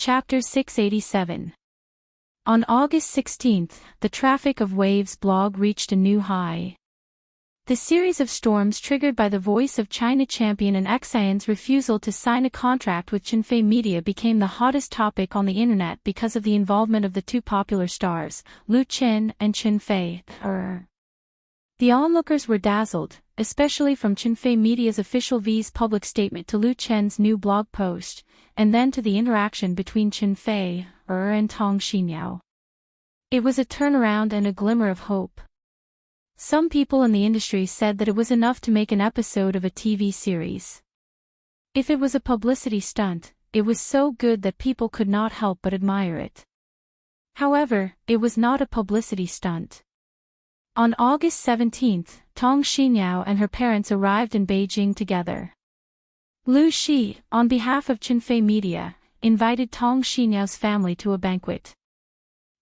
Chapter 687. On August 16, the Traffic of Waves blog reached a new high. The series of storms triggered by the Voice of China champion and Enchanting's refusal to sign a contract with Qinfei Media became the hottest topic on the internet because of the involvement of the two popular stars, Lu Qin and Qinfei. The onlookers were dazzled, especially from Qinfei Media's official V's public statement to Lu Chen's new blog post, and then to the interaction between Qinfei and Tong Xinyao. It was a turnaround and a glimmer of hope. Some people in the industry said that it was enough to make an episode of a TV series. If it was a publicity stunt, it was so good that people could not help but admire it. However, it was not a publicity stunt. On August 17, Tong Xinyao and her parents arrived in Beijing together. Lu Shi, on behalf of Qinfei Media, invited Tong Xinyao's family to a banquet.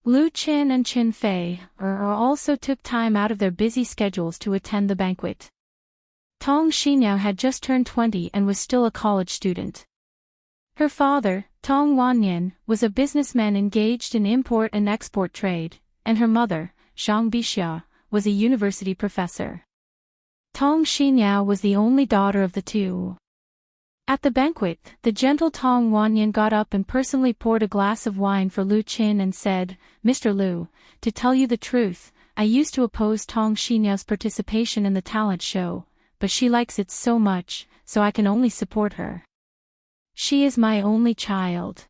Lu Qin and Qinfei also took time out of their busy schedules to attend the banquet. Tong Xinyao had just turned 20 and was still a college student. Her father, Tong Wanyan, was a businessman engaged in import and export trade, and her mother, Zhang Bixia, was a university professor. Tong Xinyao was the only daughter of the two. At the banquet, the gentle Tong Wanyan got up and personally poured a glass of wine for Lu Qin and said, "Mr. Lu, to tell you the truth, I used to oppose Tong Xinyao's participation in the talent show, but she likes it so much, so I can only support her. She is my only child."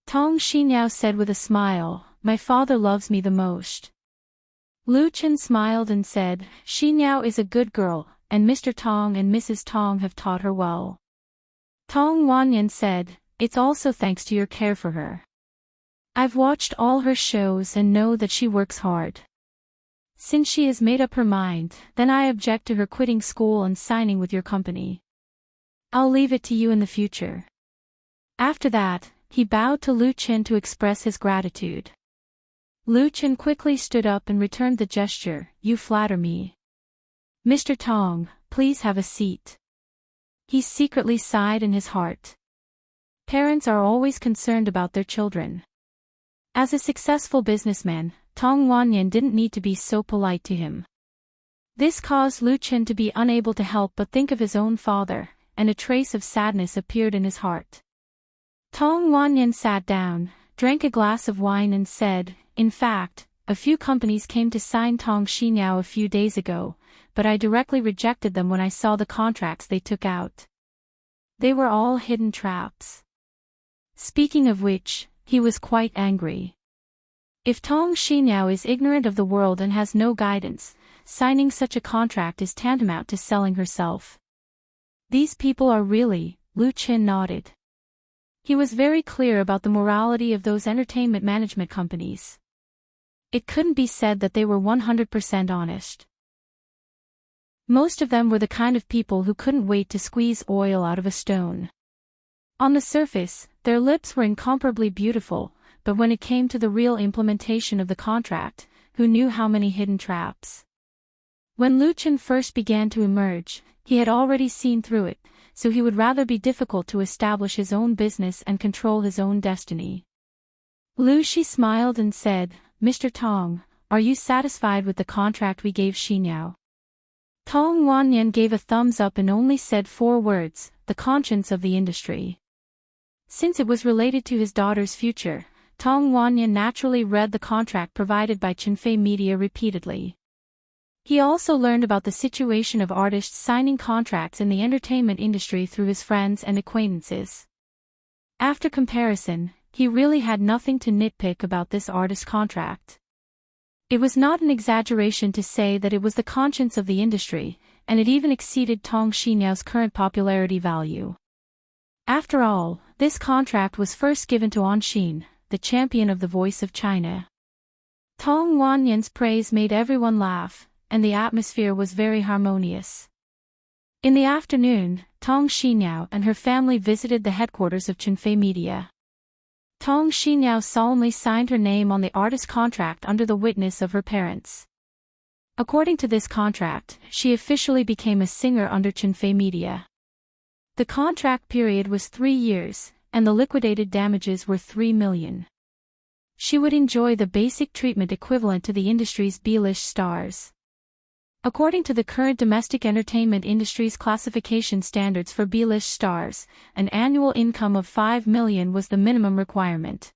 Tong Xinyao said with a smile, "My father loves me the most." Lu Qin smiled and said, "Xinyao is a good girl, and Mr. Tong and Mrs. Tong have taught her well." Tong Wanyan said, "It's also thanks to your care for her. I've watched all her shows and know that she works hard. Since she has made up her mind, then I object to her quitting school and signing with your company. I'll leave it to you in the future." After that, he bowed to Lu Qin to express his gratitude. Lu Qin quickly stood up and returned the gesture, "You flatter me. Mr. Tong, please have a seat." He secretly sighed in his heart. Parents are always concerned about their children. As a successful businessman, Tong Wanyan didn't need to be so polite to him. This caused Lu Qin to be unable to help but think of his own father, and a trace of sadness appeared in his heart. Tong Wanyan sat down, drank a glass of wine and said, "In fact, a few companies came to sign Tong Xinyao a few days ago, but I directly rejected them when I saw the contracts they took out. They were all hidden traps." Speaking of which, he was quite angry. If Tong Xinyao is ignorant of the world and has no guidance, signing such a contract is tantamount to selling herself. These people are really, Lu Qin nodded. He was very clear about the morality of those entertainment management companies. It couldn't be said that they were 100% honest. Most of them were the kind of people who couldn't wait to squeeze oil out of a stone. On the surface, their lips were incomparably beautiful, but when it came to the real implementation of the contract, who knew how many hidden traps? When Lu Qin first began to emerge, he had already seen through it, so he would rather be difficult to establish his own business and control his own destiny. Lu Shi smiled and said, "Mr. Tong, are you satisfied with the contract we gave Xinyao?" Tong Wanyan gave a thumbs up and only said 4 words, "The conscience of the industry." Since it was related to his daughter's future, Tong Wanyan naturally read the contract provided by Qinfei Media repeatedly. He also learned about the situation of artists signing contracts in the entertainment industry through his friends and acquaintances. After comparison, he really had nothing to nitpick about this artist contract. It was not an exaggeration to say that it was the conscience of the industry, and it even exceeded Tong Xinyao's current popularity value. After all, this contract was first given to Anchanting, the champion of the Voice of China. Tong Wanyan's praise made everyone laugh, and the atmosphere was very harmonious. In the afternoon, Tong Xinyao and her family visited the headquarters of Qinfei Media. Tong Xinyao solemnly signed her name on the artist contract under the witness of her parents. According to this contract, she officially became a singer under Qinfei Media. The contract period was 3 years, and the liquidated damages were $3 million. She would enjoy the basic treatment equivalent to the industry's B-list stars. According to the current domestic entertainment industry's classification standards for B-list stars, an annual income of $5 million was the minimum requirement.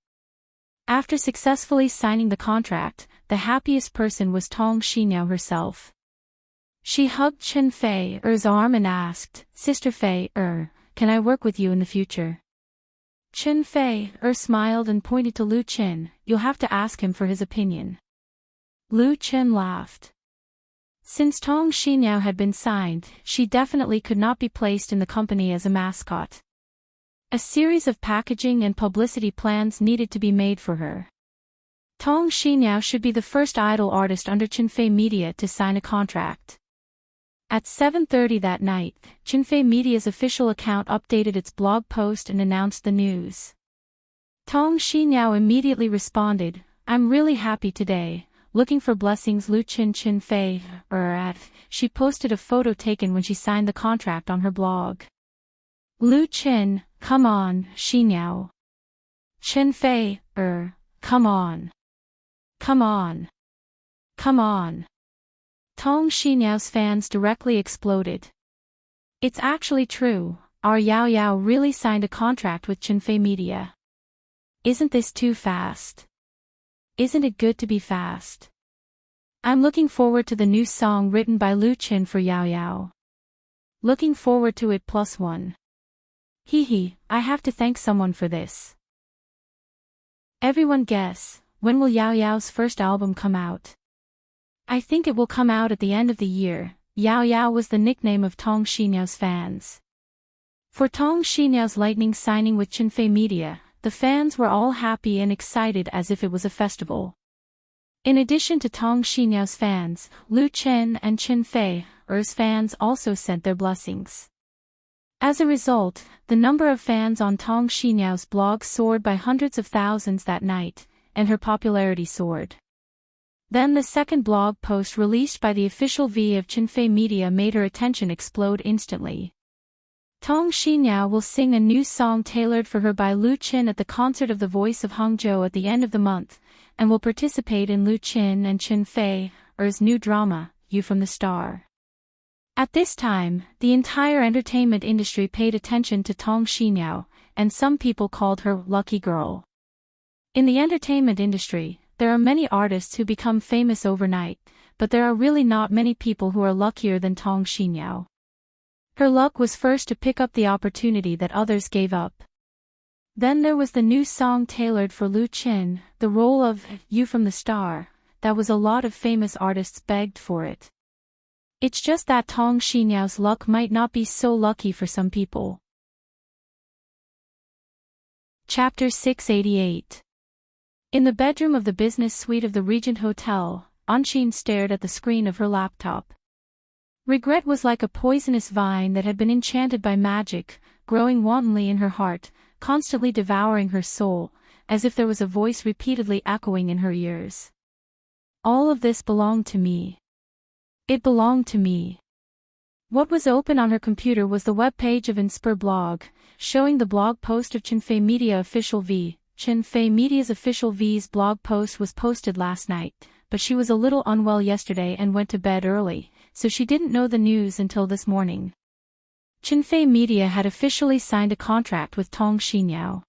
After successfully signing the contract, the happiest person was Tong Xinyao herself. She hugged Chen Fei's arm and asked, "Sister Fei, can I work with you in the future?" Chen Fei smiled and pointed to Lu Chen. "You'll have to ask him for his opinion." Lu Chen laughed. Since Tong Xinyao had been signed, she definitely could not be placed in the company as a mascot. A series of packaging and publicity plans needed to be made for her. Tong Xinyao should be the first idol artist under Chinfei Media to sign a contract. At 7:30 that night, Chinfei Media's official account updated its blog post and announced the news. Tong Xinyao immediately responded, "I'm really happy today. Looking for blessings, Lu Chinfei." She posted a photo taken when she signed the contract on her blog. Lu Chen, "Come on, Xinyao." Chinfei, "Come on. Come on. Come on." Tong Xinyao's fans directly exploded. "It's actually true, our Yao Yao really signed a contract with Chinfei Media. Isn't this too fast? Isn't it good to be fast? I'm looking forward to the new song written by Lu Chen for Yao Yao. Looking forward to it +1. Hee, I have to thank someone for this. Everyone guess, when will Yao Yao's first album come out? I think it will come out at the end of the year." Yao Yao was the nickname of Tong Xinyao's fans. For Tong Xinyao's lightning signing with Chinfei Media, the fans were all happy and excited as if it was a festival. In addition to Tong Xinyao's fans, Lu Chen and Chinfei's fans also sent their blessings. As a result, the number of fans on Tong Xinyao's blog soared by hundreds of thousands that night, and her popularity soared. Then the second blog post released by the official V of Chinfei Media made her attention explode instantly. Tong Xinyao will sing a new song tailored for her by Lu Chen at the concert of The Voice of Hangzhou at the end of the month, and will participate in Lu Chen and Chinfei's new drama, You from the Star. At this time, the entire entertainment industry paid attention to Tong Xinyao, and some people called her Lucky Girl. In the entertainment industry, there are many artists who become famous overnight, but there are really not many people who are luckier than Tong Xinyao. Her luck was first to pick up the opportunity that others gave up. Then there was the new song tailored for Lu Chen, the role of You from the Star. That was a lot of famous artists begged for it. It's just that Tong Xinyao's luck might not be so lucky for some people. Chapter 688. In the bedroom of the business suite of the Regent Hotel, Anqin stared at the screen of her laptop. Regret was like a poisonous vine that had been enchanted by magic, growing wantonly in her heart, constantly devouring her soul, as if there was a voice repeatedly echoing in her ears. All of this belonged to me. It belonged to me. What was open on her computer was the web page of Inspire blog, showing the blog post of Chinfei Media Official V. Chinfei Media's Official V's blog post was posted last night, but she was a little unwell yesterday and went to bed early, so she didn't know the news until this morning. Chinfei Media had officially signed a contract with Tong Xinyao.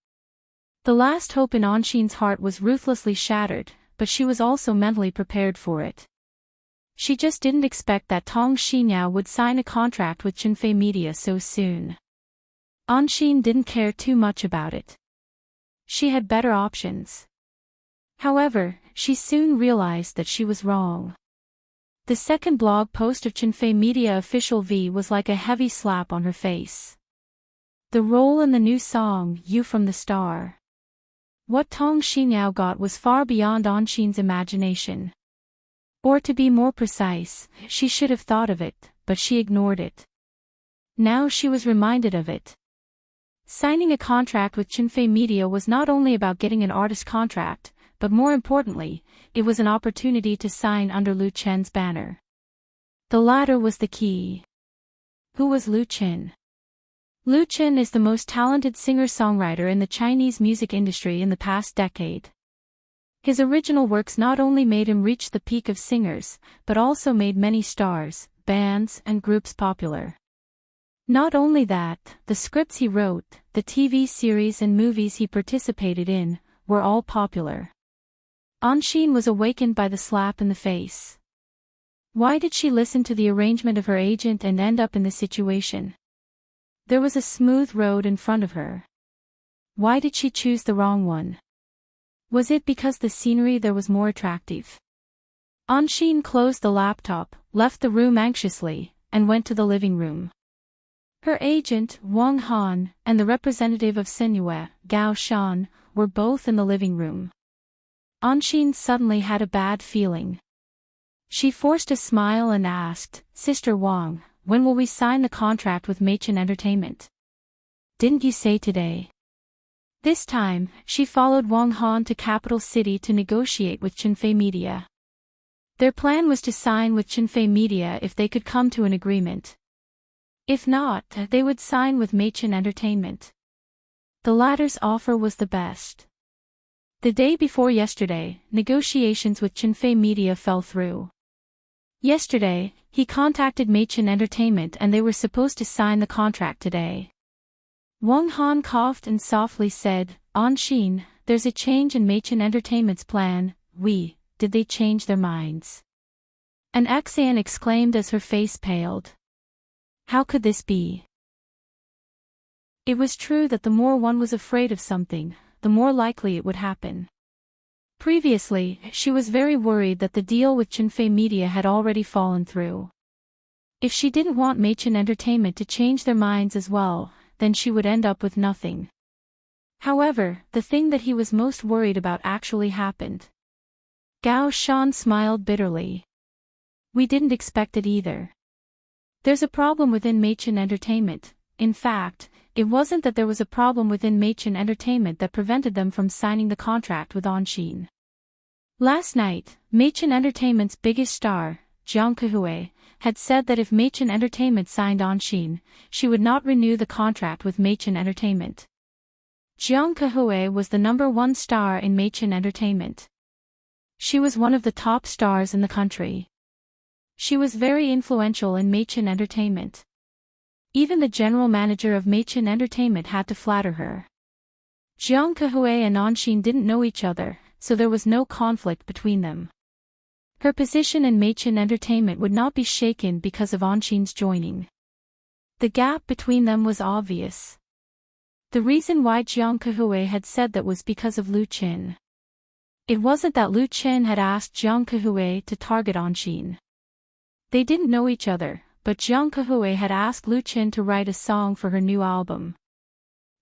The last hope in Anqin's heart was ruthlessly shattered, but she was also mentally prepared for it. She just didn't expect that Tong Xinyao would sign a contract with Chinfei Media so soon. Anqin didn't care too much about it. She had better options. However, she soon realized that she was wrong. The second blog post of Chinfei Media Official V was like a heavy slap on her face. The role in the new song, You from the Star. What Tong Xinyao got was far beyond Anqin's imagination. Or to be more precise, she should have thought of it, but she ignored it. Now she was reminded of it. Signing a contract with Chinfei Media was not only about getting an artist contract, but more importantly, it was an opportunity to sign under Lu Chen's banner. The latter was the key. Who was Lu Chen? Lu Qin is the most talented singer-songwriter in the Chinese music industry in the past decade. His original works not only made him reach the peak of singers, but also made many stars, bands, and groups popular. Not only that, the scripts he wrote, the TV series and movies he participated in, were all popular. Anxin was awakened by the slap in the face. Why did she listen to the arrangement of her agent and end up in this situation? There was a smooth road in front of her. Why did she choose the wrong one? Was it because the scenery there was more attractive? Anxin closed the laptop, left the room anxiously, and went to the living room. Her agent, Wang Han, and the representative of Sinyue, Gao Shan, were both in the living room. Anxin suddenly had a bad feeling. She forced a smile and asked, "Sister Wang, when will we sign the contract with Machen Entertainment? Didn't you say today?" This time, she followed Wang Han to capital city to negotiate with Chinfei Media. Their plan was to sign with Chinfei Media if they could come to an agreement. If not, they would sign with Machen Entertainment. The latter's offer was the best. The day before yesterday, negotiations with Chinfei Media fell through. Yesterday, he contacted Machen Entertainment and they were supposed to sign the contract today. Wang Han coughed and softly said, "Anxin, there's a change in Machen Entertainment's plan." Did they change their minds?" An Xian exclaimed as her face paled. How could this be? It was true that the more one was afraid of something, the more likely it would happen. Previously, she was very worried that the deal with Chinfei Media had already fallen through. If she didn't want Machen Entertainment to change their minds as well, then she would end up with nothing. However, the thing that he was most worried about actually happened. Gao Shan smiled bitterly. "We didn't expect it either. There's a problem within Machen Entertainment. In fact, it wasn't that there was a problem within Machen Entertainment that prevented them from signing the contract with Anxin. Last night, Machen Entertainment's biggest star, Jiang Kehui, had said that if Machen Entertainment signed Anxin, she would not renew the contract with Machen Entertainment. Jiang Kehui was the #1 star in Machen Entertainment. She was one of the top stars in the country. She was very influential in Machen Entertainment. Even the general manager of Machen Entertainment had to flatter her. Jiang Kehui and Anxin didn't know each other, so there was no conflict between them. Her position in Machen Entertainment would not be shaken because of Anxin's joining. The gap between them was obvious. The reason why Jiang Kehui had said that was because of Lu Qin. It wasn't that Lu Qin had asked Jiang Kehui to target Anxin. They didn't know each other, but Jiang Kehui had asked Lu Qin to write a song for her new album.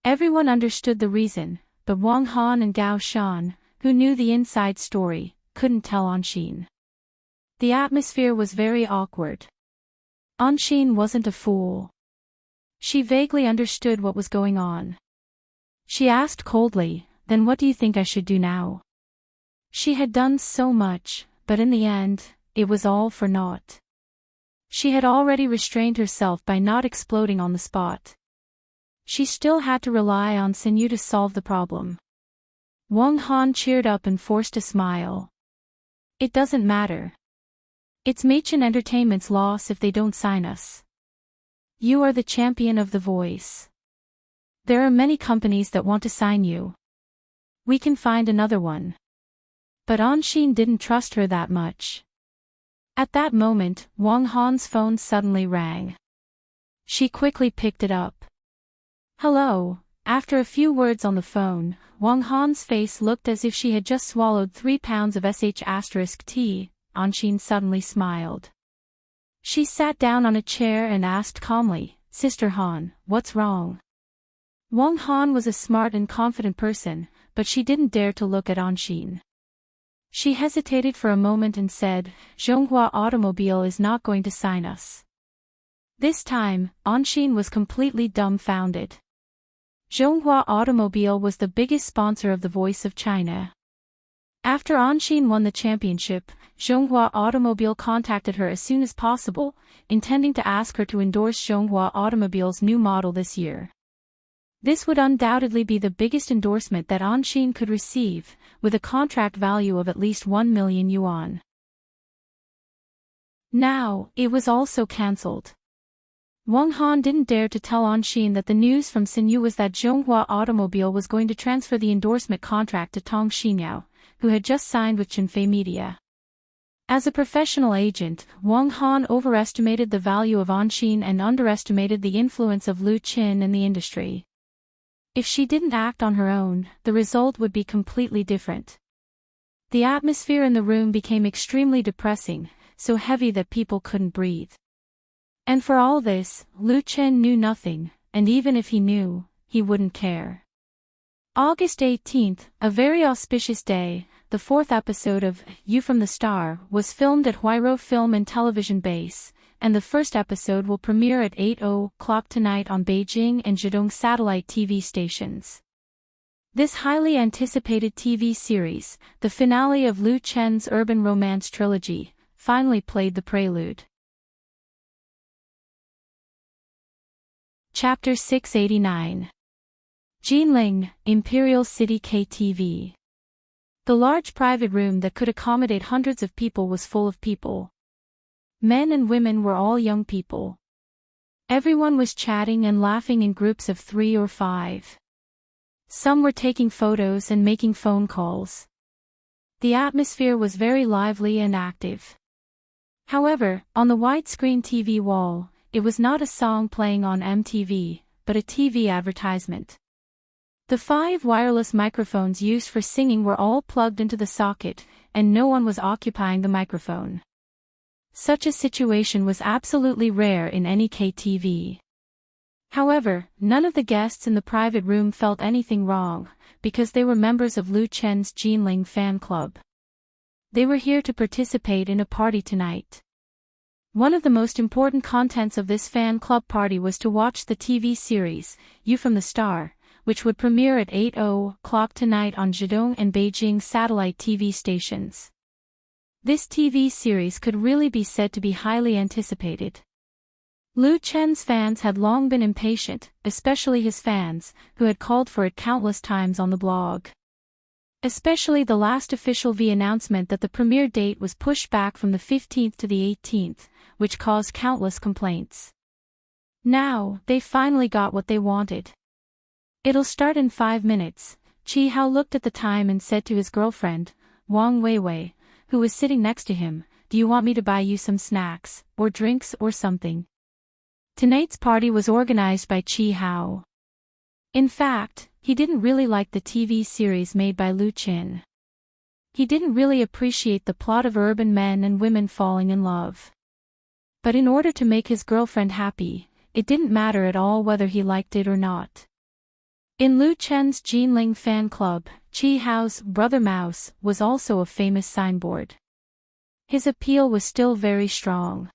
Everyone understood the reason, but Wang Han and Gao Shan, who knew the inside story, couldn't tell Anxin. The atmosphere was very awkward. Anxin wasn't a fool. She vaguely understood what was going on. She asked coldly, "Then what do you think I should do now?" She had done so much, but in the end, it was all for naught. She had already restrained herself by not exploding on the spot. She still had to rely on Sinyue to solve the problem. Wang Han cheered up and forced a smile. "It doesn't matter. It's Machen Entertainment's loss if they don't sign us. You are the champion of the voice. There are many companies that want to sign you. We can find another one." But Anxin didn't trust her that much. At that moment, Wang Han's phone suddenly rang. She quickly picked it up. "Hello." After a few words on the phone, Wang Han's face looked as if she had just swallowed 3 pounds of sh*t. Anxin suddenly smiled. She sat down on a chair and asked calmly, "Sister Han, what's wrong?" Wang Han was a smart and confident person, but she didn't dare to look at Anxin. She hesitated for a moment and said, "Zhonghua Automobile is not going to sign us." This time, Anxin was completely dumbfounded. Zhonghua Automobile was the biggest sponsor of The Voice of China. After Anxin won the championship, Zhonghua Automobile contacted her as soon as possible, intending to ask her to endorse Zhonghua Automobile's new model this year. This would undoubtedly be the biggest endorsement that Anshin could receive, with a contract value of at least 1 million yuan. Now, it was also cancelled. Wang Han didn't dare to tell Anshin that the news from Xinyu was that Zhonghua Automobile was going to transfer the endorsement contract to Tong Xinyao, who had just signed with Chenfei Media. As a professional agent, Wang Han overestimated the value of Anshin and underestimated the influence of Lu Qin in the industry. If she didn't act on her own, the result would be completely different. The atmosphere in the room became extremely depressing, so heavy that people couldn't breathe. And for all this, Lu Chen knew nothing, and even if he knew, he wouldn't care. August 18th, a very auspicious day, the fourth episode of You from the Star was filmed at Huairou Film and Television Base, and the first episode will premiere at 8:00 tonight on Beijing and Zhejiang satellite TV stations. This highly anticipated TV series, the finale of Lu Chen's urban romance trilogy, finally played the prelude. Chapter 689. Jinling, Imperial City KTV. The large private room that could accommodate hundreds of people was full of people. Men and women were all young people. Everyone was chatting and laughing in groups of 3 or 5. Some were taking photos and making phone calls. The atmosphere was very lively and active. However, on the widescreen TV wall, it was not a song playing on MTV, but a TV advertisement. The 5 wireless microphones used for singing were all plugged into the socket, and no one was occupying the microphone. Such a situation was absolutely rare in any KTV. However, none of the guests in the private room felt anything wrong, because they were members of Lu Chen's Jinling fan club. They were here to participate in a party tonight. One of the most important contents of this fan club party was to watch the TV series, You from the Star, which would premiere at 8:00 tonight on Zhejiang and Beijing satellite TV stations. This TV series could really be said to be highly anticipated. Lu Chen's fans had long been impatient, especially his fans, who had called for it countless times on the blog. Especially the last official V announcement that the premiere date was pushed back from the 15th to the 18th, which caused countless complaints. Now, they finally got what they wanted. It'll start in 5 minutes, Chi Hao looked at the time and said to his girlfriend, Wang Weiwei, who was sitting next to him, do you want me to buy you some snacks, or drinks or something? Tonight's party was organized by Chi Hao. In fact, he didn't really like the TV series made by Lu Qin. He didn't really appreciate the plot of urban men and women falling in love. But in order to make his girlfriend happy, it didn't matter at all whether he liked it or not. In Lu Chen's Jinling fan club, Chi Hao's Brother Mouse was also a famous signboard. His appeal was still very strong.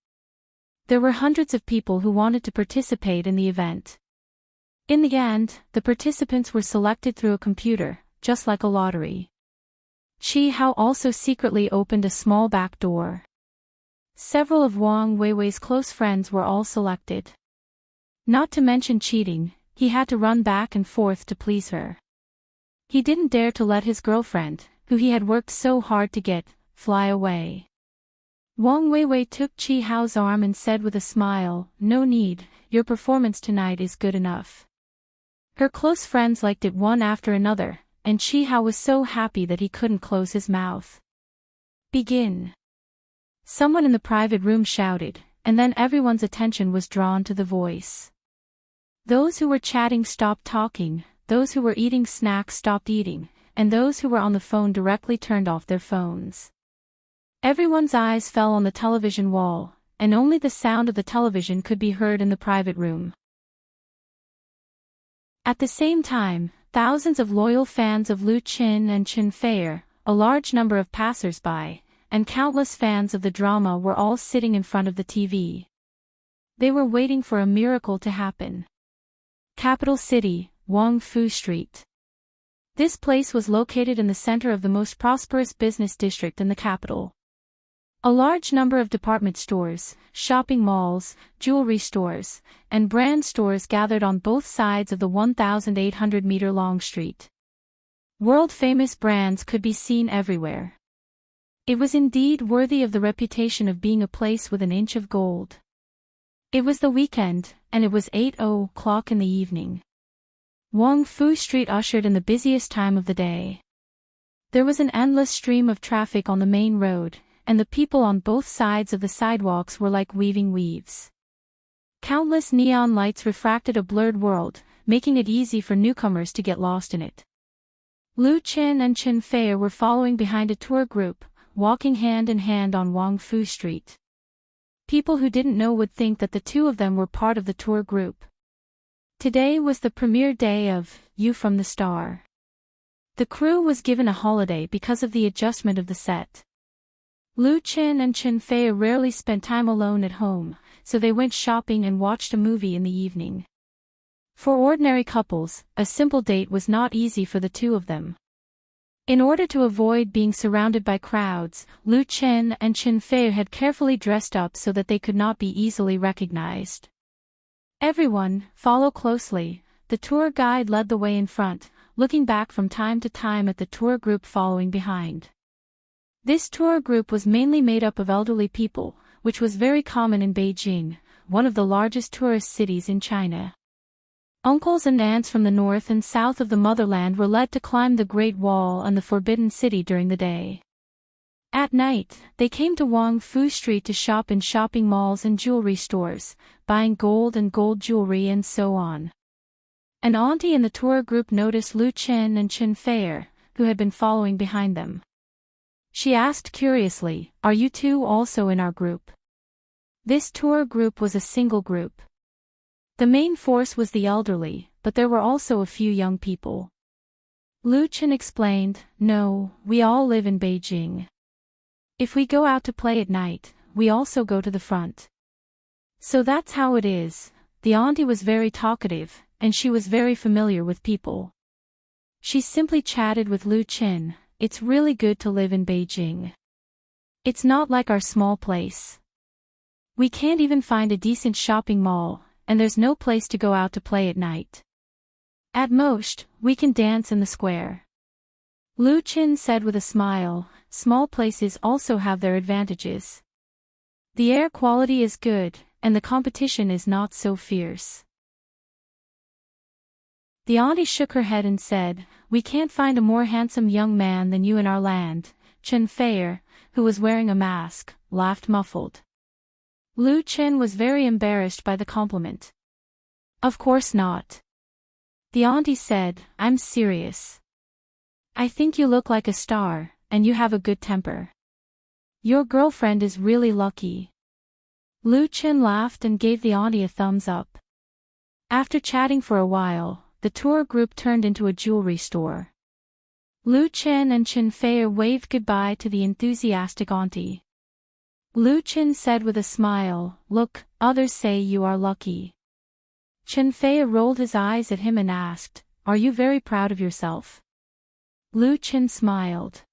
There were hundreds of people who wanted to participate in the event. In the end, the participants were selected through a computer, just like a lottery. Chi Hao also secretly opened a small back door. Several of Wang Weiwei's close friends were all selected. Not to mention cheating, he had to run back and forth to please her. He didn't dare to let his girlfriend, who he had worked so hard to get, fly away. Wang Weiwei took Chi Hao's arm and said with a smile, no need, your performance tonight is good enough. Her close friends liked it one after another, and Chi Hao was so happy that he couldn't close his mouth. Begin. Someone in the private room shouted, and then everyone's attention was drawn to the voice. Those who were chatting stopped talking, those who were eating snacks stopped eating, and those who were on the phone directly turned off their phones. Everyone's eyes fell on the television wall, and only the sound of the television could be heard in the private room. At the same time, thousands of loyal fans of Lu Qin and Chen Feier, a large number of passers-by, and countless fans of the drama were all sitting in front of the TV. They were waiting for a miracle to happen. Capital City, Wangfu Street. This place was located in the center of the most prosperous business district in the capital. A large number of department stores, shopping malls, jewelry stores, and brand stores gathered on both sides of the 1,800-meter-long street. World-famous brands could be seen everywhere. It was indeed worthy of the reputation of being a place with an inch of gold. It was the weekend, and it was 8:00 in the evening. Wong Fu Street ushered in the busiest time of the day. There was an endless stream of traffic on the main road, and the people on both sides of the sidewalks were like weaving weaves. Countless neon lights refracted a blurred world, making it easy for newcomers to get lost in it. Lu Qin and Chen Fei were following behind a tour group, walking hand in hand on Wong Fu Street. People who didn't know would think that the two of them were part of the tour group. Today was the premiere day of You from the Star. The crew was given a holiday because of the adjustment of the set. Lu Qin and Chen Fei rarely spent time alone at home, so they went shopping and watched a movie in the evening. For ordinary couples, a simple date was not easy for the two of them. In order to avoid being surrounded by crowds, Lu Qin and Chen Fei had carefully dressed up so that they could not be easily recognized. Everyone, follow closely, the tour guide led the way in front, looking back from time to time at the tour group following behind. This tour group was mainly made up of elderly people, which was very common in Beijing, one of the largest tourist cities in China. Uncles and aunts from the north and south of the motherland were led to climb the Great Wall and the Forbidden City during the day. At night, they came to Wong Fu Street to shop in shopping malls and jewelry stores, buying gold and gold jewelry and so on. An auntie in the tour group noticed Lu Qin and Chen Fei, who had been following behind them. She asked curiously, "Are you two also in our group?" This tour group was a single group. The main force was the elderly, but there were also a few young people. Lu Qin explained, "No, we all live in Beijing. If we go out to play at night, we also go to the front. So that's how it is." The auntie was very talkative, and she was very familiar with people. She simply chatted with Lu Qin, "It's really good to live in Beijing. It's not like our small place. We can't even find a decent shopping mall, and there's no place to go out to play at night. At most, we can dance in the square." Lu Qin said with a smile, "Small places also have their advantages. The air quality is good, and the competition is not so fierce." The auntie shook her head and said, "We can't find a more handsome young man than you in our land." Chen Fei, who was wearing a mask, laughed muffled. Lu Qin was very embarrassed by the compliment. "Of course not." The auntie said, "I'm serious. I think you look like a star, and you have a good temper. Your girlfriend is really lucky." Lu Qin laughed and gave the auntie a thumbs up. After chatting for a while, the tour group turned into a jewelry store. Lu Qin and Chen Fei waved goodbye to the enthusiastic auntie. Lu Qin said with a smile, "Look, others say you are lucky." Chen Fei rolled his eyes at him and asked, "Are you very proud of yourself?" Lu Qin smiled.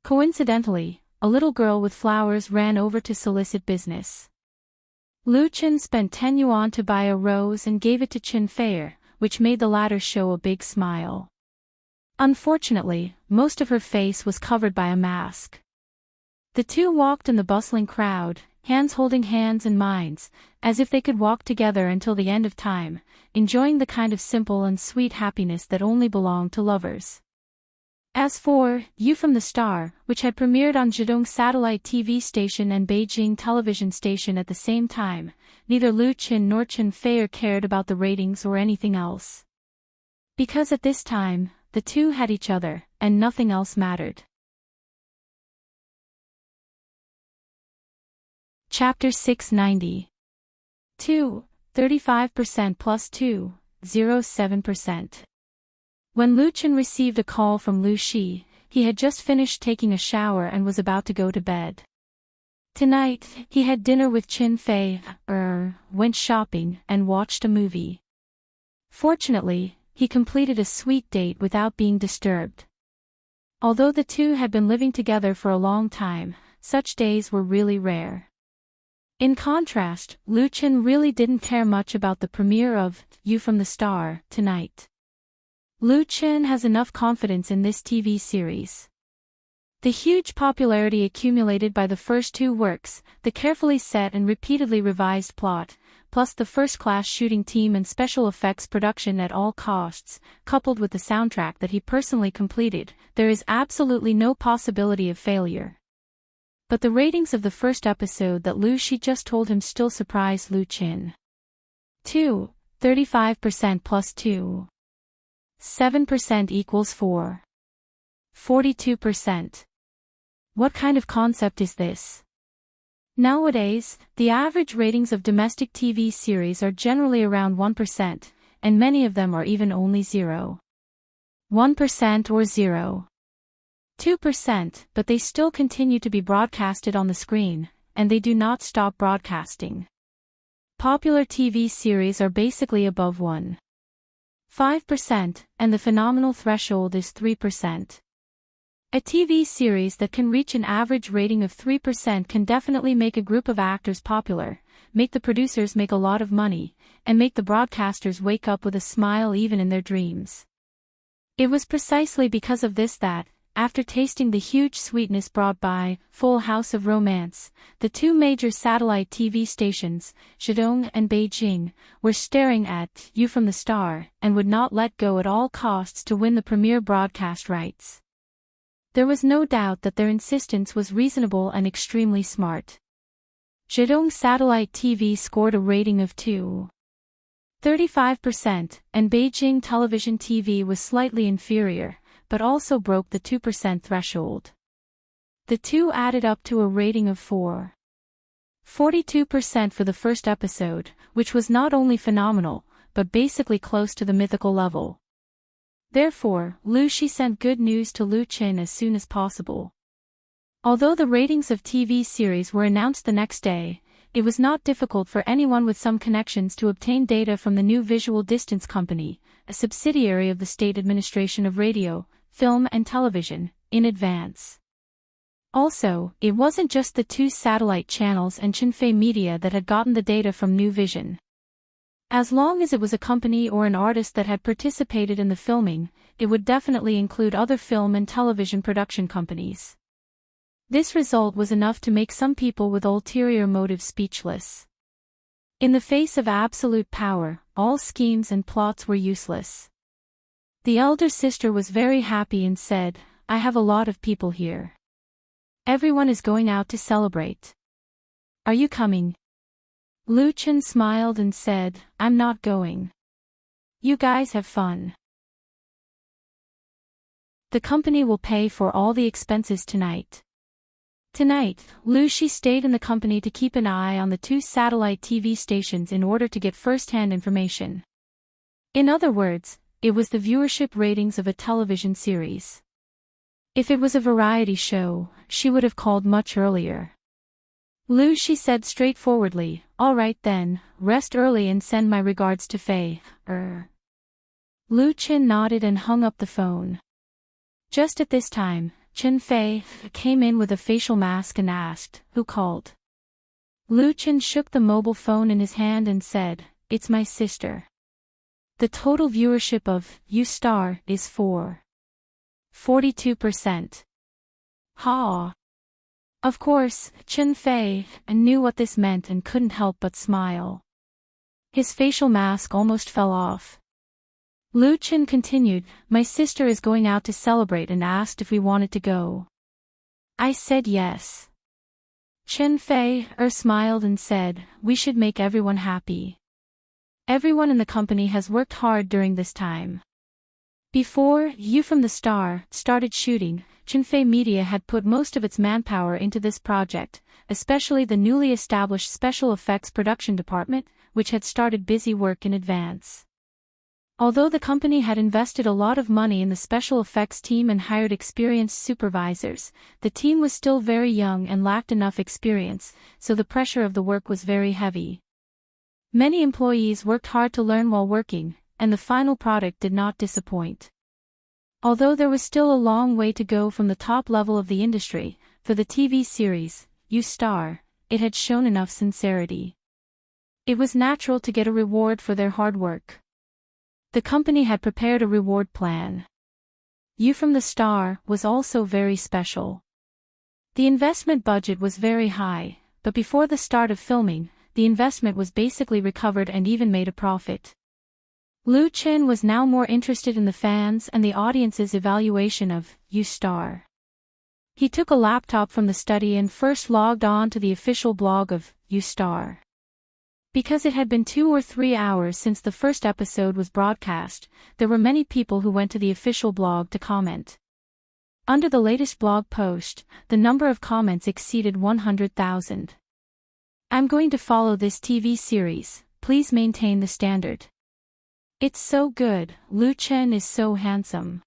Coincidentally, a little girl with flowers ran over to solicit business. Lu Qin spent 10 yuan to buy a rose and gave it to Chen Fei, which made the latter show a big smile. Unfortunately, most of her face was covered by a mask. The two walked in the bustling crowd, hands holding hands and minds, as if they could walk together until the end of time, enjoying the kind of simple and sweet happiness that only belonged to lovers. As for You from the Star, which had premiered on Zhejiang Satellite TV station and Beijing television station at the same time, neither Lu Qin nor Chen Fei cared about the ratings or anything else. Because at this time, the two had each other, and nothing else mattered. Chapter 690. 35% plus 2.07%. When Lu Qin received a call from Lu Shi, he had just finished taking a shower and was about to go to bed. Tonight, he had dinner with Chen Fei, went shopping, and watched a movie. Fortunately, he completed a sweet date without being disturbed. Although the two had been living together for a long time, such days were really rare. In contrast, Lu Chen really didn't care much about the premiere of You from the Star tonight. Lu Chen has enough confidence in this TV series. The huge popularity accumulated by the first two works, the carefully set and repeatedly revised plot, plus the first-class shooting team and special effects production at all costs, coupled with the soundtrack that he personally completed, there is absolutely no possibility of failure. But the ratings of the first episode that Lu Shi just told him still surprised Lu Chen. 35% plus 7% equals 42%. What kind of concept is this? Nowadays, the average ratings of domestic TV series are generally around 1%, and many of them are even only 0.1% or 0.2%, but they still continue to be broadcasted on the screen, and they do not stop broadcasting. Popular TV series are basically above 1.5%, and the phenomenal threshold is 3%. A TV series that can reach an average rating of 3% can definitely make a group of actors popular, make the producers make a lot of money, and make the broadcasters wake up with a smile even in their dreams. It was precisely because of this that, after tasting the huge sweetness brought by Full House of Romance, the two major satellite TV stations, Shandong and Beijing, were staring at You from the Star and would not let go at all costs to win the premiere broadcast rights. There was no doubt that their insistence was reasonable and extremely smart. Shandong Satellite TV scored a rating of 35%, and Beijing Television TV was slightly inferior, but also broke the 2% threshold. The two added up to a rating of 42% for the first episode, which was not only phenomenal, but basically close to the mythical level. Therefore, Lu Shi sent good news to Lu Chen as soon as possible. Although the ratings of TV series were announced the next day, it was not difficult for anyone with some connections to obtain data from the New Visual Distance Company, a subsidiary of the State Administration of Radio, Film and Television, in advance. Also, it wasn't just the two satellite channels and Chinfei Media that had gotten the data from New Vision. As long as it was a company or an artist that had participated in the filming, it would definitely include other film and television production companies. This result was enough to make some people with ulterior motives speechless. In the face of absolute power, all schemes and plots were useless. The elder sister was very happy and said, "I have a lot of people here. Everyone is going out to celebrate. Are you coming?" Lu Chen smiled and said, "I'm not going. You guys have fun. The company will pay for all the expenses tonight." Tonight, Lu Shi stayed in the company to keep an eye on the two satellite TV stations in order to get first-hand information. In other words, it was the viewership ratings of a television series. If it was a variety show, she would have called much earlier. Lu Shi said straightforwardly, "All right then, rest early and send my regards to Fei." Lu Chen nodded and hung up the phone. Just at this time, Chen Fei came in with a facial mask and asked, "Who called?" Lu Chen shook the mobile phone in his hand and said, "It's my sister. The total viewership of You Star is 42%. Ha! Of course, Chen Fei knew what this meant and couldn't help but smile. His facial mask almost fell off. Lu Chen continued, "My sister is going out to celebrate and asked if we wanted to go." I said yes. Chen Fei smiled and said, "We should make everyone happy. Everyone in the company has worked hard during this time." Before You from the Star started shooting, Chinfei Media had put most of its manpower into this project, especially the newly established special effects production department, which had started busy work in advance. Although the company had invested a lot of money in the special effects team and hired experienced supervisors, the team was still very young and lacked enough experience, so the pressure of the work was very heavy. Many employees worked hard to learn while working, and the final product did not disappoint. Although there was still a long way to go from the top level of the industry, for the TV series, You Star, it had shown enough sincerity. It was natural to get a reward for their hard work. The company had prepared a reward plan. You from the Star was also very special. The investment budget was very high, but before the start of filming, the investment was basically recovered and even made a profit. Lu Qin was now more interested in the fans and the audience's evaluation of You Star. He took a laptop from the study and first logged on to the official blog of You Star. Because it had been 2 or 3 hours since the first episode was broadcast, there were many people who went to the official blog to comment. Under the latest blog post, the number of comments exceeded 100,000. I'm going to follow this TV series, please maintain the standard. It's so good, Lu Qin is so handsome.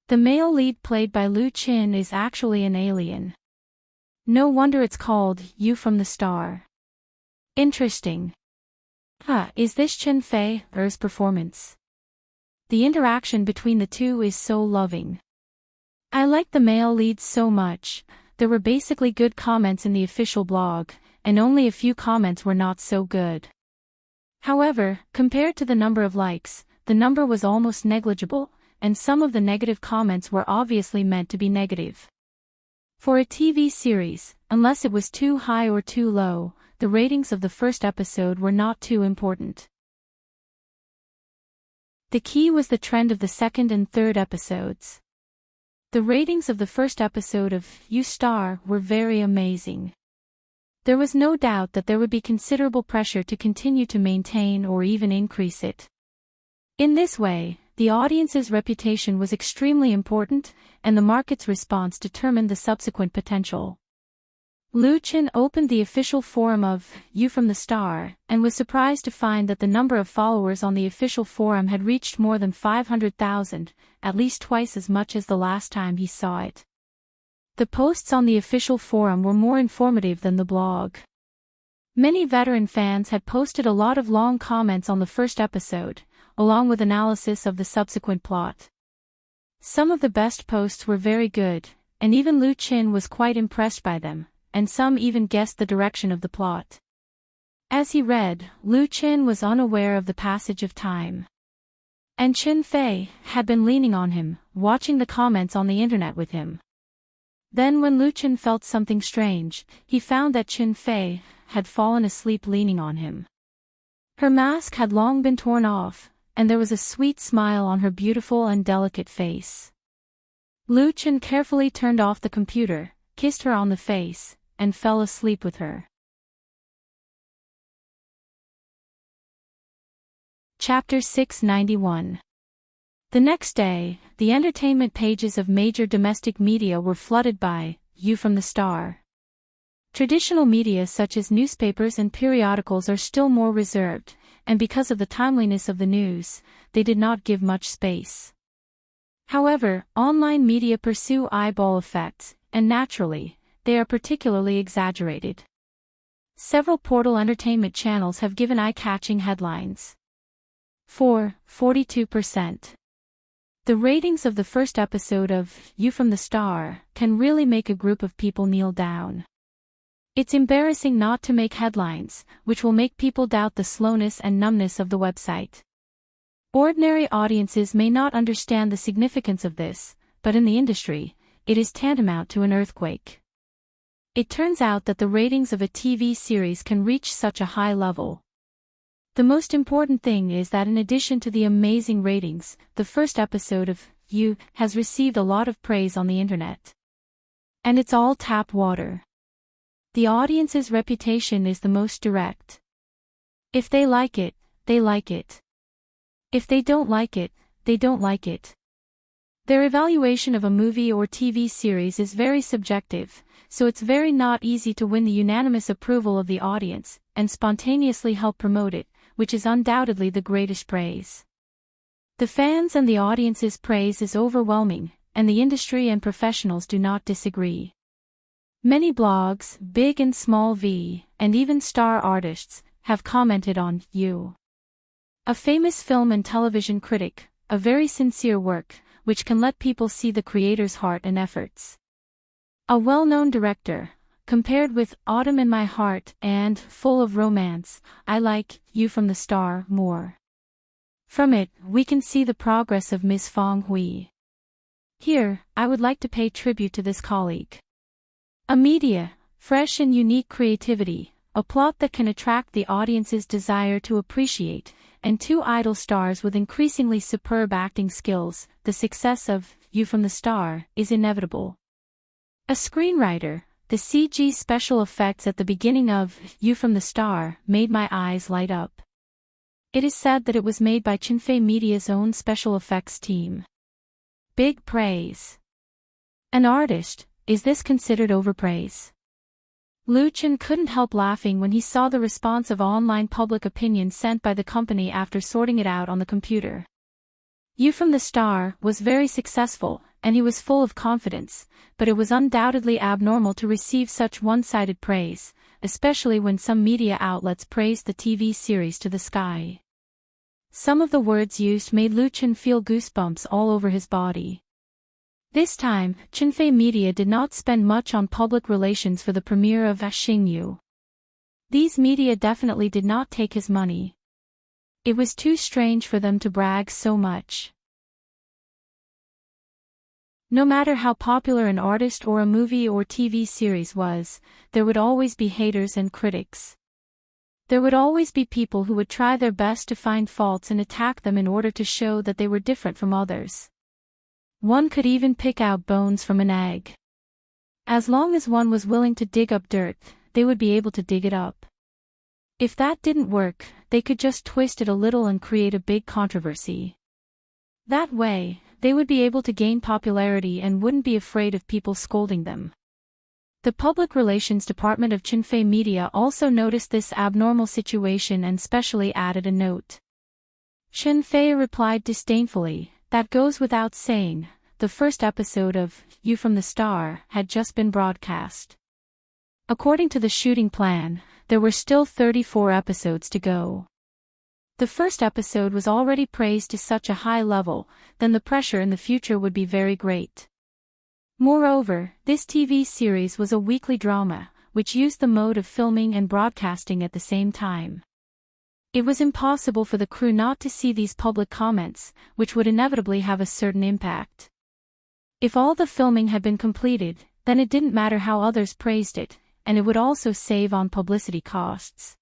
The male lead played by Lu Qin is actually an alien. No wonder it's called You from the Star. Interesting. Is this Chen Fei's performance? The interaction between the two is so loving. I like the male leads so much. There were basically good comments in the official blog, and only a few comments were not so good. However, compared to the number of likes, the number was almost negligible, and some of the negative comments were obviously meant to be negative. For a TV series, unless it was too high or too low, the ratings of the first episode were not too important. The key was the trend of the second and third episodes. The ratings of the first episode of You Star were very amazing. There was no doubt that there would be considerable pressure to continue to maintain or even increase it. In this way, the audience's reputation was extremely important, and the market's response determined the subsequent potential. Lu Qin opened the official forum of You from the Star, and was surprised to find that the number of followers on the official forum had reached more than 500,000, at least twice as much as the last time he saw it. The posts on the official forum were more informative than the blog. Many veteran fans had posted a lot of long comments on the first episode, along with analysis of the subsequent plot. Some of the best posts were very good, and even Lu Qin was quite impressed by them, and some even guessed the direction of the plot. As he read, Lu Qin was unaware of the passage of time. And Chen Fei had been leaning on him, watching the comments on the internet with him. Then when Lu Qin felt something strange, he found that Chen Fei had fallen asleep leaning on him. Her mask had long been torn off, and there was a sweet smile on her beautiful and delicate face. Lu Qin carefully turned off the computer, kissed her on the face, and fell asleep with her. Chapter 691. The next day, the entertainment pages of major domestic media were flooded by You from the Star. Traditional media such as newspapers and periodicals are still more reserved, and because of the timeliness of the news, they did not give much space. However, online media pursue eyeball effects, and naturally, they are particularly exaggerated. Several portal entertainment channels have given eye-catching headlines. 42%. The ratings of the first episode of You from the Star can really make a group of people kneel down. It's embarrassing not to make headlines, which will make people doubt the slowness and numbness of the website. Ordinary audiences may not understand the significance of this, but in the industry, it is tantamount to an earthquake. It turns out that the ratings of a TV series can reach such a high level. The most important thing is that in addition to the amazing ratings, the first episode of You has received a lot of praise on the internet. And it's all tap water. The audience's reputation is the most direct. If they like it, they like it. If they don't like it, they don't like it. Their evaluation of a movie or TV series is very subjective, so it's very not easy to win the unanimous approval of the audience, and spontaneously help promote it, which is undoubtedly the greatest praise. The fans and the audience's praise is overwhelming, and the industry and professionals do not disagree. Many blogs, big and small and even star artists, have commented on You. A famous film and television critic, a very sincere work, which can let people see the creator's heart and efforts. A well-known director. Compared with Autumn in My Heart and Full of Romance, I like You from the Star more. From it, we can see the progress of Ms. Fong Hui. Here, I would like to pay tribute to this colleague. A media, fresh and unique creativity, a plot that can attract the audience's desire to appreciate, and two idol stars with increasingly superb acting skills, the success of You from the Star is inevitable. A screenwriter, the CG special effects at the beginning of You from the Star made my eyes light up. It is said that it was made by Chinfei Media's own special effects team. Big praise. An artist, is this considered overpraise? Lu Chen couldn't help laughing when he saw the response of online public opinion sent by the company after sorting it out on the computer. You from the Star was very successful, and he was full of confidence, but it was undoubtedly abnormal to receive such one-sided praise, especially when some media outlets praised the TV series to the sky. Some of the words used made Lu Chen feel goosebumps all over his body. This time, Chinfei Media did not spend much on public relations for the premiere of Xingyu. These media definitely did not take his money. It was too strange for them to brag so much. No matter how popular an artist or a movie or TV series was, there would always be haters and critics. There would always be people who would try their best to find faults and attack them in order to show that they were different from others. One could even pick out bones from an egg. As long as one was willing to dig up dirt, they would be able to dig it up. If that didn't work, they could just twist it a little and create a big controversy. That way, they would be able to gain popularity and wouldn't be afraid of people scolding them. The Public Relations Department of Chinfei Media also noticed this abnormal situation and specially added a note. Chinfei replied disdainfully, "That goes without saying, the first episode of You from the Star had just been broadcast." According to the shooting plan, there were still 34 episodes to go. The first episode was already praised to such a high level, then the pressure in the future would be very great. Moreover, this TV series was a weekly drama, which used the mode of filming and broadcasting at the same time. It was impossible for the crew not to see these public comments, which would inevitably have a certain impact. If all the filming had been completed, then it didn't matter how others praised it, and it would also save on publicity costs.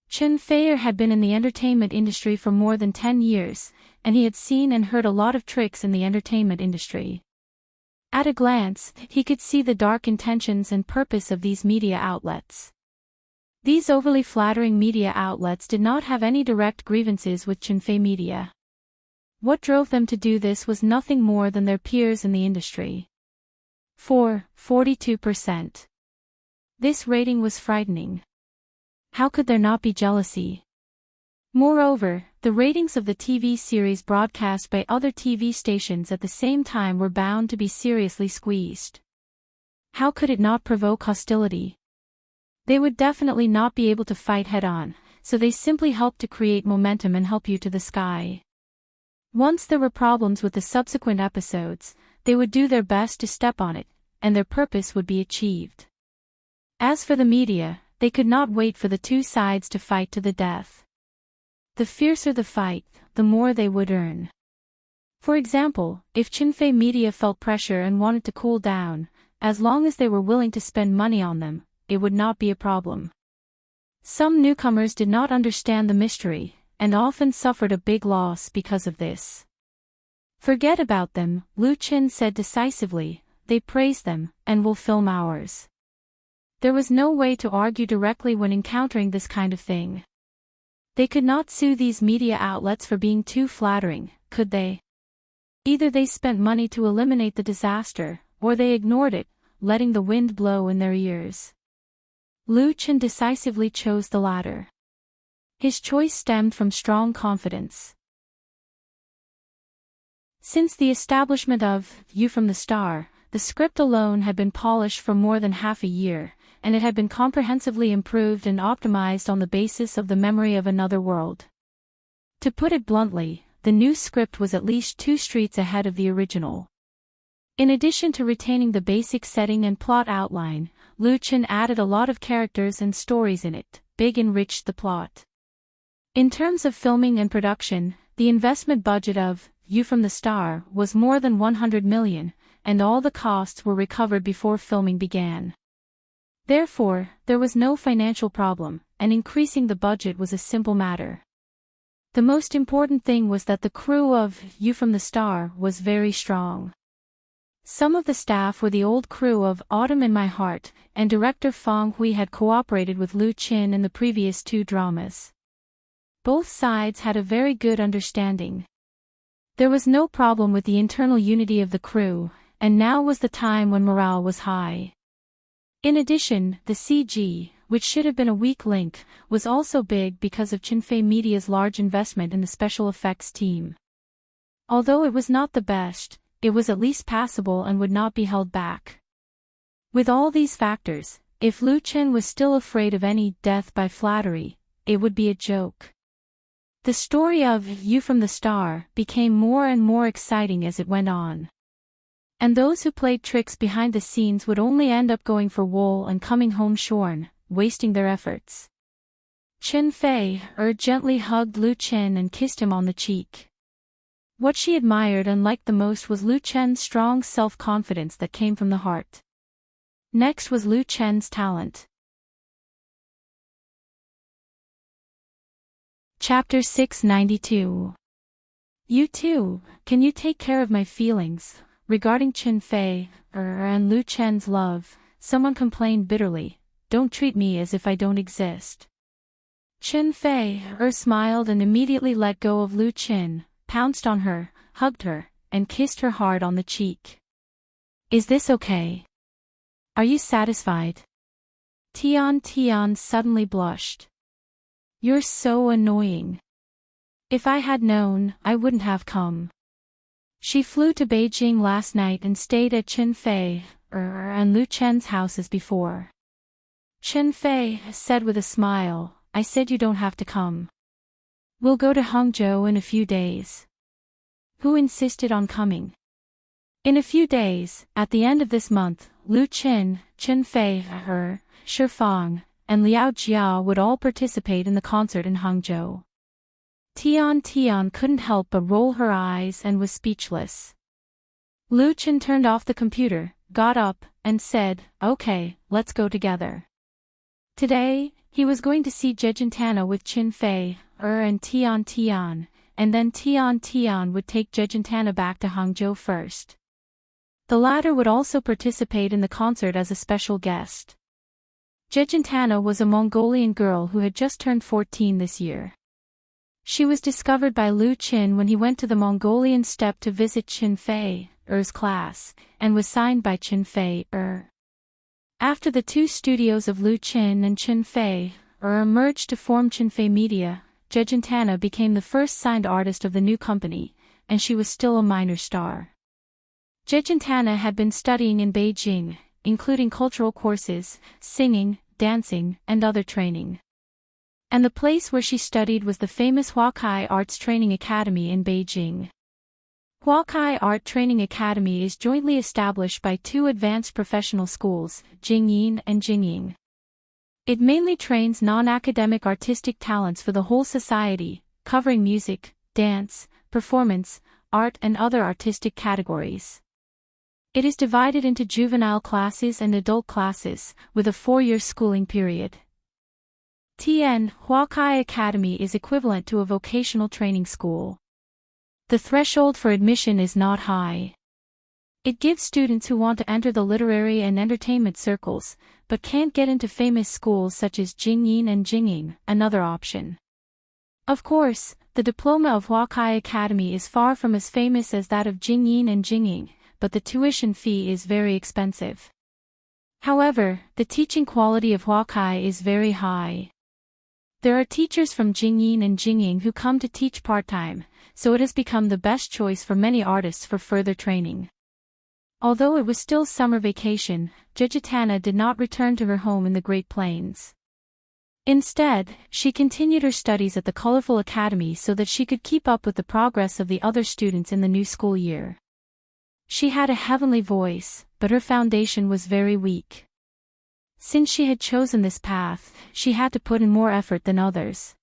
Chen Feier had been in the entertainment industry for more than 10 years, and he had seen and heard a lot of tricks in the entertainment industry. At a glance, he could see the dark intentions and purpose of these media outlets. These overly flattering media outlets did not have any direct grievances with Chinfei Media. What drove them to do this was nothing more than their peers in the industry. 42%. This rating was frightening. How could there not be jealousy? Moreover, the ratings of the TV series broadcast by other TV stations at the same time were bound to be seriously squeezed. How could it not provoke hostility? They would definitely not be able to fight head-on, so they simply helped to create momentum and help you to the sky. Once there were problems with the subsequent episodes, they would do their best to step on it, and their purpose would be achieved. As for the media, they could not wait for the two sides to fight to the death. The fiercer the fight, the more they would earn. For example, if Chinfei Media felt pressure and wanted to cool down, as long as they were willing to spend money on them, it would not be a problem. Some newcomers did not understand the mystery, and often suffered a big loss because of this. "Forget about them," Lu Chen said decisively, "they praise them, and will film ours." There was no way to argue directly when encountering this kind of thing. They could not sue these media outlets for being too flattering, could they? Either they spent money to eliminate the disaster, or they ignored it, letting the wind blow in their ears. Lu Chen decisively chose the latter. His choice stemmed from strong confidence. Since the establishment of You from the Star, the script alone had been polished for more than half a year, and it had been comprehensively improved and optimized on the basis of the memory of another world. To put it bluntly, the new script was at least 2 streets ahead of the original. In addition to retaining the basic setting and plot outline, Lu Chen added a lot of characters and stories in it, big enriched the plot. In terms of filming and production, the investment budget of You from the Star was more than 100 million, and all the costs were recovered before filming began. Therefore, there was no financial problem, and increasing the budget was a simple matter. The most important thing was that the crew of You from the Star was very strong. Some of the staff were the old crew of Autumn in My Heart, and director Fang Hui had cooperated with Lu Chen in the previous 2 dramas. Both sides had a very good understanding. There was no problem with the internal unity of the crew, and now was the time when morale was high. In addition, the CG, which should have been a weak link, was also big because of Chinfei Media's large investment in the special effects team. Although it was not the best, it was at least passable and would not be held back. With all these factors, if Lu Chen was still afraid of any death by flattery, it would be a joke. The story of You from the Star became more and more exciting as it went on. And those who played tricks behind the scenes would only end up going for wool and coming home shorn, wasting their efforts. Chen Fei gently hugged Lu Chen and kissed him on the cheek. What she admired and liked the most was Lu Chen's strong self-confidence that came from the heart. Next was Lu Chen's talent. Chapter 692. You too, can you take care of my feelings? Regarding Chen Fei and Lu Chen's love, someone complained bitterly, don't treat me as if I don't exist. Chen Fei smiled and immediately let go of Lu Chen, pounced on her, hugged her, and kissed her hard on the cheek. Is this okay? Are you satisfied? Tian suddenly blushed. You're so annoying. If I had known, I wouldn't have come. She flew to Beijing last night and stayed at Chen Fei and Lu Chen's house as before. Chen Fei said with a smile, I said you don't have to come. We'll go to Hangzhou in a few days. Who insisted on coming? In a few days, at the end of this month, Lu Chen, Chen Fei, Shi Fang, and Liao Jia would all participate in the concert in Hangzhou. Tian couldn't help but roll her eyes and was speechless. Lu Chen turned off the computer, got up, and said, okay, let's go together. Today, he was going to see Jejentana with Chen Fei and Tian, and then Tian would take Jejentana back to Hangzhou first. The latter would also participate in the concert as a special guest. Jejentana was a Mongolian girl who had just turned 14 this year. She was discovered by Lu Chen when he went to the Mongolian steppe to visit Chen Fei's class, and was signed by Chen Fei. After the 2 studios of Lu Chen and Chen Fei merged to form Chinfei Media, Jejentana became the first signed artist of the new company, and she was still a minor star. Jejentana had been studying in Beijing, including cultural courses, singing, dancing, and other training. And the place where she studied was the famous Huakai Arts Training Academy in Beijing. Huakai Art Training Academy is jointly established by 2 advanced professional schools, Jingyin and Jingying. It mainly trains non-academic artistic talents for the whole society, covering music, dance, performance, art and other artistic categories. It is divided into juvenile classes and adult classes, with a 4-year schooling period. Huakai Academy is equivalent to a vocational training school. The threshold for admission is not high. It gives students who want to enter the literary and entertainment circles, but can't get into famous schools such as Jingyin and Jingying, another option. Of course, the diploma of Huakai Academy is far from as famous as that of Jingyin and Jingying, but the tuition fee is very expensive. However, the teaching quality of Huakai is very high. There are teachers from Jingyin and Jingying who come to teach part-time, so it has become the best choice for many artists for further training. Although it was still summer vacation, Jejentana did not return to her home in the Great Plains. Instead, she continued her studies at the colorful academy so that she could keep up with the progress of the other students in the new school year. She had a heavenly voice, but her foundation was very weak. Since she had chosen this path, she had to put in more effort than others.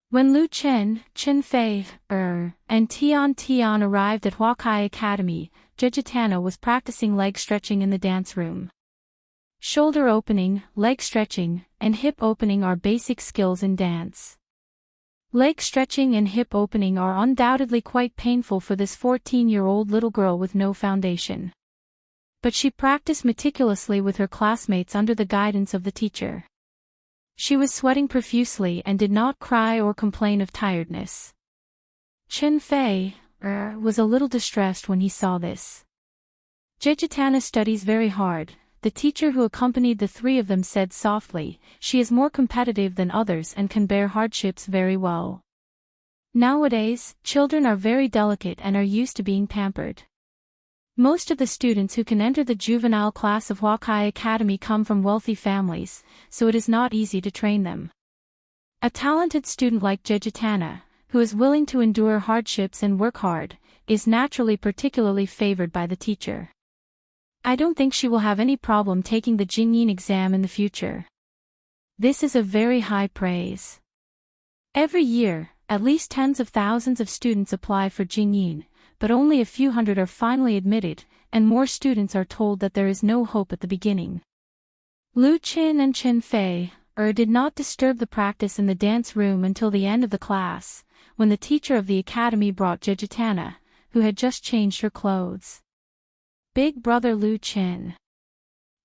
When Lu Chen, Chen Fei, and Tian Tian arrived at Huakai Academy, Jejitana was practicing leg stretching in the dance room. Shoulder opening, leg stretching, and hip opening are basic skills in dance. Leg stretching and hip opening are undoubtedly quite painful for this 14-year-old little girl with no foundation. But she practiced meticulously with her classmates under the guidance of the teacher. She was sweating profusely and did not cry or complain of tiredness. Chen Fei was a little distressed when he saw this. Jejitana studies very hard, the teacher who accompanied the three of them said softly. She is more competitive than others and can bear hardships very well. Nowadays, children are very delicate and are used to being pampered. Most of the students who can enter the juvenile class of Huakai Academy come from wealthy families, so it is not easy to train them. A talented student like Jejitana, who is willing to endure hardships and work hard, is naturally particularly favored by the teacher. I don't think she will have any problem taking the Jingyin exam in the future. This is a very high praise. Every year, at least tens of thousands of students apply for Jingyin, but only a few hundred are finally admitted, and more students are told that there is no hope at the beginning. Lu Qin and Chen Fei did not disturb the practice in the dance room until the end of the class, when the teacher of the academy brought Jejitana, who had just changed her clothes. Big brother Lu Qin.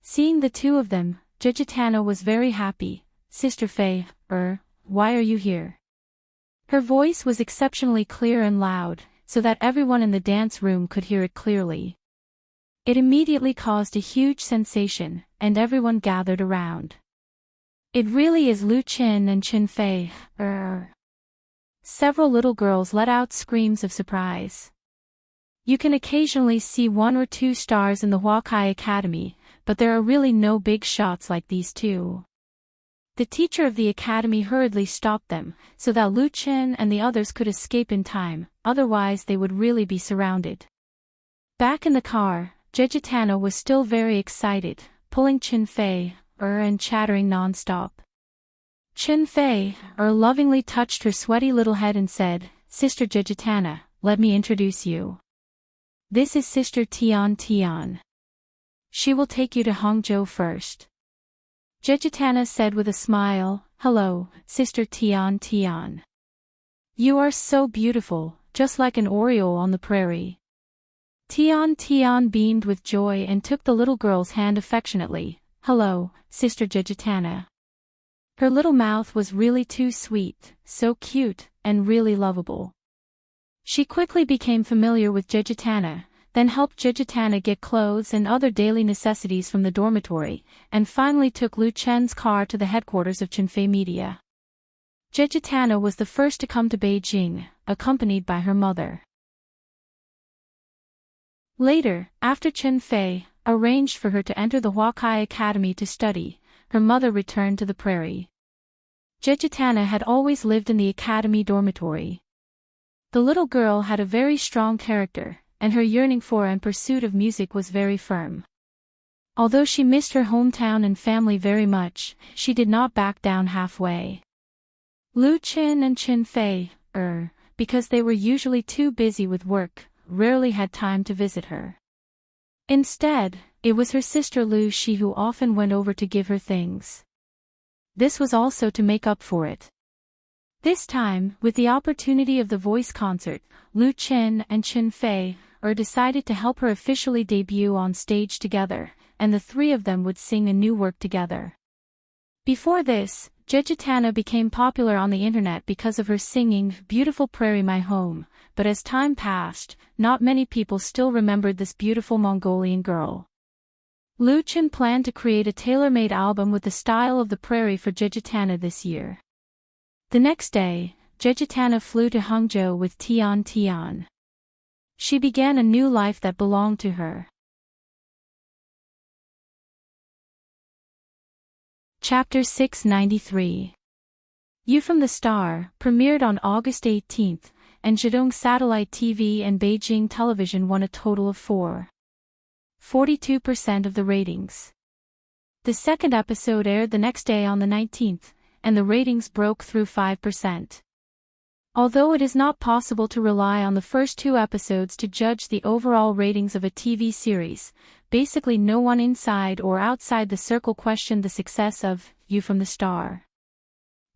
Seeing the two of them, Jejitana was very happy. Sister Fei, why are you here? Her voice was exceptionally clear and loud, so that everyone in the dance room could hear it clearly. It immediately caused a huge sensation, and everyone gathered around. It really is Lu Qin and Chen Fei, Several little girls let out screams of surprise. You can occasionally see 1 or 2 stars in the Huakai Academy, but there are really no big shots like these two. The teacher of the academy hurriedly stopped them, so that Lu Qin and the others could escape in time, otherwise they would really be surrounded. Back in the car, Jejitana was still very excited, pulling Chen Fei, and chattering non-stop. Chen Fei, lovingly touched her sweaty little head and said, "Sister Jejitana, let me introduce you. This is Sister Tian Tian. She will take you to Hangzhou first." Jejitana said with a smile, "Hello, Sister Tian Tian. You are so beautiful, just like an oriole on the prairie." Tian Tian beamed with joy and took the little girl's hand affectionately. "Hello, Sister Jejitana." Her little mouth was really too sweet, so cute, and really lovable. She quickly became familiar with Jejitana, then helped Jejitana get clothes and other daily necessities from the dormitory, and finally took Lu Chen's car to the headquarters of Chenfei Media. Jejitana was the first to come to Beijing, accompanied by her mother. Later, after Chen Fei arranged for her to enter the Huakai Academy to study, her mother returned to the prairie. Jejitana had always lived in the academy dormitory. The little girl had a very strong character, and her yearning for and pursuit of music was very firm. Although she missed her hometown and family very much, she did not back down halfway. Lu Qin and Chen Fei, because they were usually too busy with work, rarely had time to visit her. Instead, it was her sister Lu Shi who often went over to give her things. This was also to make up for it. This time, with the opportunity of the voice concert, Lu Qin and Chen Fei decided to help her officially debut on stage together, and the three of them would sing a new work together. Before this, Jejitana became popular on the internet because of her singing "Beautiful Prairie My Home," but as time passed, not many people still remembered this beautiful Mongolian girl. Lu Qin planned to create a tailor-made album with the style of the prairie for Jejitana this year. The next day, Jejitana flew to Hangzhou with Tian Tian. She began a new life that belonged to her. Chapter 693. You from the Star, premiered on August 18, and Zhejiang Satellite TV and Beijing Television won a total of 42% of the ratings. The second episode aired the next day on the 19th, and the ratings broke through 5%. Although it is not possible to rely on the first two episodes to judge the overall ratings of a TV series, basically no one inside or outside the circle questioned the success of You from the Star.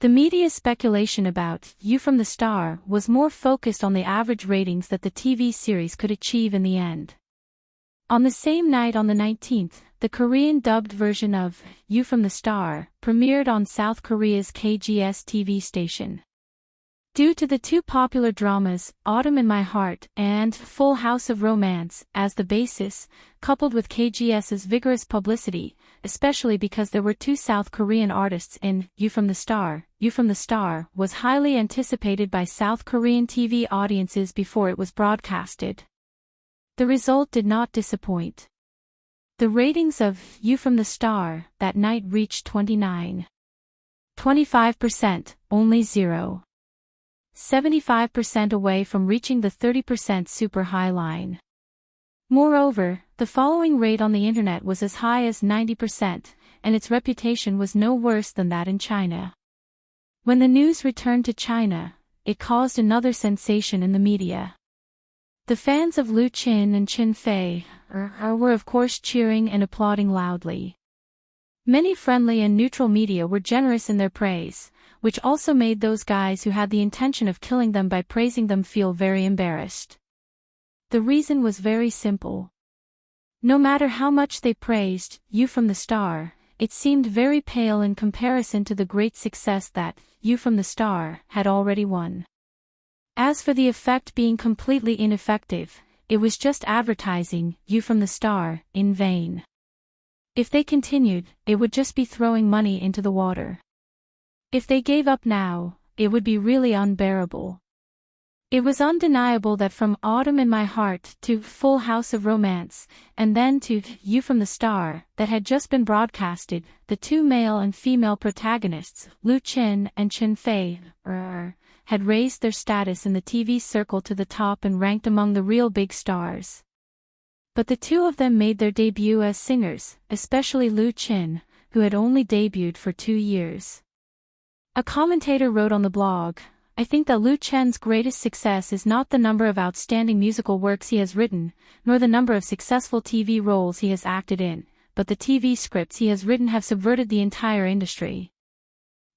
The media's speculation about You from the Star was more focused on the average ratings that the TV series could achieve in the end. On the same night on the 19th, the Korean dubbed version of You from the Star premiered on South Korea's KGS TV station. Due to the two popular dramas, Autumn in My Heart and Full House of Romance, as the basis, coupled with KGS's vigorous publicity, especially because there were two South Korean artists in You from the Star was highly anticipated by South Korean TV audiences before it was broadcasted. The result did not disappoint. The ratings of You from the Star that night reached 25%, only 0.75% away from reaching the 30% super high line. Moreover, the following rate on the internet was as high as 90%, and its reputation was no worse than that in China. When the news returned to China, it caused another sensation in the media. The fans of Lu Qin and Qin Fei were of course cheering and applauding loudly. Many friendly and neutral media were generous in their praise, which also made those guys who had the intention of killing them by praising them feel very embarrassed. The reason was very simple. No matter how much they praised You from the Star, it seemed very pale in comparison to the great success that You from the Star had already won. As for the effect being completely ineffective, it was just advertising You from the Star in vain. If they continued, it would just be throwing money into the water. If they gave up now, it would be really unbearable. It was undeniable that from Autumn in My Heart to Full House of Romance, and then to You from the Star, that had just been broadcasted, the two male and female protagonists, Lu Qin and Qin Fei, had raised their status in the TV circle to the top and ranked among the real big stars. But the two of them made their debut as singers, especially Lu Qin, who had only debuted for 2 years. A commentator wrote on the blog, "I think that Lu Chen's greatest success is not the number of outstanding musical works he has written, nor the number of successful TV roles he has acted in, but the TV scripts he has written have subverted the entire industry."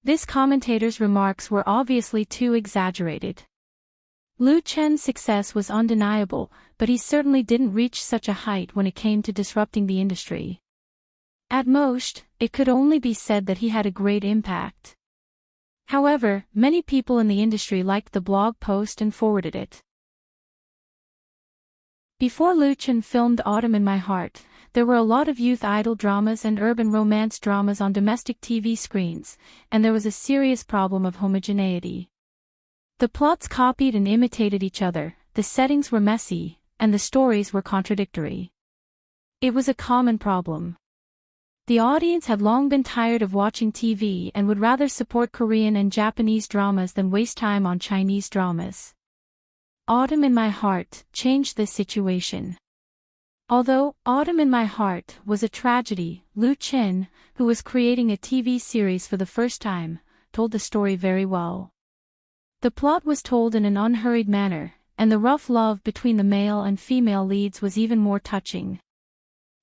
This commentator's remarks were obviously too exaggerated. Lu Chen's success was undeniable, but he certainly didn't reach such a height when it came to disrupting the industry. At most, it could only be said that he had a great impact. However, many people in the industry liked the blog post and forwarded it. Before Lu Chen filmed Autumn in My Heart, there were a lot of youth idol dramas and urban romance dramas on domestic TV screens, and there was a serious problem of homogeneity. The plots copied and imitated each other, the settings were messy, and the stories were contradictory. It was a common problem. The audience had long been tired of watching TV and would rather support Korean and Japanese dramas than waste time on Chinese dramas. Autumn in My Heart changed this situation. Although Autumn in My Heart was a tragedy, Lu Qin, who was creating a TV series for the first time, told the story very well. The plot was told in an unhurried manner, and the rough love between the male and female leads was even more touching.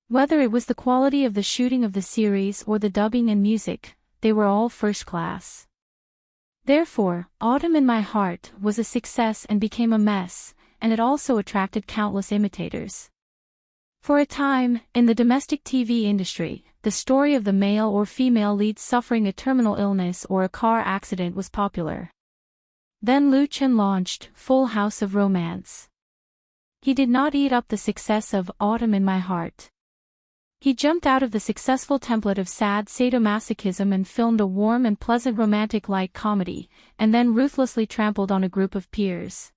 Whether it was the quality of the shooting of the series or the dubbing and music, they were all first class. Therefore, Autumn in My Heart was a success and became a mess, and it also attracted countless imitators. For a time, in the domestic TV industry, the story of the male or female lead suffering a terminal illness or a car accident was popular. Then Lu Chen launched Full House of Romance. He did not eat up the success of Autumn in My Heart. He jumped out of the successful template of sad sadomasochism and filmed a warm and pleasant romantic light comedy, and then ruthlessly trampled on a group of peers.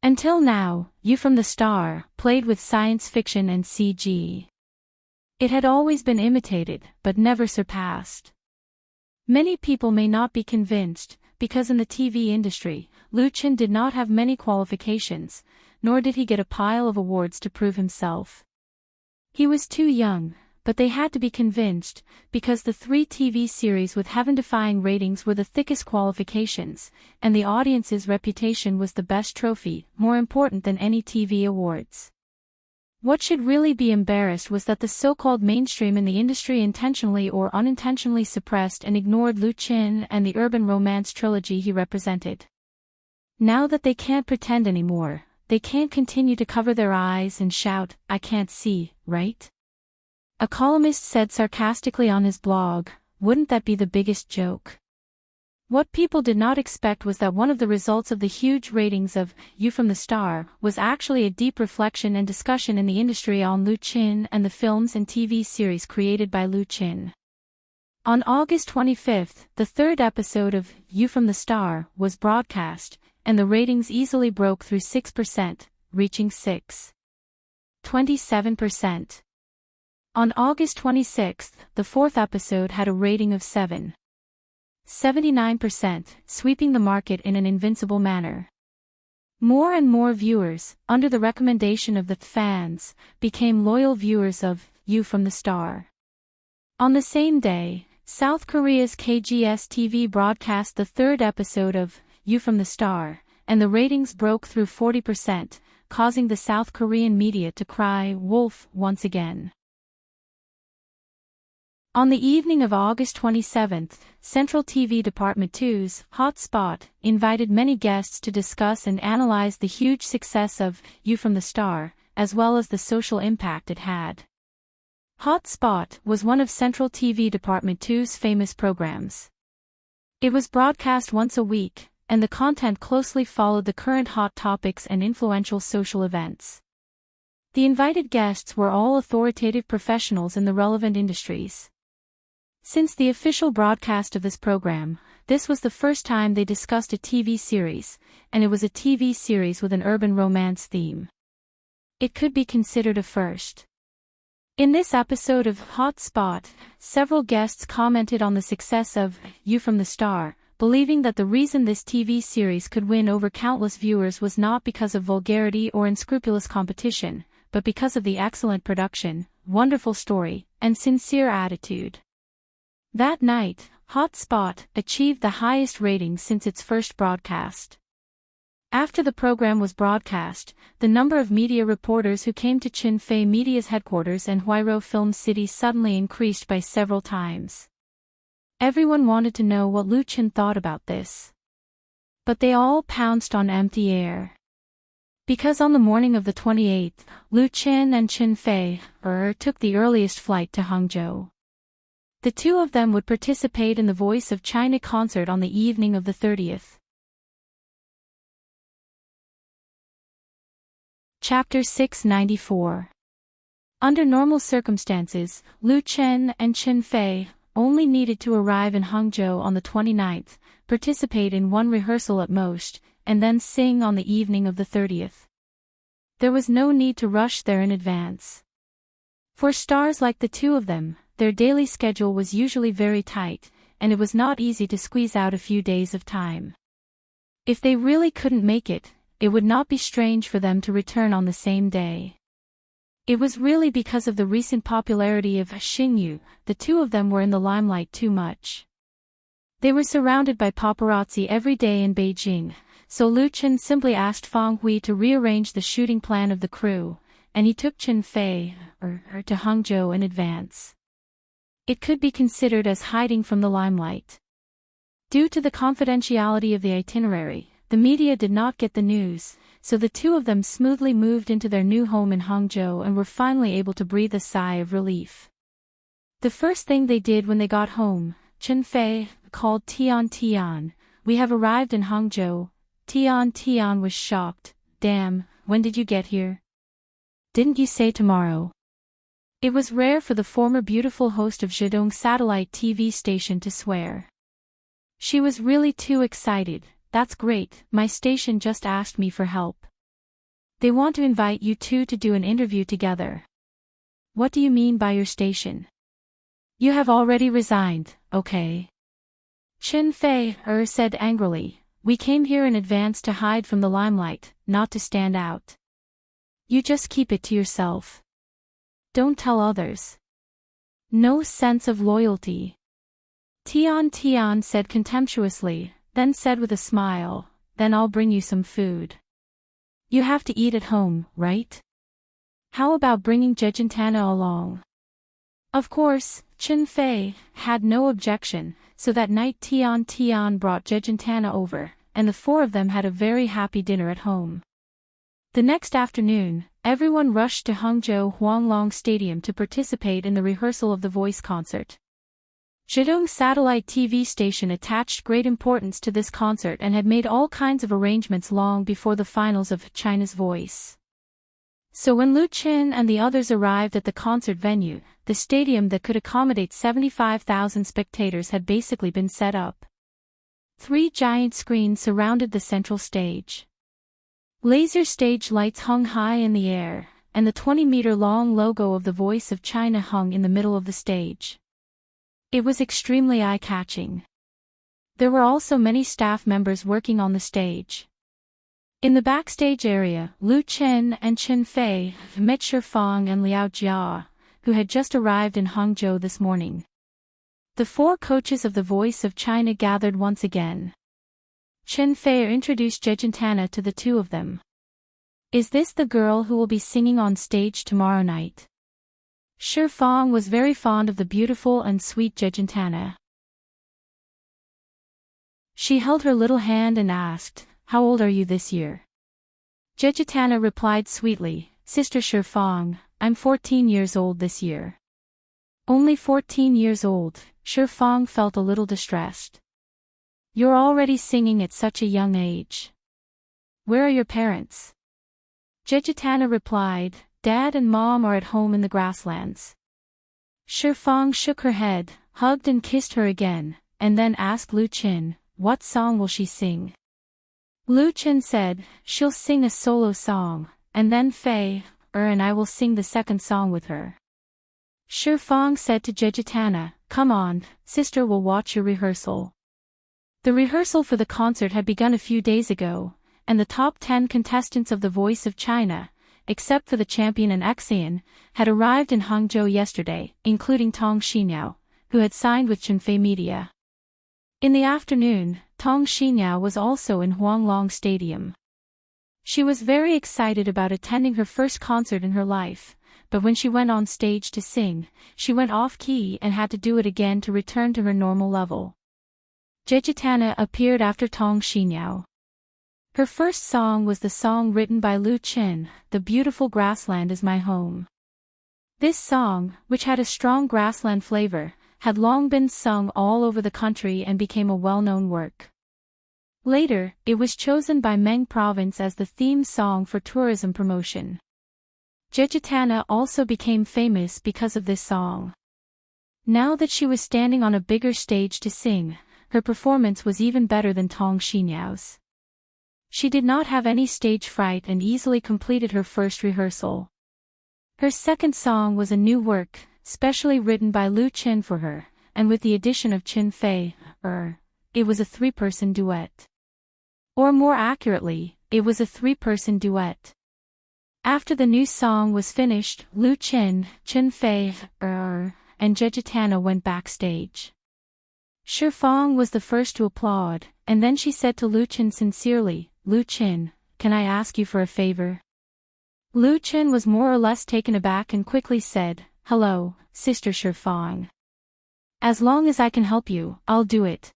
Until now, You from the Star played with science fiction and CG. It had always been imitated, but never surpassed. Many people may not be convinced, because in the TV industry, Lu Qin did not have many qualifications, nor did he get a pile of awards to prove himself. He was too young, but they had to be convinced, because the 3 TV series with heaven-defying ratings were the thickest qualifications, and the audience's reputation was the best trophy, more important than any TV awards. What should really be embarrassed was that the so-called mainstream in the industry intentionally or unintentionally suppressed and ignored Lu Qin and the urban romance trilogy he represented. Now that they can't pretend anymore, they can't continue to cover their eyes and shout, "I can't see, right?" A columnist said sarcastically on his blog, "Wouldn't that be the biggest joke?" What people did not expect was that one of the results of the huge ratings of You from the Star was actually a deep reflection and discussion in the industry on Lu Qin and the films and TV series created by Lu Qin. On August 25, the 3rd episode of You from the Star was broadcast, and the ratings easily broke through 6%, reaching 6.27%. On August 26, the 4th episode had a rating of 7.79%, sweeping the market in an invincible manner. More and more viewers, under the recommendation of the fans, became loyal viewers of You from the Star. On the same day, South Korea's KGS TV broadcast the 3rd episode of You from the Star, and the ratings broke through 40%, causing the South Korean media to cry wolf once again. On the evening of August 27, Central TV Department 2's Hot Spot invited many guests to discuss and analyze the huge success of You from the Star, as well as the social impact it had. Hot Spot was one of Central TV Department 2's famous programs. It was broadcast once a week, and the content closely followed the current hot topics and influential social events. The invited guests were all authoritative professionals in the relevant industries. Since the official broadcast of this program, this was the first time they discussed a TV series, and it was a TV series with an urban romance theme. It could be considered a first. In this episode of Hot Spot, several guests commented on the success of You from the Star, believing that the reason this TV series could win over countless viewers was not because of vulgarity or unscrupulous competition, but because of the excellent production, wonderful story, and sincere attitude. That night, Hot Spot achieved the highest ratings since its first broadcast. After the program was broadcast, the number of media reporters who came to Chin Fei Media's headquarters in Huairou Film City suddenly increased by several times. Everyone wanted to know what Lu Qin thought about this. But they all pounced on empty air. Because on the morning of the 28th, Lu Qin and Chin Fei took the earliest flight to Hangzhou. The two of them would participate in the Voice of China concert on the evening of the 30th. Chapter 694. Under normal circumstances, Lu Qin and Chin Fei only needed to arrive in Hangzhou on the 29th, participate in one rehearsal at most, and then sing on the evening of the 30th. There was no need to rush there in advance. For stars like the two of them, their daily schedule was usually very tight, and it was not easy to squeeze out a few days of time. If they really couldn't make it, it would not be strange for them to return on the same day. It was really because of the recent popularity of Xingyu, the two of them were in the limelight too much. They were surrounded by paparazzi every day in Beijing, so Lu Qin simply asked Fang Hui to rearrange the shooting plan of the crew, and he took Chin Fei to Hangzhou in advance. It could be considered as hiding from the limelight. Due to the confidentiality of the itinerary, the media did not get the news, so the two of them smoothly moved into their new home in Hangzhou and were finally able to breathe a sigh of relief. The first thing they did when they got home, Chin Fei called Tian Tian, "We have arrived in Hangzhou." Tian Tian was shocked. "Damn, when did you get here? Didn't you say tomorrow?" It was rare for the former beautiful host of Zhejiang satellite TV station to swear. She was really too excited. "That's great, my station just asked me for help. They want to invite you two to do an interview together." "What do you mean by your station? You have already resigned, okay?" Chen Fei said angrily, we came here in advance to hide from the limelight, not to stand out. You just keep it to yourself. Don't tell others. No sense of loyalty. Tian said contemptuously, then said with a smile, then I'll bring you some food. You have to eat at home, right? How about bringing Jejentana along? Of course, Chen Fei had no objection, so that night Tian brought Jejentana over, and the four of them had a very happy dinner at home. The next afternoon, everyone rushed to Hangzhou Huanglong Stadium to participate in the rehearsal of the voice concert. Zhejiang satellite TV station attached great importance to this concert and had made all kinds of arrangements long before the finals of China's Voice. So when Lu Qin and the others arrived at the concert venue, the stadium that could accommodate 75,000 spectators had basically been set up. 3 giant screens surrounded the central stage. Laser stage lights hung high in the air, and the 20-meter-long logo of the Voice of China hung in the middle of the stage. It was extremely eye-catching. There were also many staff members working on the stage. In the backstage area, Lu Chen and Chen Fei met Shifang and Liao Jia, who had just arrived in Hangzhou this morning. The 4 coaches of the Voice of China gathered once again. Chen Fei introduced Jejentana to the 2 of them. Is this the girl who will be singing on stage tomorrow night? Shifang was very fond of the beautiful and sweet Jejentana. She held her little hand and asked, how old are you this year? Jejentana replied sweetly, Sister Shifang, I'm 14 years old this year. Only 14 years old, Shifang felt a little distressed. You're already singing at such a young age. Where are your parents? Jejentana replied, Dad and Mom are at home in the grasslands. Shifang shook her head, hugged and kissed her again, and then asked Lu Qin, what song will she sing? Lu Qin said, she'll sing a solo song, and then Fei and I will sing the second song with her. Shifang said to Jejentana, come on, sister will watch your rehearsal. The rehearsal for the concert had begun a few days ago, and the top 10 contestants of The Voice of China, except for the champion and Xian, had arrived in Hangzhou yesterday, including Tong Xinyao, who had signed with Chunfei Media. In the afternoon, Tong Xinyao was also in Huanglong Stadium. She was very excited about attending her first concert in her life, but when she went on stage to sing, she went off-key and had to do it again to return to her normal level. Jejentana appeared after Tong Xinyao. Her first song was the song written by Lu Qin, The Beautiful Grassland Is My Home. This song, which had a strong grassland flavor, had long been sung all over the country and became a well-known work. Later, it was chosen by Meng Province as the theme song for tourism promotion. Jejentana also became famous because of this song. Now that she was standing on a bigger stage to sing, her performance was even better than Tong Xinyao's. She did not have any stage fright and easily completed her first rehearsal. Her second song was a new work, specially written by Lu Qin for her, and with the addition of Chen Fei, it was a 3-person duet. Or more accurately, it was a 3-person duet. After the new song was finished, Lu Qin, Chen Fei, and Jejentana went backstage. Shifang was the first to applaud, and then she said to Lu Qin sincerely, Lu Qin, can I ask you for a favor? Lu Qin was more or less taken aback and quickly said, hello, Sister Shifang. As long as I can help you, I'll do it.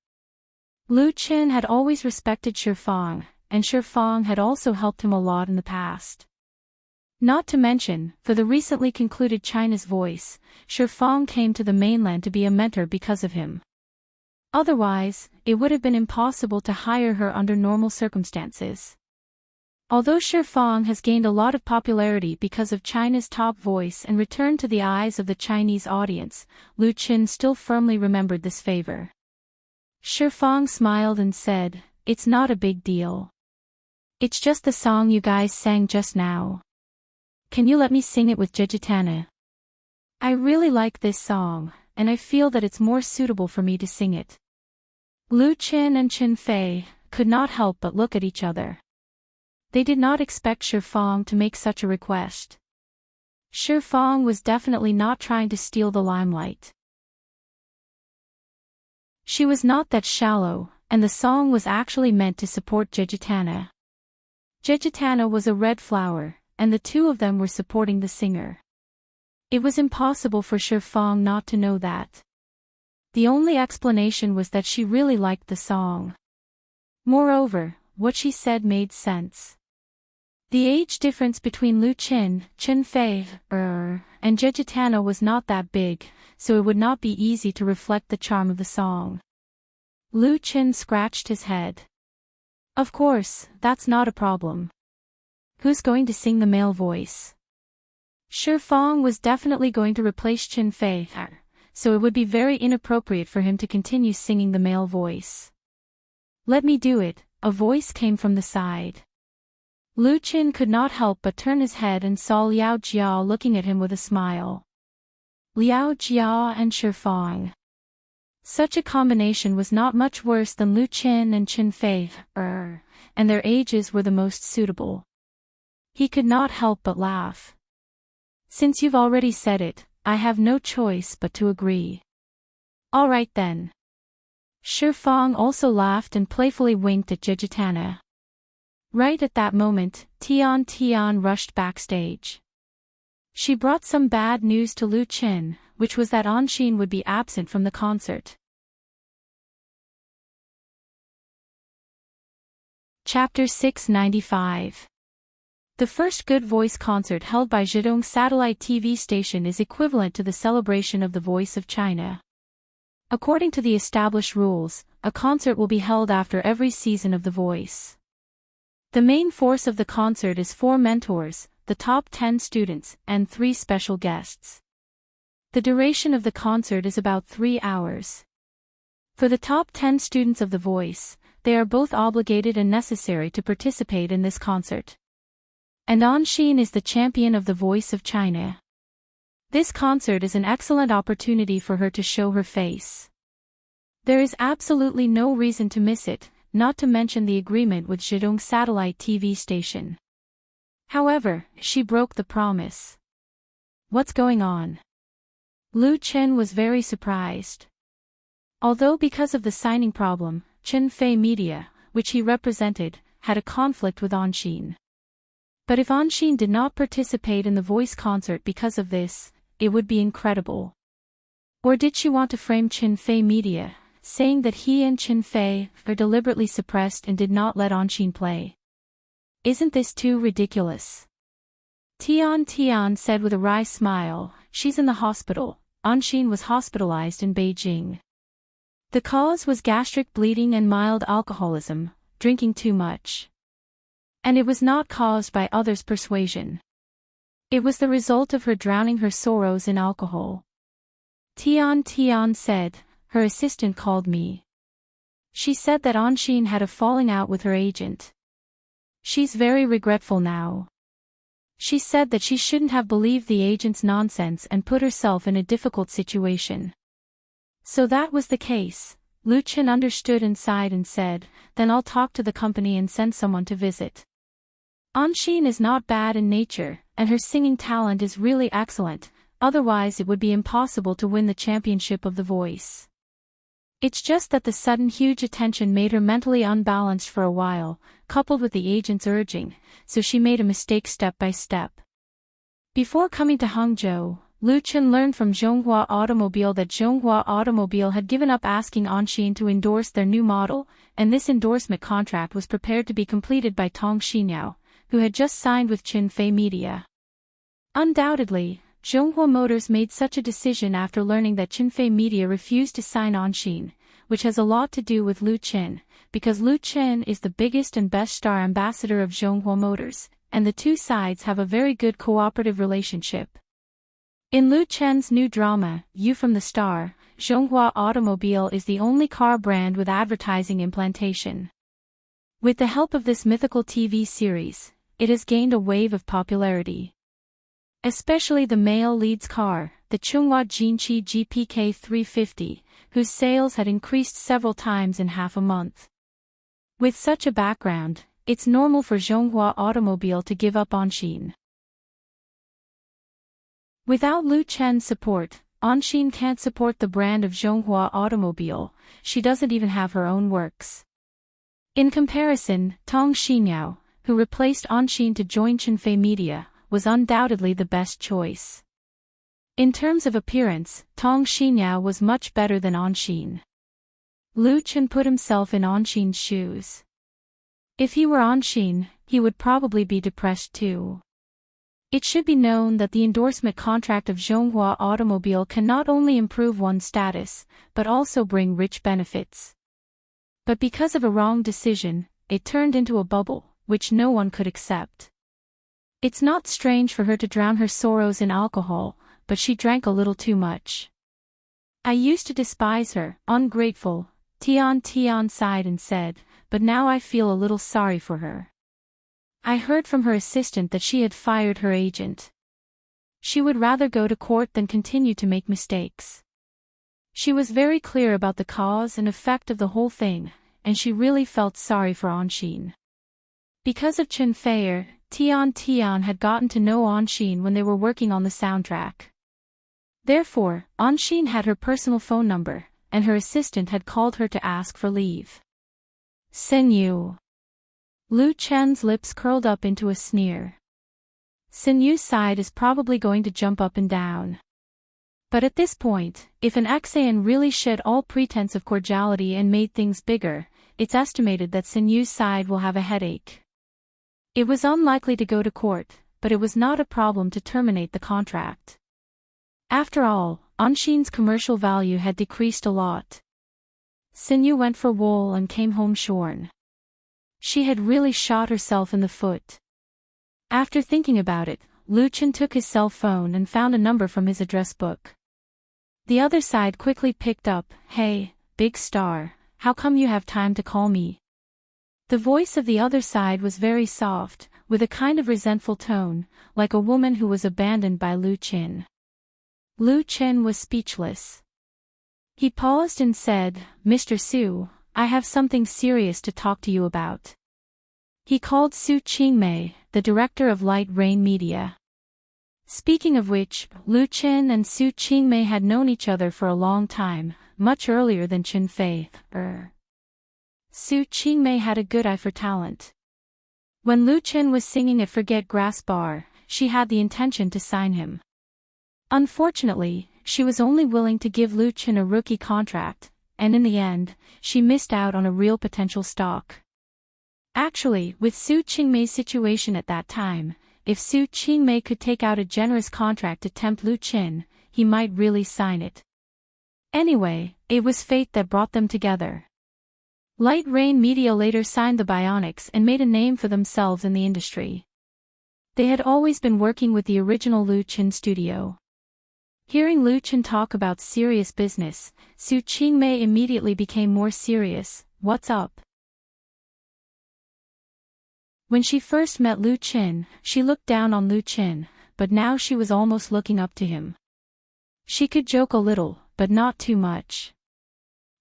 Lu Qin had always respected Shifang, and Shifang had also helped him a lot in the past. Not to mention, for the recently concluded China's Voice, Shifang came to the mainland to be a mentor because of him. Otherwise, it would have been impossible to hire her under normal circumstances. Although Shifang has gained a lot of popularity because of China's top voice and returned to the eyes of the Chinese audience, Lu Qin still firmly remembered this favor. Shifang smiled and said, it's not a big deal. It's just the song you guys sang just now. Can you let me sing it with Jejentana? I really like this song, and I feel that it's more suitable for me to sing it. Lu Qin and Qin Fei could not help but look at each other. They did not expect Shi Fang to make such a request. Shi Fang was definitely not trying to steal the limelight. She was not that shallow, and the song was actually meant to support Jejitana. Jejitana was a red flower, and the two of them were supporting the singer. It was impossible for Shi Fang not to know that. The only explanation was that she really liked the song. Moreover, what she said made sense. The age difference between Lu Qin, Qin Fei, and Jejitana was not that big, so it would not be easy to reflect the charm of the song. Lu Qin scratched his head. Of course, that's not a problem. Who's going to sing the male voice? Shi Fang was definitely going to replace Qin Fei, so it would be very inappropriate for him to continue singing the male voice. Let me do it, a voice came from the side. Lu Qin could not help but turn his head and saw Liao Jia looking at him with a smile. Liao Jia and Shi Fang. Such a combination was not much worse than Lu Qin and Qin Fei, and their ages were the most suitable. He could not help but laugh. Since you've already said it, I have no choice but to agree. All right then. Shi Fang also laughed and playfully winked at Jejitana. Right at that moment, Tian rushed backstage. She brought some bad news to Lu Qin, which was that Anshin would be absent from the concert. Chapter 695. The first Good Voice concert held by Zhejiang Satellite TV station is equivalent to the celebration of the Voice of China. According to the established rules, a concert will be held after every season of The Voice. The main force of the concert is 4 mentors, the top 10 students, and 3 special guests. The duration of the concert is about 3 hours. For the top 10 students of The Voice, they are both obligated and necessary to participate in this concert. And Anshin is the champion of The Voice of China. This concert is an excellent opportunity for her to show her face. There is absolutely no reason to miss it, not to mention the agreement with Zhejiang Satellite TV station. However, she broke the promise. What's going on? Lu Qin was very surprised. Although because of the signing problem, Qin Fei Media, which he represented, had a conflict with Anshin. But if Anshin did not participate in the Voice concert because of this, it would be incredible. Or did she want to frame Qin Fei Media, saying that he and Qin Fei are deliberately suppressed and did not let Anshin play? Isn't this too ridiculous? Tian said with a wry smile, she's in the hospital. Anshin was hospitalized in Beijing. The cause was gastric bleeding and mild alcoholism, drinking too much. And it was not caused by others' persuasion. It was the result of her drowning her sorrows in alcohol. Tian said, her assistant called me. She said that Anshin had a falling out with her agent. She's very regretful now. She said that she shouldn't have believed the agent's nonsense and put herself in a difficult situation. So that was the case. Lu Qin understood and sighed and said, then I'll talk to the company and send someone to visit. Anshin is not bad in nature, and her singing talent is really excellent, otherwise it would be impossible to win the championship of The Voice. It's just that the sudden huge attention made her mentally unbalanced for a while, coupled with the agent's urging, so she made a mistake step by step. Before coming to Hangzhou, Lu Qin learned from Zhonghua Automobile that Zhonghua Automobile had given up asking Anshin to endorse their new model, and this endorsement contract was prepared to be completed by Tong Xinyao, who had just signed with Qin Fei Media. Undoubtedly, Zhonghua Motors made such a decision after learning that Qin Fei Media refused to sign Anshin, which has a lot to do with Lu Qin, because Lu Qin is the biggest and best star ambassador of Zhonghua Motors, and the two sides have a very good cooperative relationship. In Lu Qin's new drama, You from the Star, Zhonghua Automobile is the only car brand with advertising implantation. With the help of this mythical TV series, it has gained a wave of popularity. Especially the male lead's car, the Chunghua Jinqi GPK 350, whose sales had increased several times in half a month. With such a background, it's normal for Zhonghua Automobile to give up Anxin. Without Lu Chen's support, Anxin can't support the brand of Zhonghua Automobile. She doesn't even have her own works. In comparison, Tong Xinyao, who replaced Anxin to join Chenfei Media, was undoubtedly the best choice. In terms of appearance, Tong Xinyao was much better than Anxin. Lu Chen put himself in Anxin's shoes. If he were Anxin, he would probably be depressed too. It should be known that the endorsement contract of Zhonghua Automobile can not only improve one's status, but also bring rich benefits. But because of a wrong decision, it turned into a bubble, which no one could accept. It's not strange for her to drown her sorrows in alcohol, but she drank a little too much. I used to despise her, ungrateful, Tian sighed and said, but now I feel a little sorry for her. I heard from her assistant that she had fired her agent. She would rather go to court than continue to make mistakes. She was very clear about the cause and effect of the whole thing, and she really felt sorry for Anxin. Because of Chen Feier, Tian had gotten to know Anxin when they were working on the soundtrack. Therefore, Anxin had her personal phone number, and her assistant had called her to ask for leave. Senyu. Lu Chen's lips curled up into a sneer. Senyu's side is probably going to jump up and down. But at this point, if an Xan really shed all pretense of cordiality and made things bigger, it's estimated that Senyu's side will have a headache. It was unlikely to go to court, but it was not a problem to terminate the contract. After all, Anxin's commercial value had decreased a lot. Senyu went for wool and came home shorn. She had really shot herself in the foot. After thinking about it, Lu Chen took his cell phone and found a number from his address book. The other side quickly picked up, "Hey, big star, how come you have time to call me?" The voice of the other side was very soft, with a kind of resentful tone, like a woman who was abandoned by Lu Chen. Lu Chen was speechless. He paused and said, "Mr. Su, I have something serious to talk to you about." He called Su Qingmei, the director of Light Rain Media. Speaking of which, Lu Chen and Su Qingmei had known each other for a long time, much earlier than Chen Fei. Su Qingmei had a good eye for talent. When Lu Chen was singing at Forget Grass Bar, she had the intention to sign him. Unfortunately, she was only willing to give Lu Chen a rookie contract, and in the end, she missed out on a real potential stock. Actually, with Su Qingmei's situation at that time, if Su Qingmei could take out a generous contract to tempt Lu Chen, he might really sign it. Anyway, it was fate that brought them together. Light Rain Media later signed the Bionics and made a name for themselves in the industry. They had always been working with the original Lu Chen studio. Hearing Lu Chen talk about serious business, Su Qingmei immediately became more serious. "What's up?" When she first met Lu Chen, she looked down on Lu Chen, but now she was almost looking up to him. She could joke a little, but not too much.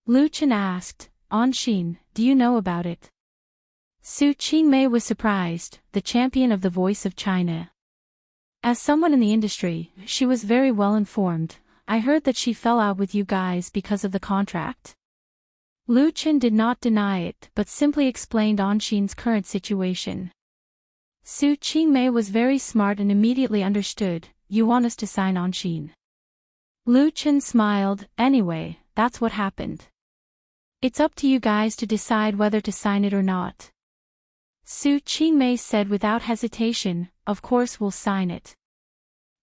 Lu Chen asked, "Anxin, do you know about it?" Su Qingmei was surprised, the champion of the Voice of China. As someone in the industry, she was very well informed. "I heard that she fell out with you guys because of the contract." Lu Chen did not deny it, but simply explained Anxin's current situation. Su Qingmei was very smart and immediately understood. "You want us to sign Anxin?" Lu Chen smiled. "Anyway, that's what happened. It's up to you guys to decide whether to sign it or not." Su Qingmei said without hesitation, "Of course we'll sign it."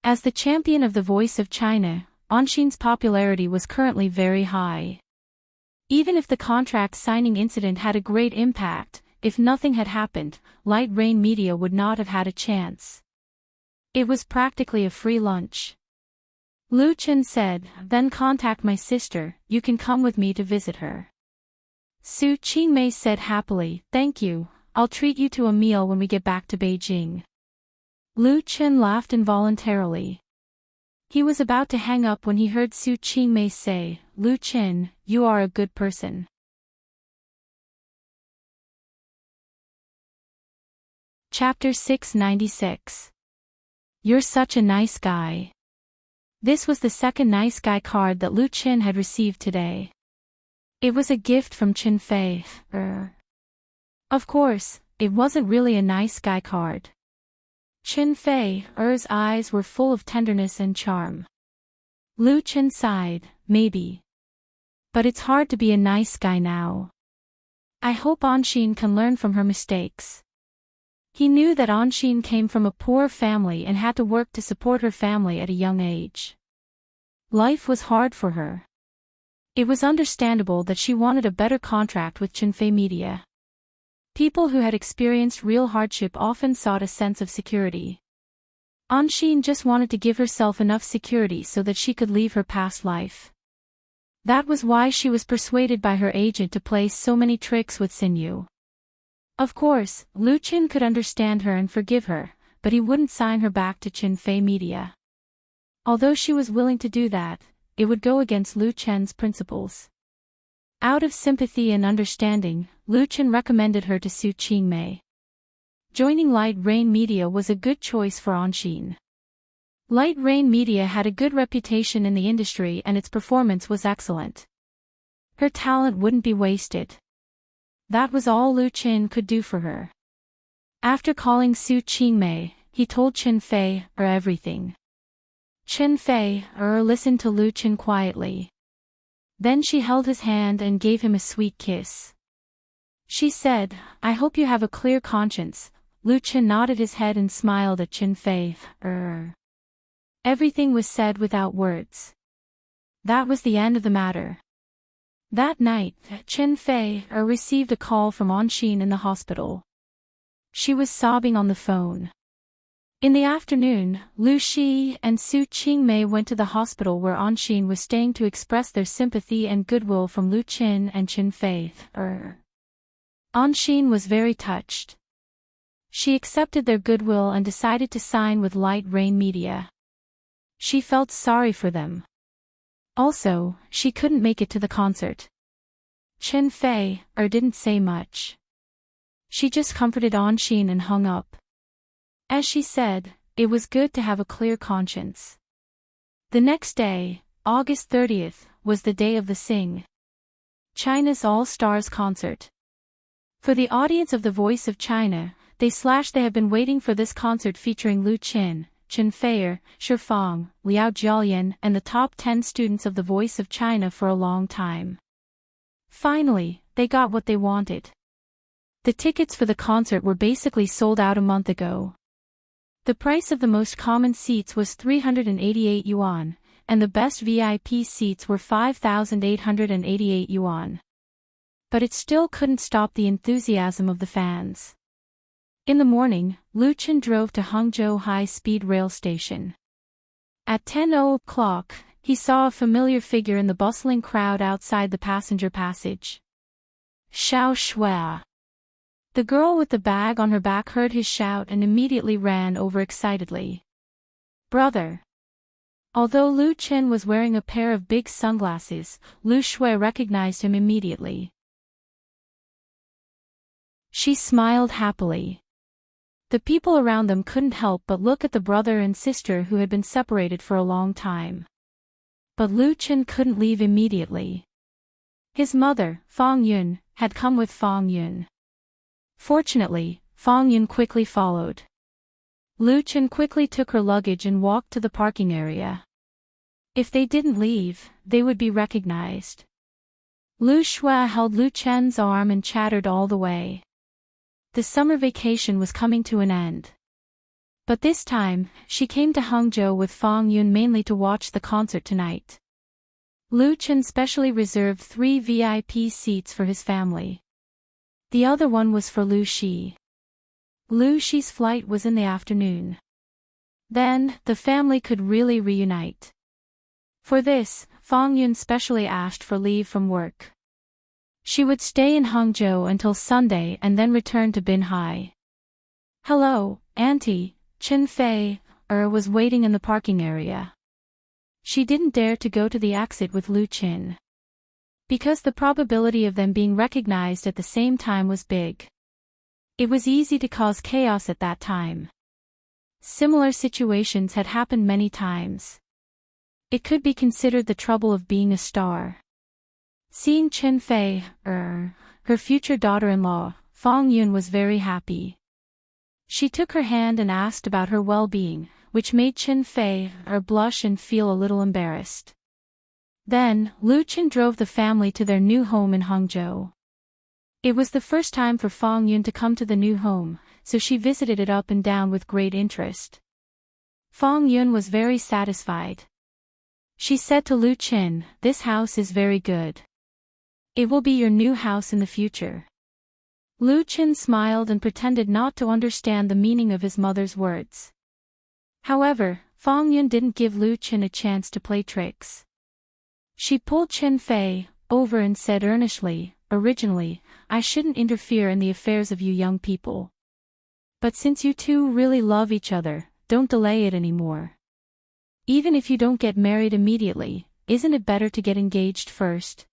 As the champion of the Voice of China, Anxin's popularity was currently very high. Even if the contract signing incident had a great impact, if nothing had happened, Light Rain Media would not have had a chance. It was practically a free lunch. Lu Chen said, "Then contact my sister, you can come with me to visit her." Su Qingmei said happily, "Thank you, I'll treat you to a meal when we get back to Beijing." Lu Chen laughed involuntarily. He was about to hang up when he heard Su Qingmei say, "Lu Qin, you are a good person." Chapter 696. You're such a nice guy. This was the second nice guy card that Lu Qin had received today. It was a gift from Qin Fei. Of course, it wasn't really a nice guy card. Qin Fei's eyes were full of tenderness and charm. Lu Qin sighed, maybe. But it's hard to be a nice guy now. I hope Anshin can learn from her mistakes. He knew that Anshin came from a poor family and had to work to support her family at a young age. Life was hard for her. It was understandable that she wanted a better contract with Qinfei Media. People who had experienced real hardship often sought a sense of security. Anshin just wanted to give herself enough security so that she could leave her past life. That was why she was persuaded by her agent to play so many tricks with Xinyu. Of course, Lu Qin could understand her and forgive her, but he wouldn't sign her back to Qinfei Media. Although she was willing to do that, it would go against Lu Qin's principles. Out of sympathy and understanding, Lu Qin recommended her to Su Qingmei. Joining Light Rain Media was a good choice for Anshin. Light Rain Media had a good reputation in the industry and its performance was excellent. Her talent wouldn't be wasted. That was all Lu Qin could do for her. After calling Su Qingmei, he told Qin Fei everything. Qin Fei listened to Lu Qin quietly. Then she held his hand and gave him a sweet kiss. She said, "I hope you have a clear conscience." Lu Qin nodded his head and smiled at Qin Fei. Everything was said without words. That was the end of the matter. That night, Qin Fei received a call from Anshin in the hospital. She was sobbing on the phone. In the afternoon, Lu Shi and Su Qingmei went to the hospital where Anshin was staying to express their sympathy and goodwill from Lu Qin and Qin Fei. Anshin was very touched. She accepted their goodwill and decided to sign with Light Rain Media. She felt sorry for them. Also, she couldn't make it to the concert. Qin Fei didn't say much. She just comforted Anshin and hung up. As she said, it was good to have a clear conscience. The next day, August 30th, was the day of the Sing China's All-Stars concert. For the audience of The Voice of China, they have been waiting for this concert featuring Lu Qin, Qin Fei, Shifang, Liao Jiaoyan and the top 10 students of The Voice of China for a long time. Finally, they got what they wanted. The tickets for the concert were basically sold out a month ago. The price of the most common seats was 388 yuan, and the best VIP seats were 5,888 yuan. But it still couldn't stop the enthusiasm of the fans. In the morning, Lu Qin drove to Hangzhou High-Speed Rail Station. At 10:00, he saw a familiar figure in the bustling crowd outside the passenger passage. Xiao Shui. The girl with the bag on her back heard his shout and immediately ran over excitedly. "Brother!" Although Lu Qin was wearing a pair of big sunglasses, Lu Shui recognized him immediately. She smiled happily. The people around them couldn't help but look at the brother and sister who had been separated for a long time. But Lu Qin couldn't leave immediately. His mother, Fang Yun, had come with Fang Yun. Fortunately, Fang Yun quickly followed. Lu Qin quickly took her luggage and walked to the parking area. If they didn't leave, they would be recognized. Lu Shui held Lu Qin's arm and chattered all the way. The summer vacation was coming to an end. But this time, she came to Hangzhou with Fang Yun mainly to watch the concert tonight. Lu Qin specially reserved 3 VIP seats for his family. The other one was for Lu Shi. Lu Shi's flight was in the afternoon. Then, the family could really reunite. For this, Fang Yun specially asked for leave from work. She would stay in Hangzhou until Sunday and then return to Binhai. "Hello, Auntie," Qin Fei was waiting in the parking area. She didn't dare to go to the exit with Lu Qin, because the probability of them being recognized at the same time was big. It was easy to cause chaos at that time. Similar situations had happened many times. It could be considered the trouble of being a star. Seeing Chen Fei, her future daughter-in-law, Fang Yun was very happy. She took her hand and asked about her well-being, which made Chen Fei blush and feel a little embarrassed. Then, Lu Qin drove the family to their new home in Hangzhou. It was the first time for Fang Yun to come to the new home, so she visited it up and down with great interest. Fang Yun was very satisfied. She said to Lu Qin, "This house is very good. It will be your new house in the future." Lu Qin smiled and pretended not to understand the meaning of his mother's words. However, Fang Yun didn't give Lu Qin a chance to play tricks. She pulled Chen Fei over and said earnestly, "Originally, I shouldn't interfere in the affairs of you young people. But since you two really love each other, don't delay it anymore. Even if you don't get married immediately, isn't it better to get engaged first?"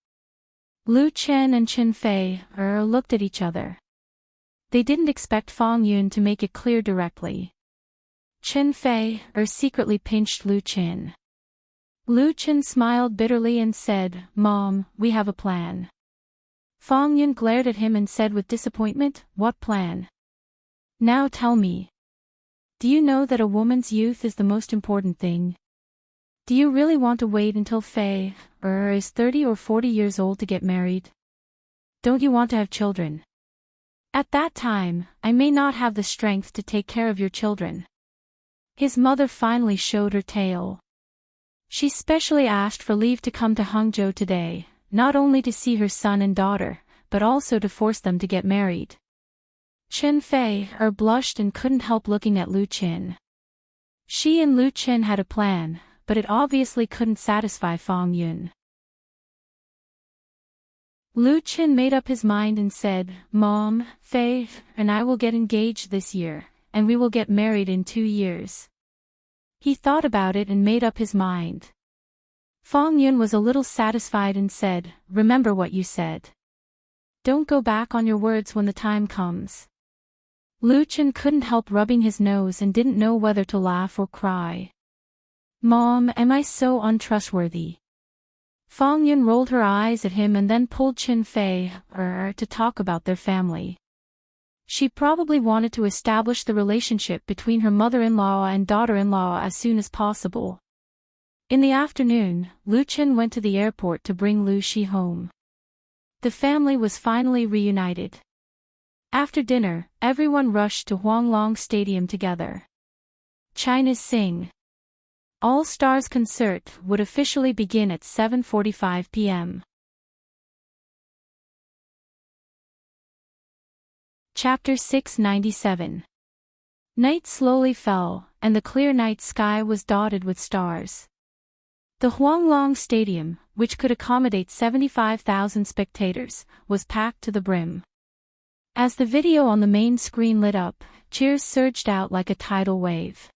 Lu Qin and Chen Fei looked at each other. They didn't expect Fang Yun to make it clear directly. Chen Fei secretly pinched Lu Qin. Lu Qin smiled bitterly and said, "Mom, we have a plan." Fang Yun glared at him and said with disappointment, "What plan? Now tell me. Do you know that a woman's youth is the most important thing? Do you really want to wait until Fei is 30 or 40 years old to get married? Don't you want to have children? At that time, I may not have the strength to take care of your children." His mother finally showed her tail. She specially asked for leave to come to Hangzhou today, not only to see her son and daughter, but also to force them to get married. Chen Fei blushed and couldn't help looking at Lu Qin. She and Lu Qin had a plan, but it obviously couldn't satisfy Fang Yun. Lu Qin made up his mind and said, "Mom, Fei and I will get engaged this year, and we will get married in 2 years." He thought about it and made up his mind. Fang Yun was a little satisfied and said, "Remember what you said. Don't go back on your words when the time comes." Lu Qin couldn't help rubbing his nose and didn't know whether to laugh or cry. "Mom, am I so untrustworthy?" Fang Yun rolled her eyes at him and then pulled Chen Fei to talk about their family. She probably wanted to establish the relationship between her mother-in-law and daughter-in-law as soon as possible. In the afternoon, Lu Qin went to the airport to bring Lu Shi home. The family was finally reunited. After dinner, everyone rushed to Huanglong Stadium together. China's Sing All Stars concert would officially begin at 7:45 p.m. Chapter 697. Night slowly fell, and the clear night sky was dotted with stars. The Huanglong Stadium, which could accommodate 75,000 spectators, was packed to the brim. As the video on the main screen lit up, cheers surged out like a tidal wave.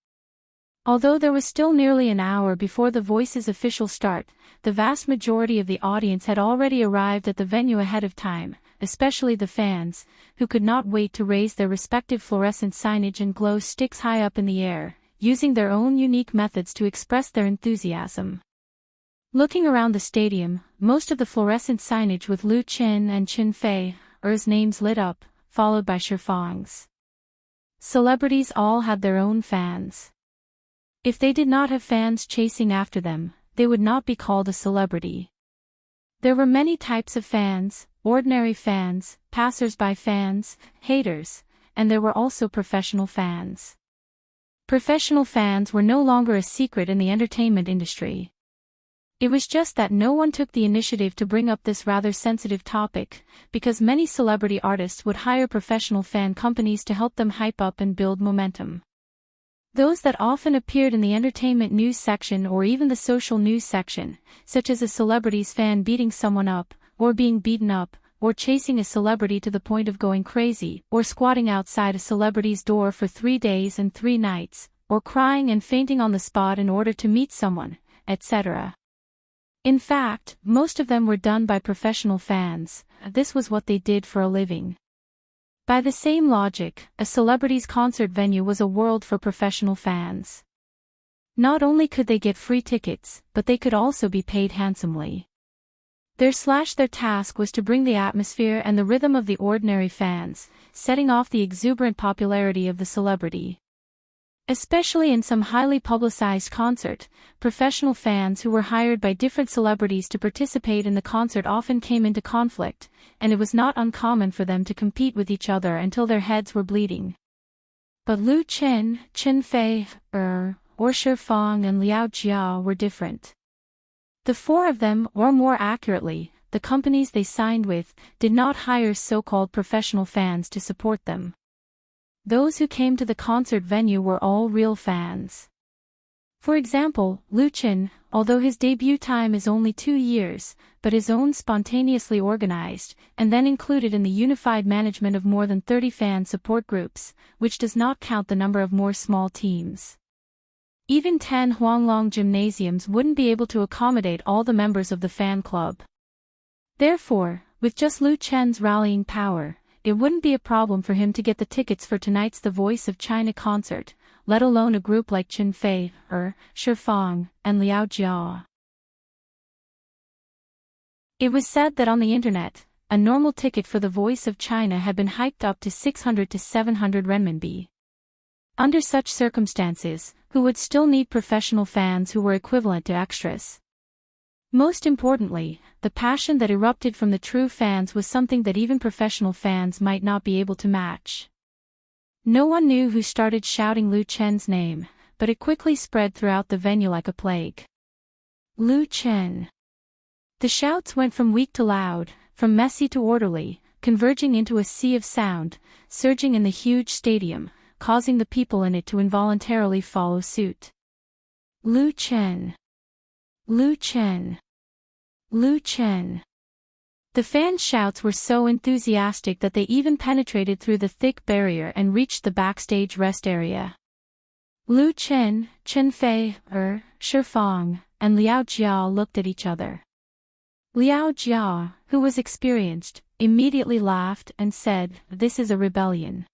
Although there was still nearly an hour before the Voice's official start, the vast majority of the audience had already arrived at the venue ahead of time, especially the fans, who could not wait to raise their respective fluorescent signage and glow sticks high up in the air, using their own unique methods to express their enthusiasm. Looking around the stadium, most of the fluorescent signage with Lu Qin and Chen Fei's names lit up, followed by Shifang's. Celebrities all had their own fans. If they did not have fans chasing after them, they would not be called a celebrity. There were many types of fans: ordinary fans, passers-by fans, haters, and there were also professional fans. Professional fans were no longer a secret in the entertainment industry. It was just that no one took the initiative to bring up this rather sensitive topic, because many celebrity artists would hire professional fan companies to help them hype up and build momentum. Those that often appeared in the entertainment news section or even the social news section, such as a celebrity's fan beating someone up, or being beaten up, or chasing a celebrity to the point of going crazy, or squatting outside a celebrity's door for 3 days and 3 nights, or crying and fainting on the spot in order to meet someone, etc. In fact, most of them were done by professional fans. This was what they did for a living. By the same logic, a celebrity's concert venue was a world for professional fans. Not only could they get free tickets, but they could also be paid handsomely. Their task was to bring the atmosphere and the rhythm of the ordinary fans, setting off the exuberant popularity of the celebrity. Especially in some highly publicized concert, professional fans who were hired by different celebrities to participate in the concert often came into conflict, and it was not uncommon for them to compete with each other until their heads were bleeding. But Lu Chen, Chen Fei, or Shi Fang and Liao Jia were different. The four of them, or more accurately, the companies they signed with, did not hire so-called professional fans to support them. Those who came to the concert venue were all real fans. For example, Lu Chen, although his debut time is only 2 years, but his own spontaneously organized, and then included in the unified management of more than 30 fan support groups, which does not count the number of more small teams. Even 10 Huanglong gymnasiums wouldn't be able to accommodate all the members of the fan club. Therefore, with just Lu Chen's rallying power, it wouldn't be a problem for him to get the tickets for tonight's The Voice of China concert, let alone a group like Chen Fei, Shi Fang, and Liao Jia. It was said that on the internet, a normal ticket for The Voice of China had been hiked up to 600 to 700 renminbi. Under such circumstances, who would still need professional fans who were equivalent to extras? Most importantly, the passion that erupted from the true fans was something that even professional fans might not be able to match. No one knew who started shouting Lu Chen's name, but it quickly spread throughout the venue like a plague. Lu Chen. The shouts went from weak to loud, from messy to orderly, converging into a sea of sound, surging in the huge stadium, causing the people in it to involuntarily follow suit. Lu Chen. Lu Chen. Lu Chen. The fans' shouts were so enthusiastic that they even penetrated through the thick barrier and reached the backstage rest area. Lu Chen, Chen Fei, Shi Fang, and Liao Jia looked at each other. Liao Jia, who was experienced, immediately laughed and said, "This is a rebellion.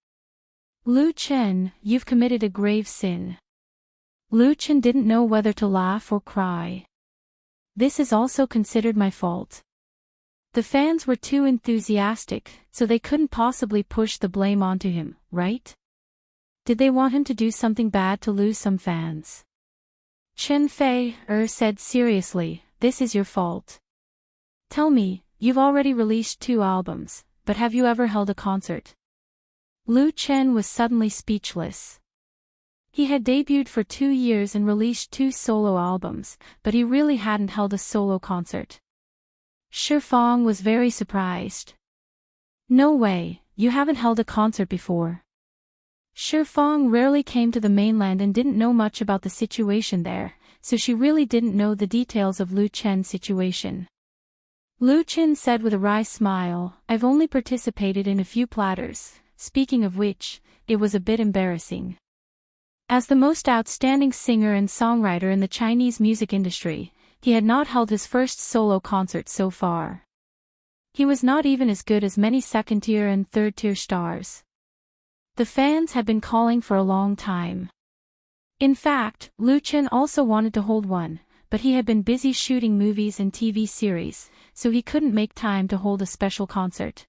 Lu Chen, you've committed a grave sin." Lu Chen didn't know whether to laugh or cry. "This is also considered my fault." The fans were too enthusiastic, so they couldn't possibly push the blame onto him, right? Did they want him to do something bad to lose some fans? Chen Fei, said seriously, "This is your fault. Tell me, you've already released 2 albums, but have you ever held a concert?" Lu Chen was suddenly speechless. He had debuted for 2 years and released 2 solo albums, but he really hadn't held a solo concert. Shi Fang was very surprised. "No way, you haven't held a concert before." Shi Fang rarely came to the mainland and didn't know much about the situation there, so she really didn't know the details of Lu Chen's situation. Lu Chen said with a wry smile, "I've only participated in a few platters, speaking of which, it was a bit embarrassing." As the most outstanding singer and songwriter in the Chinese music industry, he had not held his first solo concert so far. He was not even as good as many second-tier and third-tier stars. The fans had been calling for a long time. In fact, Lu Chen also wanted to hold one, but he had been busy shooting movies and TV series, so he couldn't make time to hold a special concert.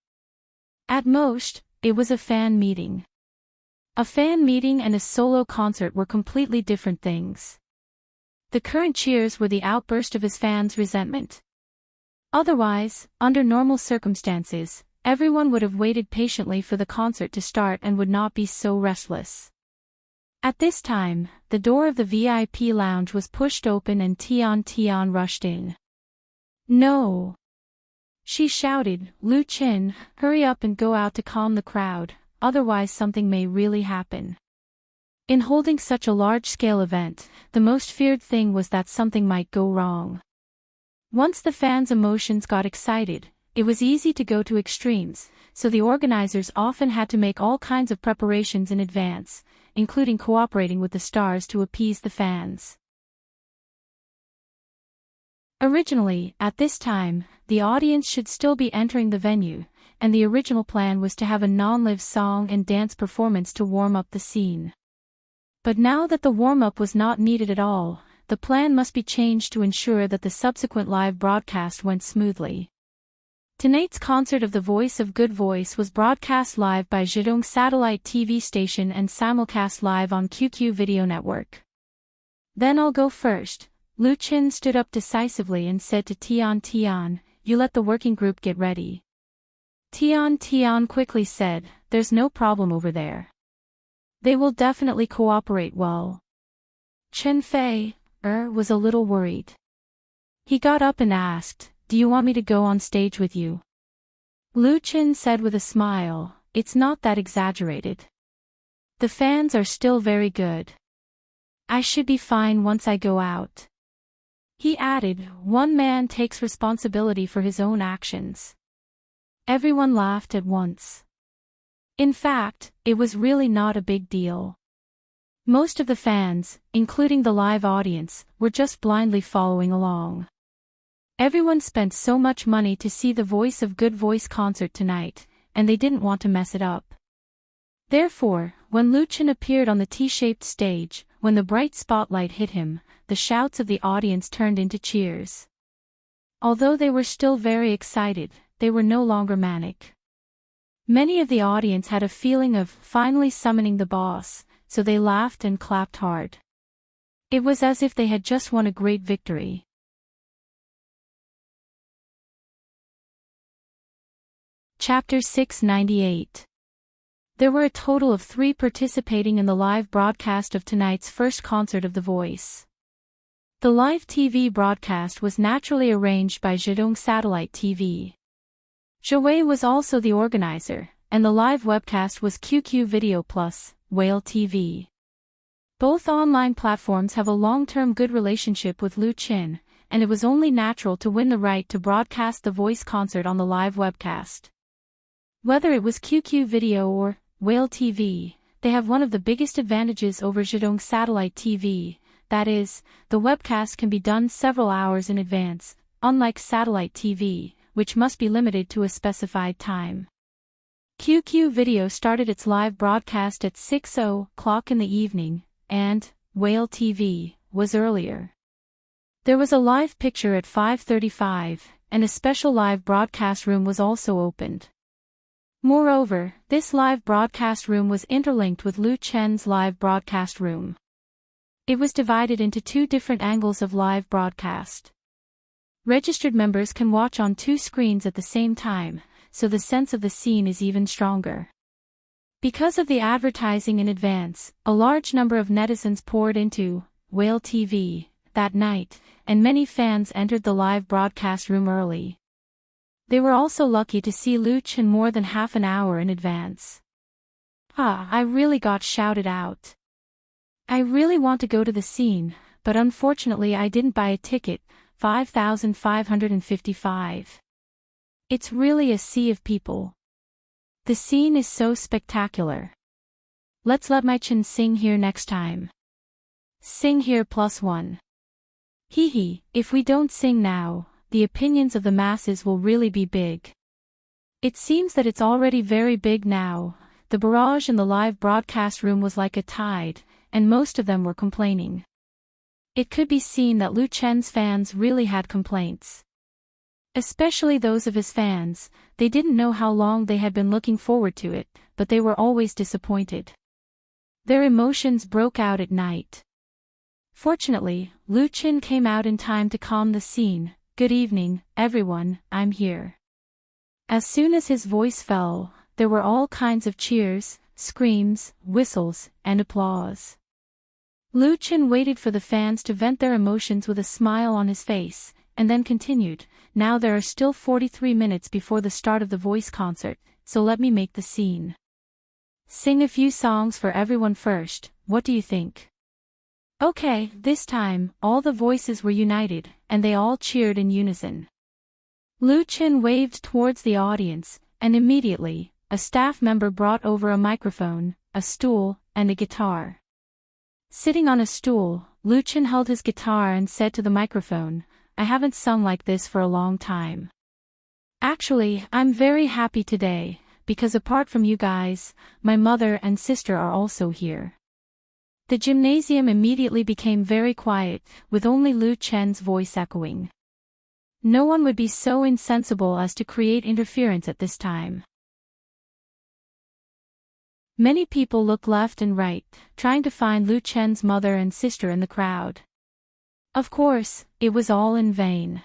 At most, it was a fan meeting. A fan meeting and a solo concert were completely different things. The current cheers were the outburst of his fans' resentment. Otherwise, under normal circumstances, everyone would have waited patiently for the concert to start and would not be so restless. At this time, the door of the VIP lounge was pushed open and Tian rushed in. "No!" she shouted, "Lu Chen, hurry up and go out to calm the crowd, otherwise something may really happen." In holding such a large-scale event, the most feared thing was that something might go wrong. Once the fans' emotions got excited, it was easy to go to extremes, so the organizers often had to make all kinds of preparations in advance, including cooperating with the stars to appease the fans. Originally, at this time, the audience should still be entering the venue, and the original plan was to have a non-live song and dance performance to warm up the scene. But now that the warm-up was not needed at all, the plan must be changed to ensure that the subsequent live broadcast went smoothly. Tonight's concert of The Voice of Good Voice was broadcast live by Zhejiang Satellite TV Station and simulcast live on QQ Video Network. Then I'll go first. Lu Qin stood up decisively and said to Tian, "You let the working group get ready." Tian quickly said, "There's no problem over there. They will definitely cooperate well." Chen Fei was a little worried. He got up and asked, "Do you want me to go on stage with you?" Lu Qin said with a smile, "It's not that exaggerated. The fans are still very good. I should be fine once I go out." He added, "One man takes responsibility for his own actions." Everyone laughed at once. In fact, it was really not a big deal. Most of the fans, including the live audience, were just blindly following along. Everyone spent so much money to see the Voice of Good Voice concert tonight, and they didn't want to mess it up. Therefore, when Lu Qin appeared on the T-shaped stage, when the bright spotlight hit him, the shouts of the audience turned into cheers. Although they were still very excited, they were no longer manic. Many of the audience had a feeling of finally summoning the boss, so they laughed and clapped hard. It was as if they had just won a great victory. Chapter 698. There were a total of 3 participating in the live broadcast of tonight's first concert of The Voice. The live TV broadcast was naturally arranged by Zhejiang Satellite TV. Zhou was also the organizer, and the live webcast was QQ Video Plus, Whale TV. Both online platforms have a long-term good relationship with Lu Qin, and it was only natural to win the right to broadcast the Voice concert on the live webcast. Whether it was QQ Video or Whale TV, they have one of the biggest advantages over Zhejiang Satellite TV, that is, the webcast can be done several hours in advance, unlike satellite TV, which must be limited to a specified time. QQ Video started its live broadcast at 6:00 in the evening, and Whale TV was earlier. There was a live picture at 5:35, and a special live broadcast room was also opened. Moreover, this live broadcast room was interlinked with Lu Qin's live broadcast room. It was divided into 2 different angles of live broadcast. Registered members can watch on 2 screens at the same time, so the sense of the scene is even stronger. Because of the advertising in advance, a large number of netizens poured into Whale TV that night, and many fans entered the live broadcast room early. They were also lucky to see Lu Qin more than half an hour in advance. I really got shouted out. I really want to go to the scene, but unfortunately I didn't buy a ticket, 5,555. It's really a sea of people. The scene is so spectacular. Let's let my Chen sing here next time. Sing here +1. If we don't sing now, the opinions of the masses will really be big. It seems that it's already very big now. The barrage in the live broadcast room was like a tide, and most of them were complaining. It could be seen that Lu Qin's fans really had complaints. Especially those of his fans, they didn't know how long they had been looking forward to it, but they were always disappointed. Their emotions broke out at night. Fortunately, Lu Qin came out in time to calm the scene. "Good evening, everyone, I'm here." As soon as his voice fell, there were all kinds of cheers, screams, whistles, and applause. Lu Qin waited for the fans to vent their emotions with a smile on his face, and then continued, "Now there are still 43 minutes before the start of the Voice concert, so let me make the scene. Sing a few songs for everyone first, what do you think?" Okay, this time, all the voices were united, and they all cheered in unison. Lu Qin waved towards the audience, and immediately, a staff member brought over a microphone, a stool, and a guitar. Sitting on a stool, Lu Qin held his guitar and said to the microphone, I haven't sung like this for a long time. Actually, I'm very happy today, because apart from you guys, my mother and sister are also here." The gymnasium immediately became very quiet, with only Lu Chen's voice echoing. No one would be so insensible as to create interference at this time. Many people looked left and right, trying to find Lu Chen's mother and sister in the crowd. Of course, it was all in vain.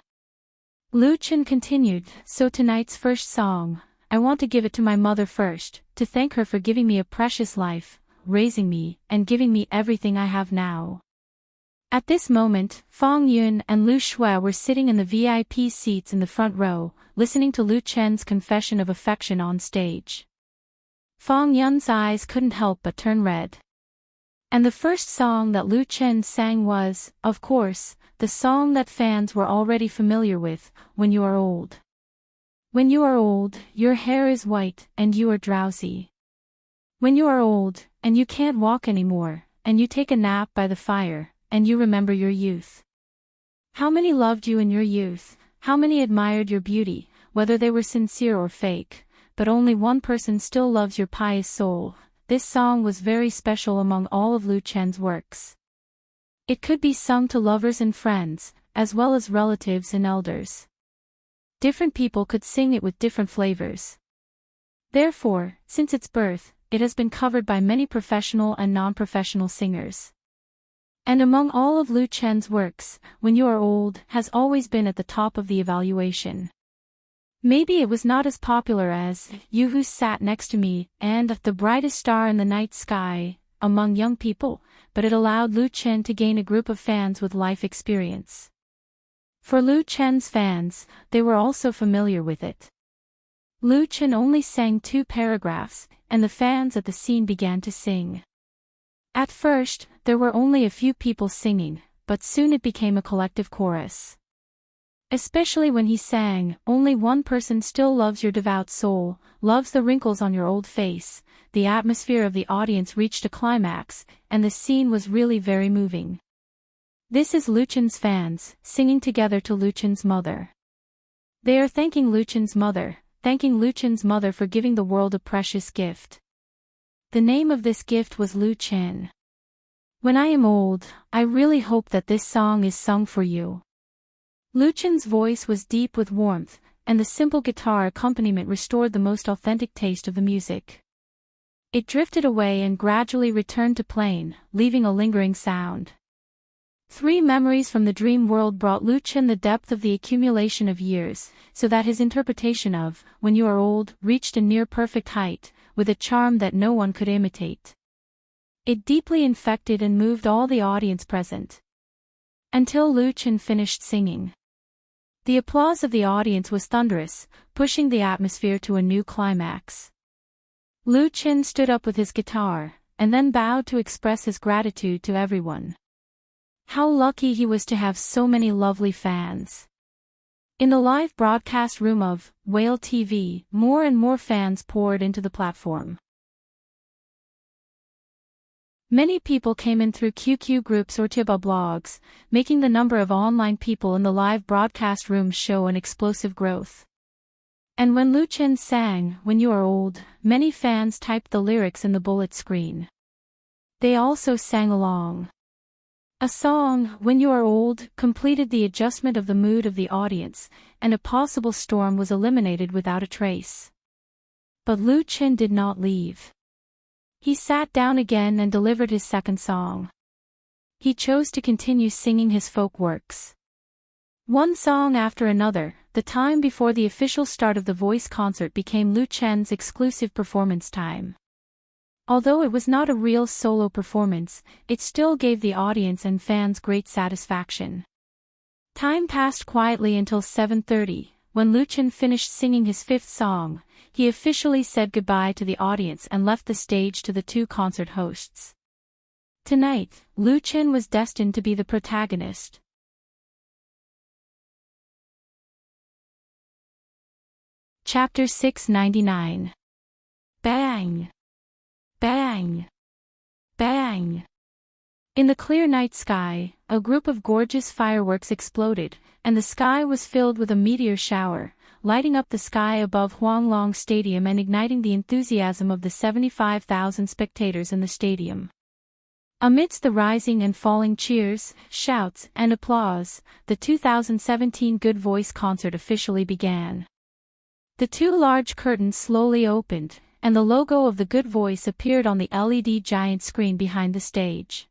Lu Chen continued, "So tonight's first song, I want to give it to my mother first, to thank her for giving me a precious life, raising me, and giving me everything I have now." At this moment, Fang Yun and Lu Shui were sitting in the VIP seats in the front row, listening to Lu Chen's confession of affection on stage. Fang Yun's eyes couldn't help but turn red. And the first song that Lu Chen sang was, of course, the song that fans were already familiar with, "When You Are Old." When you are old, your hair is white, and you are drowsy. When you are old, and you can't walk anymore, and you take a nap by the fire, and you remember your youth. How many loved you in your youth, how many admired your beauty, whether they were sincere or fake, but only one person still loves your pious soul. This song was very special among all of Lu Chen's works. It could be sung to lovers and friends, as well as relatives and elders. Different people could sing it with different flavors. Therefore, since its birth, it has been covered by many professional and non-professional singers. And among all of Lu Chen's works, When You Are Old has always been at the top of the evaluation. Maybe it was not as popular as You Who Sat Next to Me and The Brightest Star in the Night Sky among young people, but it allowed Lu Chen to gain a group of fans with life experience. For Lu Chen's fans, they were also familiar with it. Lu Chen only sang 2 paragraphs, and the fans at the scene began to sing. At first, there were only a few people singing, but soon it became a collective chorus. Especially when he sang, "Only one person still loves your devout soul, loves the wrinkles on your old face," the atmosphere of the audience reached a climax, and the scene was really very moving. This is Lu Chen's fans, singing together to Lu Chen's mother. They are thanking Lu Chen's mother for giving the world a precious gift. The name of this gift was Lu Chen. "When I am old, I really hope that this song is sung for you." Lu Chen's voice was deep with warmth, and the simple guitar accompaniment restored the most authentic taste of the music. It drifted away and gradually returned to plain, leaving a lingering sound. 3 memories from the dream world brought Lu Chen the depth of the accumulation of years, so that his interpretation of When You Are Old reached a near-perfect height, with a charm that no one could imitate. It deeply infected and moved all the audience present. Until Lu Chen finished singing. The applause of the audience was thunderous, pushing the atmosphere to a new climax. Lu Chen stood up with his guitar, and then bowed to express his gratitude to everyone. How lucky he was to have so many lovely fans. In the live broadcast room of Whale TV, more and more fans poured into the platform. Many people came in through QQ groups or Tiba blogs, making the number of online people in the live broadcast room show an explosive growth. And when Lu Chen sang When You Are Old, many fans typed the lyrics in the bullet screen. They also sang along. A song, When You Are Old, completed the adjustment of the mood of the audience, and a possible storm was eliminated without a trace. But Lu Chen did not leave. He sat down again and delivered his second song. He chose to continue singing his folk works. One song after another, the time before the official start of the voice concert became Lu Chen's exclusive performance time. Although it was not a real solo performance, it still gave the audience and fans great satisfaction. Time passed quietly until 7:30, when Lu Chen finished singing his 5th song. He officially said goodbye to the audience and left the stage to the 2 concert hosts. Tonight, Lu Chen was destined to be the protagonist. Chapter 699. Bang! Bang! Bang! In the clear night sky, a group of gorgeous fireworks exploded, and the sky was filled with a meteor shower, lighting up the sky above Huanglong Stadium and igniting the enthusiasm of the 75,000 spectators in the stadium. Amidst the rising and falling cheers, shouts, and applause, the 2017 Good Voice concert officially began. The two large curtains slowly opened, and the logo of the Good Voice appeared on the LED giant screen behind the stage.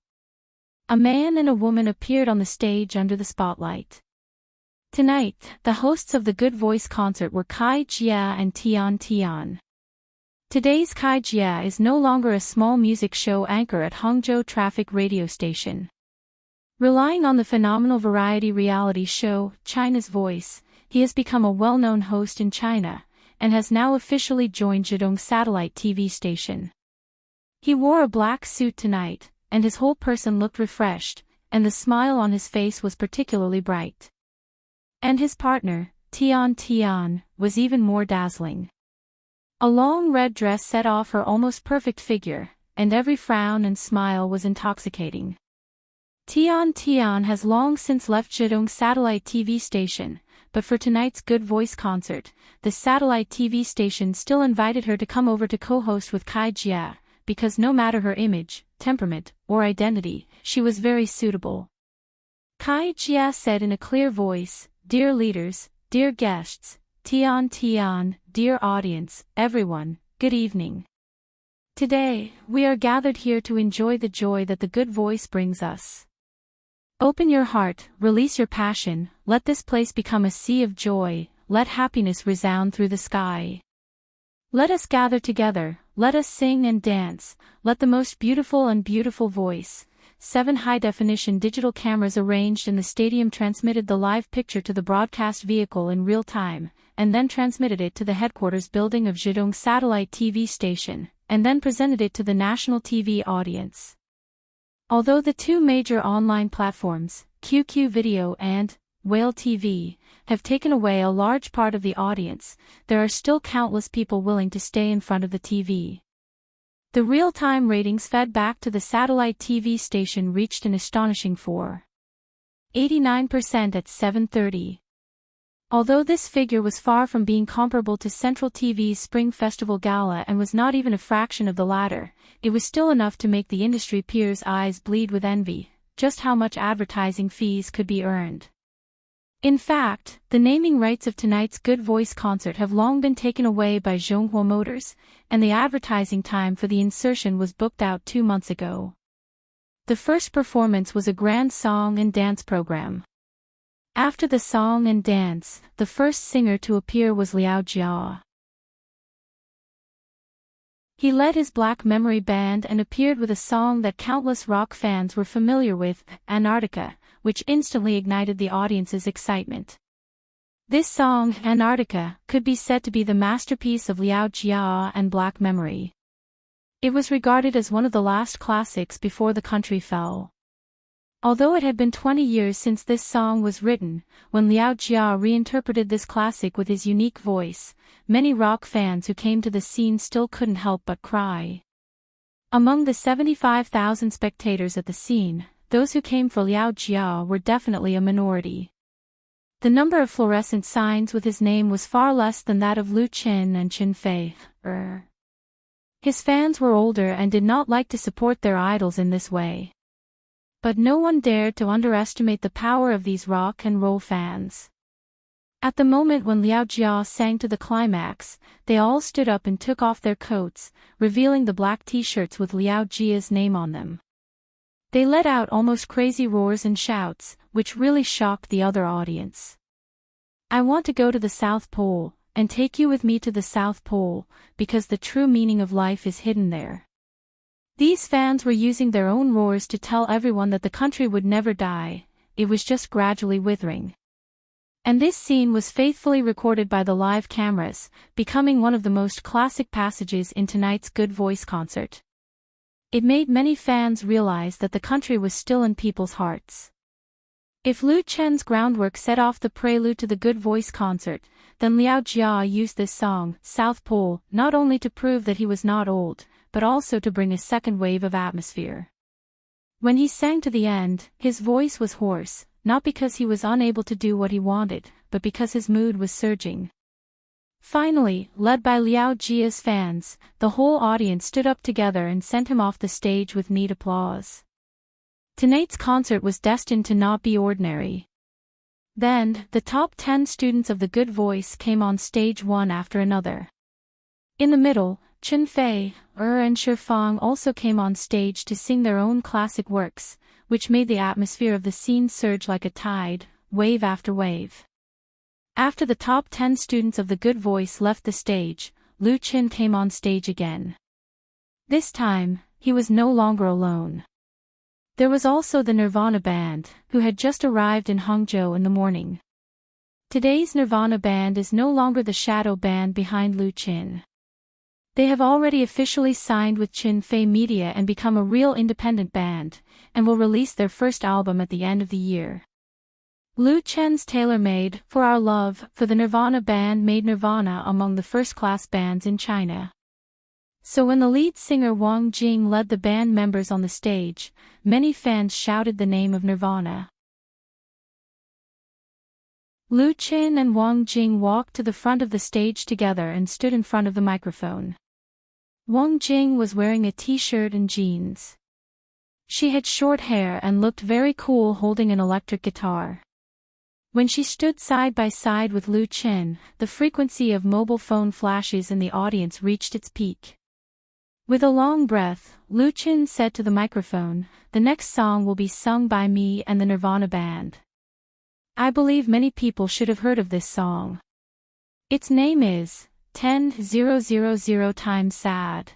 A man and a woman appeared on the stage under the spotlight. Tonight, the hosts of the Good Voice concert were Kai Jia and Tian Tian. Today's Kai Jia is no longer a small music show anchor at Hangzhou Traffic radio station. Relying on the phenomenal variety reality show, China's Voice, he has become a well-known host in China, and has now officially joined Zhidong Satellite TV station. He wore a black suit tonight, and his whole person looked refreshed, and the smile on his face was particularly bright. And his partner, Tian Tian, was even more dazzling. A long red dress set off her almost perfect figure, and every frown and smile was intoxicating. Tian Tian has long since left Zhidong Satellite TV station, but for tonight's Good Voice concert, the satellite TV station still invited her to come over to co-host with Kai Jia, because no matter her image, temperament, or identity, she was very suitable. Kai Jia said in a clear voice, "Dear leaders, dear guests, Tian Tian, dear audience, everyone, good evening. Today, we are gathered here to enjoy the joy that the Good Voice brings us. Open your heart, release your passion, let this place become a sea of joy, let happiness resound through the sky. Let us gather together, let us sing and dance, let the most beautiful voice." 7 high-definition digital cameras arranged in the stadium transmitted the live picture to the broadcast vehicle in real time, and then transmitted it to the headquarters building of Zhidong Satellite TV station, and then presented it to the national TV audience. Although the two major online platforms, QQ Video and Whale TV, have taken away a large part of the audience, there are still countless people willing to stay in front of the TV. The real-time ratings fed back to the satellite TV station reached an astonishing 4.89% at 7:30. Although this figure was far from being comparable to Central TV's Spring Festival Gala and was not even a fraction of the latter, it was still enough to make the industry peers' eyes bleed with envy, just how much advertising fees could be earned. In fact, the naming rights of tonight's Good Voice concert have long been taken away by Zhonghua Motors, and the advertising time for the insertion was booked out 2 months ago. The first performance was a grand song and dance program. After the song and dance, the first singer to appear was Liao Jia. He led his Black Memory Band and appeared with a song that countless rock fans were familiar with, Antarctica, which instantly ignited the audience's excitement. This song, Antarctica, could be said to be the masterpiece of Liao Jia and Black Memory. It was regarded as one of the last classics before the country fell. Although it had been 20 years since this song was written, when Liao Jia reinterpreted this classic with his unique voice, many rock fans who came to the scene still couldn't help but cry. Among the 75,000 spectators at the scene, those who came for Liao Jia were definitely a minority. The number of fluorescent signs with his name was far less than that of Lu Chen and Chen Fei. His fans were older and did not like to support their idols in this way. But no one dared to underestimate the power of these rock and roll fans. At the moment when Liao Jia sang to the climax, they all stood up and took off their coats, revealing the black t-shirts with Liao Jia's name on them. They let out almost crazy roars and shouts, which really shocked the other audience. "I want to go to the South Pole, and take you with me to the South Pole, because the true meaning of life is hidden there." These fans were using their own roars to tell everyone that the country would never die, it was just gradually withering. And this scene was faithfully recorded by the live cameras, becoming one of the most classic passages in tonight's Good Voice concert. It made many fans realize that the country was still in people's hearts. If Lu Chen's groundwork set off the prelude to the Good Voice concert, then Liao Jia used this song, South Pole, not only to prove that he was not old, but also to bring a second wave of atmosphere. When he sang to the end, his voice was hoarse, not because he was unable to do what he wanted, but because his mood was surging. Finally, led by Liao Jia's fans, the whole audience stood up together and sent him off the stage with neat applause. Tonight's concert was destined to not be ordinary. Then, the top 10 students of The Good Voice came on stage one after another. In the middle, Chen Fei, and Shifang also came on stage to sing their own classic works, which made the atmosphere of the scene surge like a tide, wave after wave. After the top 10 students of The Good Voice left the stage, Lu Qin came on stage again. This time, he was no longer alone. There was also the Nirvana band, who had just arrived in Hangzhou in the morning. Today's Nirvana band is no longer the shadow band behind Lu Qin. They have already officially signed with Qin Fei Media and become a real independent band, and will release their first album at the end of the year. Lu Chen's tailor-made For Our Love for the Nirvana band made Nirvana among the first-class bands in China. So when the lead singer Wang Jing led the band members on the stage, many fans shouted the name of Nirvana. Lu Qin and Wang Jing walked to the front of the stage together and stood in front of the microphone. Wang Jing was wearing a t-shirt and jeans. She had short hair and looked very cool holding an electric guitar. When she stood side by side with Lu Qin, the frequency of mobile phone flashes in the audience reached its peak. With a long breath, Lu Qin said to the microphone, "The next song will be sung by me and the Nirvana band. I believe many people should have heard of this song. Its name is 10,000 times sad."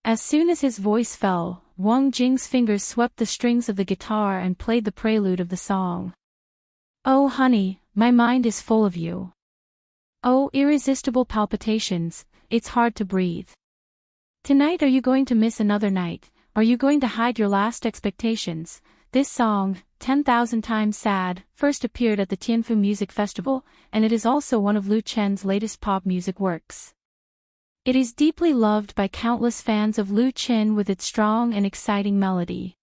As soon as his voice fell, Wang Jing's fingers swept the strings of the guitar and played the prelude of the song. "Oh honey, my mind is full of you. Oh irresistible palpitations, it's hard to breathe. Tonight are you going to miss another night, are you going to hide your last expectations?" This song, 10,000 times sad, first appeared at the Tianfu Music Festival, and it is also one of Lu Chen's latest pop music works. It is deeply loved by countless fans of Lu Qin with its strong and exciting melody.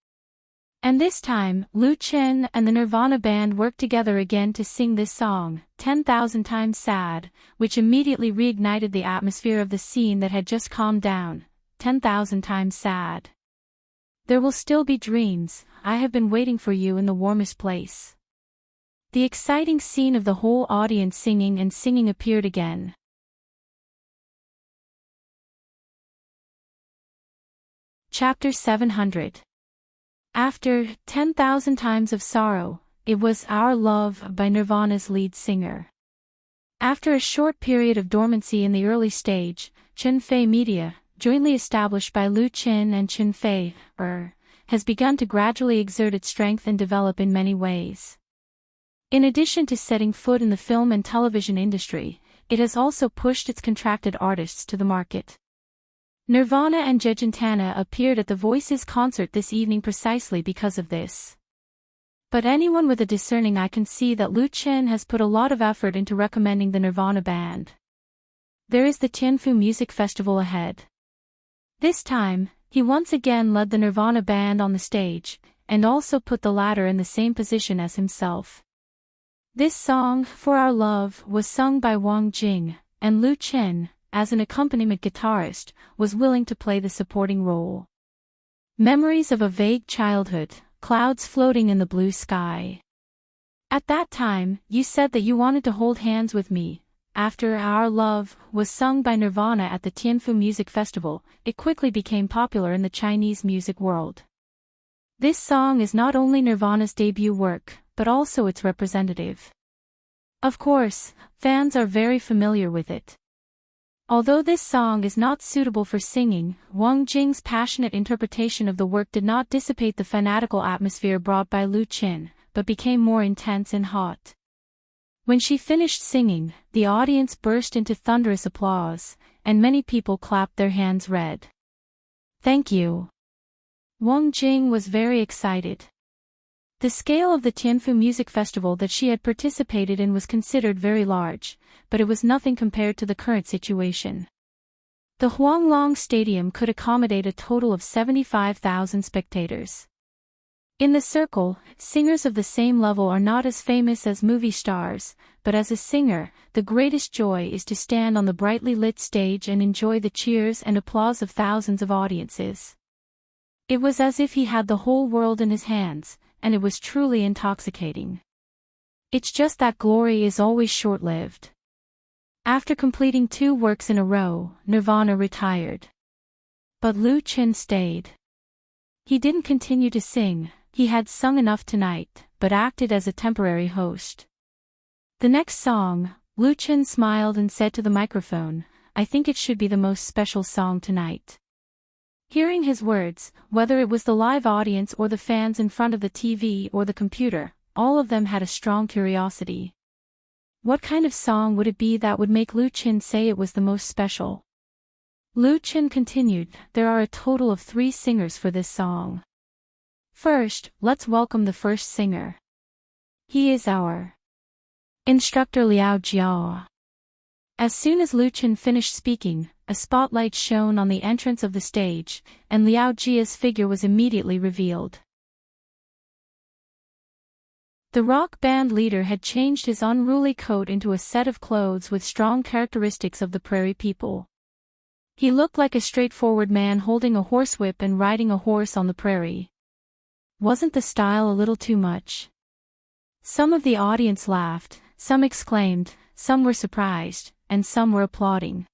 And this time, Lu Qin and the Nirvana band worked together again to sing this song, 10,000 times sad, which immediately reignited the atmosphere of the scene that had just calmed down, 10,000 times sad. There will still be dreams, I have been waiting for you in the warmest place. The exciting scene of the whole audience singing and singing appeared again. Chapter 700. After 10,000 Times of Sorrow, it was Our Love by Nirvana's lead singer. After a short period of dormancy in the early stage, Qin Fei Media, jointly established by Lu Qin and Qin Fei, has begun to gradually exert its strength and develop in many ways. In addition to setting foot in the film and television industry, it has also pushed its contracted artists to the market. Nirvana and Jejentana appeared at the Voices concert this evening precisely because of this. But anyone with a discerning eye can see that Lu Qin has put a lot of effort into recommending the Nirvana band. There is the Tianfu Music Festival ahead. This time, he once again led the Nirvana band on the stage, and also put the latter in the same position as himself. This song, For Our Love, was sung by Wang Jing, and Lu Qin, as an accompaniment guitarist, was willing to play the supporting role. Memories of a vague childhood, clouds floating in the blue sky. At that time, you said that you wanted to hold hands with me. After Our Love was sung by Nirvana at the Tianfu Music Festival, it quickly became popular in the Chinese music world. This song is not only Nirvana's debut work, but also its representative. Of course, fans are very familiar with it. Although this song is not suitable for singing, Wang Jing's passionate interpretation of the work did not dissipate the fanatical atmosphere brought by Lu Qin, but became more intense and hot. When she finished singing, the audience burst into thunderous applause, and many people clapped their hands red. "Thank you." Wang Jing was very excited. The scale of the Tianfu Music Festival that she had participated in was considered very large, but it was nothing compared to the current situation. The Huanglong Stadium could accommodate a total of 75,000 spectators. In the circle, singers of the same level are not as famous as movie stars, but as a singer, the greatest joy is to stand on the brightly lit stage and enjoy the cheers and applause of thousands of audiences. It was as if he had the whole world in his hands, and it was truly intoxicating. It's just that glory is always short-lived. After completing 2 works in a row, Nirvana retired. But Lu Qin stayed. He didn't continue to sing. He had sung enough tonight, but acted as a temporary host. The next song, Lu Qin smiled and said to the microphone, "I think it should be the most special song tonight." Hearing his words, whether it was the live audience or the fans in front of the TV or the computer, all of them had a strong curiosity. What kind of song would it be that would make Lu Qin say it was the most special? Lu Qin continued, "There are a total of 3 singers for this song. First, let's welcome the first singer. He is our instructor Liao Jia." As soon as Lu Qin finished speaking, a spotlight shone on the entrance of the stage, and Liao Jia's figure was immediately revealed. The rock band leader had changed his unruly coat into a set of clothes with strong characteristics of the prairie people. He looked like a straightforward man holding a horsewhip and riding a horse on the prairie. Wasn't the style a little too much? Some of the audience laughed, some exclaimed, some were surprised, and some were applauding.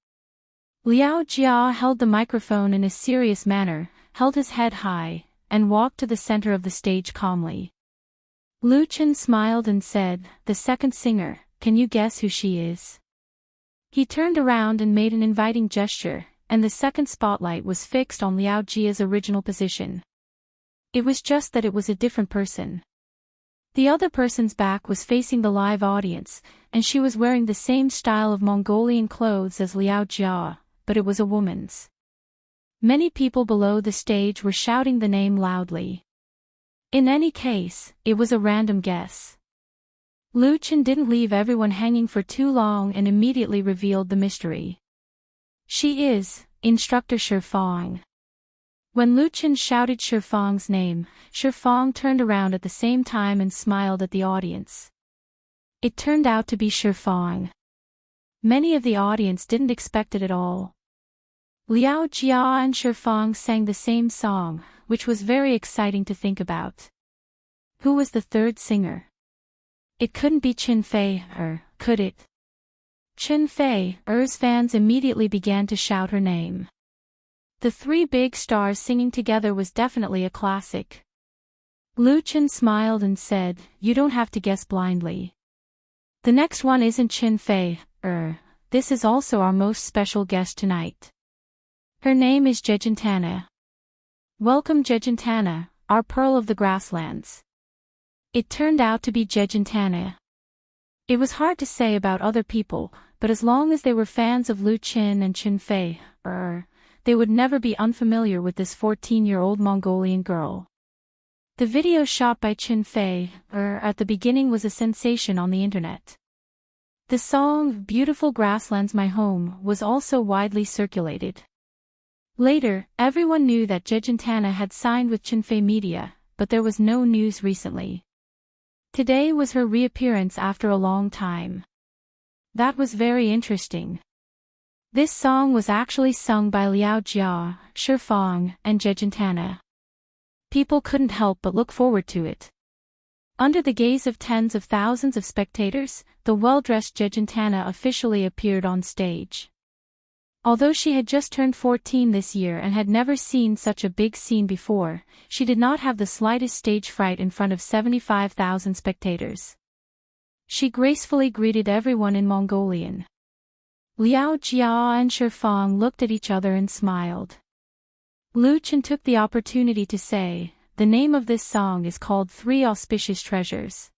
Liao Jia held the microphone in a serious manner, held his head high, and walked to the center of the stage calmly. Lu Qin smiled and said, "The second singer, can you guess who she is?" He turned around and made an inviting gesture, and the second spotlight was fixed on Liao Jia's original position. It was just that it was a different person. The other person's back was facing the live audience, and she was wearing the same style of Mongolian clothes as Liao Jia, but it was a woman's. Many people below the stage were shouting the name loudly. In any case, it was a random guess. Lu Qin didn't leave everyone hanging for too long and immediately revealed the mystery. She is Instructor Shifang. When Lu Qin shouted Shifang's name, Shifang turned around at the same time and smiled at the audience. It turned out to be Shifang. Many of the audience didn't expect it at all. Liao Jia and Shifang sang the same song, which was very exciting to think about. Who was the third singer? It couldn't be Qin Fei, could it? Qin Fei's fans immediately began to shout her name. The 3 big stars singing together was definitely a classic. Lu Qin smiled and said, "You don't have to guess blindly. The next one isn't Qin Fei, this is also our most special guest tonight. Her name is Jejentana. Welcome Jejentana, our pearl of the grasslands." It turned out to be Jejentana. It was hard to say about other people, but as long as they were fans of Lu Qin and Qin Fei, they would never be unfamiliar with this 14-year-old Mongolian girl. The video shot by Qin Fei at the beginning was a sensation on the internet. The song, "Beautiful Grasslands My Home," was also widely circulated. Later, everyone knew that Jejentana had signed with Qin Fei Media, but there was no news recently. Today was her reappearance after a long time. That was very interesting. This song was actually sung by Liao Jia, Shifang, and Jejentana. People couldn't help but look forward to it. Under the gaze of tens of thousands of spectators, the well-dressed Jejentana officially appeared on stage. Although she had just turned 14 this year and had never seen such a big scene before, she did not have the slightest stage fright in front of 75,000 spectators. She gracefully greeted everyone in Mongolian. Liao Jia and Shifang looked at each other and smiled. Lu Qin took the opportunity to say, "The name of this song is called 3 Auspicious Treasures."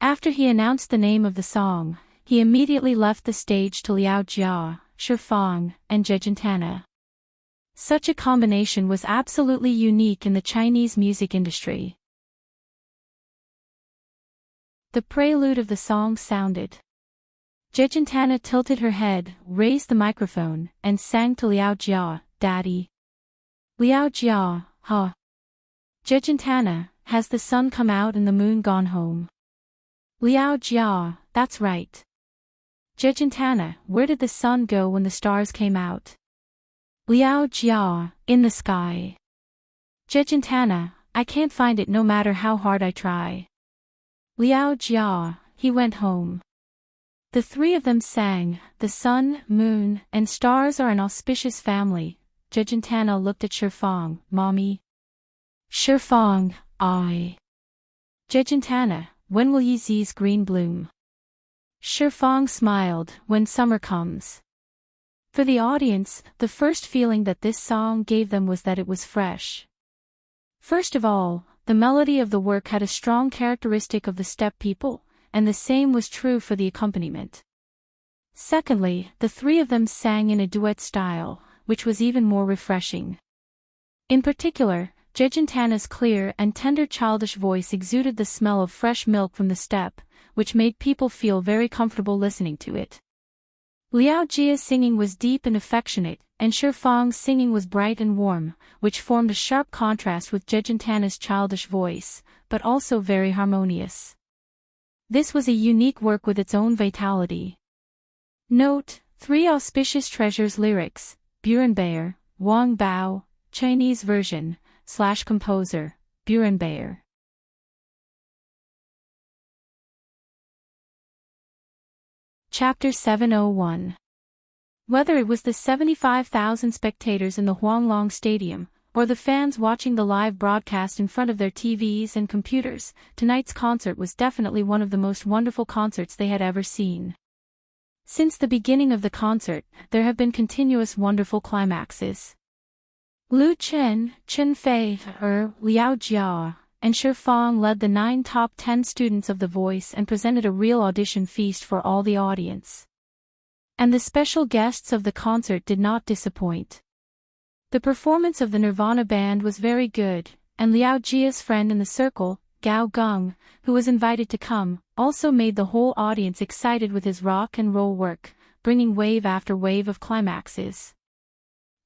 After he announced the name of the song, he immediately left the stage to Liao Jia, Shifang, and Jejentana. Such a combination was absolutely unique in the Chinese music industry. The prelude of the song sounded. Jejentana tilted her head, raised the microphone, and sang to Liao Jia, "Daddy." Liao Jia, "Huh." Jejentana, has the sun come out and the moon gone home? Liao Jia, that's right. Jejentana, where did the sun go when the stars came out? Liao Jia, in the sky. Jejentana, I can't find it no matter how hard I try. Liao Jia, he went home. The three of them sang, the sun, moon, and stars are an auspicious family. Jejentana looked at Shifang, Mommy. Shifang, I. Jejentana, when will Yeezee's green bloom? Shifang smiled, when summer comes. For the audience, the first feeling that this song gave them was that it was fresh. First of all, the melody of the work had a strong characteristic of the steppe people, and the same was true for the accompaniment. Secondly, the three of them sang in a duet style, which was even more refreshing. In particular, Jejentana's clear and tender childish voice exuded the smell of fresh milk from the steppe, which made people feel very comfortable listening to it. Liao Jia's singing was deep and affectionate, and Shifang's singing was bright and warm, which formed a sharp contrast with Jejentana's childish voice, but also very harmonious. This was a unique work with its own vitality. Note: 3 Auspicious Treasures lyrics, Burenbayer, Wang Bao, Chinese version, /composer, Burenbayer. Chapter 701. Whether it was the 75,000 spectators in the Huanglong Stadium, or the fans watching the live broadcast in front of their TVs and computers, tonight's concert was definitely one of the most wonderful concerts they had ever seen. Since the beginning of the concert, there have been continuous wonderful climaxes. Lu Chen, Chen Fei, Liao Jia, and Shifang led the 9 top 10 students of The Voice and presented a real audition feast for all the audience. And the special guests of the concert did not disappoint. The performance of the Nirvana band was very good, and Liao Jia's friend in the circle, Gao Geng, who was invited to come, also made the whole audience excited with his rock and roll work, bringing wave after wave of climaxes.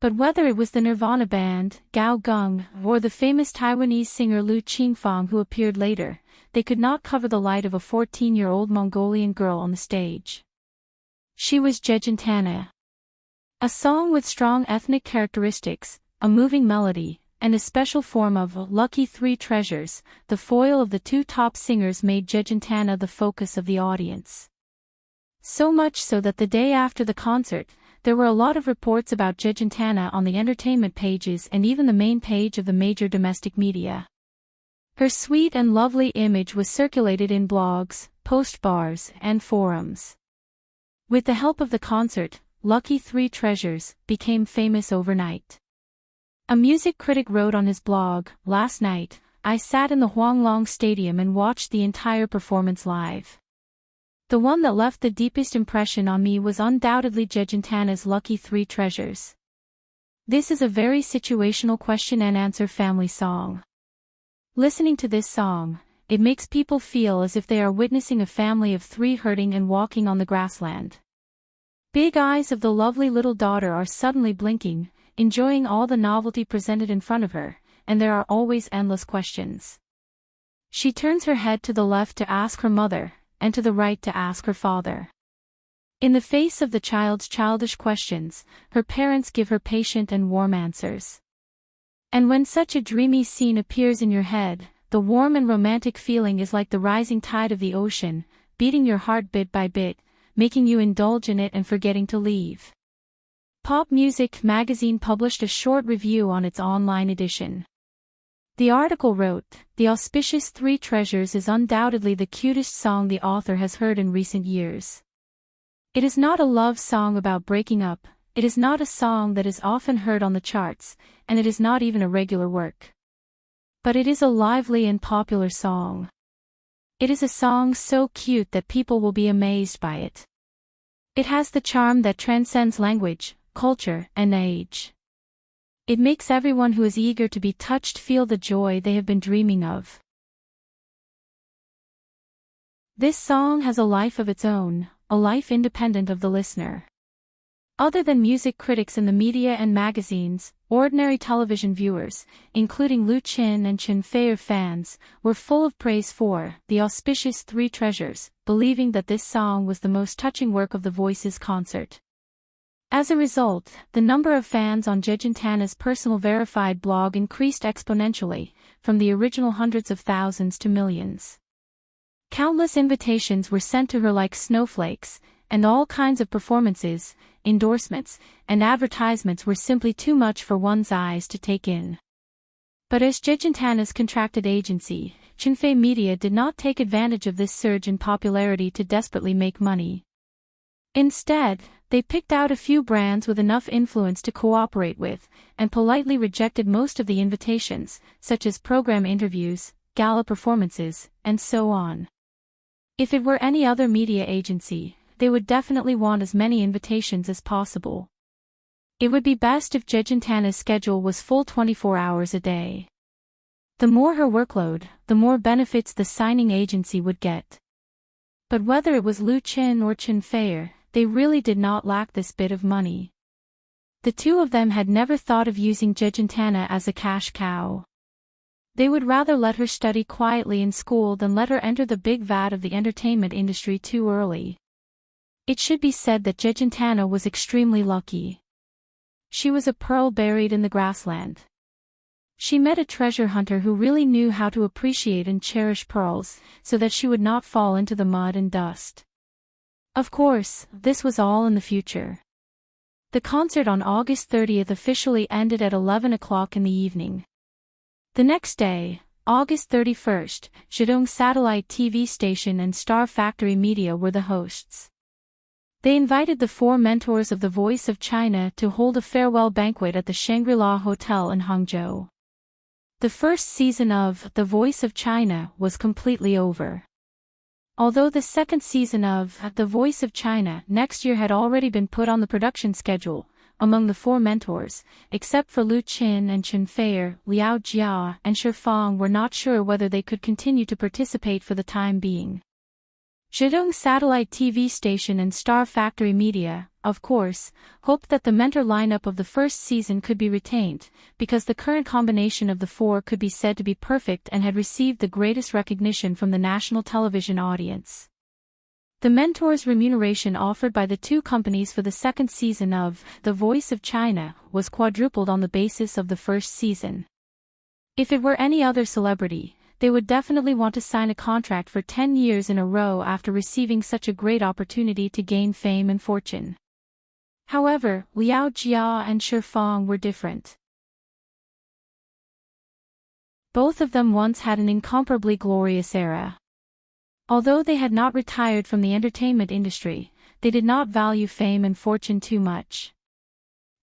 But whether it was the Nirvana band, Gao Geng, or the famous Taiwanese singer Lu Qingfang who appeared later, they could not cover the light of a 14-year-old Mongolian girl on the stage. She was Jejentana. A song with strong ethnic characteristics, a moving melody, and a special form of lucky 3 treasures, the foil of the 2 top singers made Jejentana the focus of the audience. So much so that the day after the concert, there were a lot of reports about Jejentana on the entertainment pages and even the main page of the major domestic media. Her sweet and lovely image was circulated in blogs, postbars, and forums. With the help of the concert, Lucky 3 Treasures became famous overnight. A music critic wrote on his blog, "Last night, I sat in the Huanglong Stadium and watched the entire performance live. The one that left the deepest impression on me was undoubtedly Jejentana's Lucky 3 Treasures." This is a very situational question-and-answer family song. Listening to this song, it makes people feel as if they are witnessing a family of 3 herding and walking on the grassland. Big eyes of the lovely little daughter are suddenly blinking, enjoying all the novelty presented in front of her, and there are always endless questions. She turns her head to the left to ask her mother, and to the right to ask her father. In the face of the child's childish questions, her parents give her patient and warm answers. And when such a dreamy scene appears in your head, the warm and romantic feeling is like the rising tide of the ocean, beating your heart bit by bit, making you indulge in it and forgetting to leave. Pop Music magazine published a short review on its online edition. The article wrote, "The auspicious 3 Treasures is undoubtedly the cutest song the author has heard in recent years. It is not a love song about breaking up, it is not a song that is often heard on the charts, and it is not even a regular work. But it is a lively and popular song. It is a song so cute that people will be amazed by it. It has the charm that transcends language, culture, and age. It makes everyone who is eager to be touched feel the joy they have been dreaming of." This song has a life of its own, a life independent of the listener. Other than music critics in the media and magazines, ordinary television viewers, including Lu Qin and Chen Feier fans, were full of praise for The Auspicious Three Treasures, believing that this song was the most touching work of the Voices concert. As a result, the number of fans on Jejentana's personal verified blog increased exponentially, from the original hundreds of thousands to millions. Countless invitations were sent to her like snowflakes, and all kinds of performances, endorsements, and advertisements were simply too much for one's eyes to take in. But as Jejentana's contracted agency, Chinfei Media did not take advantage of this surge in popularity to desperately make money. Instead, they picked out a few brands with enough influence to cooperate with, and politely rejected most of the invitations, such as program interviews, gala performances, and so on. If it were any other media agency, they would definitely want as many invitations as possible. It would be best if Jejentana's schedule was full 24 hours a day. The more her workload, the more benefits the signing agency would get. But whether it was Lu Qin or Chen Feier, they really did not lack this bit of money. The two of them had never thought of using Jejentana as a cash cow. They would rather let her study quietly in school than let her enter the big vat of the entertainment industry too early. It should be said that Jejentana was extremely lucky. She was a pearl buried in the grassland. She met a treasure hunter who really knew how to appreciate and cherish pearls, so that she would not fall into the mud and dust. Of course, this was all in the future. The concert on August 30th officially ended at 11 o'clock in the evening. The next day, August 31st, Zhejiang Satellite TV Station and Star Factory Media were the hosts. They invited the four mentors of The Voice of China to hold a farewell banquet at the Shangri-La Hotel in Hangzhou. The first season of The Voice of China was completely over. Although the second season of The Voice of China next year had already been put on the production schedule, among the four mentors, except for Lu Qin and Chen Feier, Liao Jia and Shi Fang were not sure whether they could continue to participate for the time being. Zhejiang Satellite TV Station and Star Factory Media, of course, hoped that the mentor lineup of the first season could be retained, because the current combination of the four could be said to be perfect and had received the greatest recognition from the national television audience. The mentors' remuneration offered by the two companies for the second season of The Voice of China was quadrupled on the basis of the first season. If it were any other celebrity, they would definitely want to sign a contract for 10 years in a row after receiving such a great opportunity to gain fame and fortune. However, Liao Jia and Shi Fang were different. Both of them once had an incomparably glorious era. Although they had not retired from the entertainment industry, they did not value fame and fortune too much.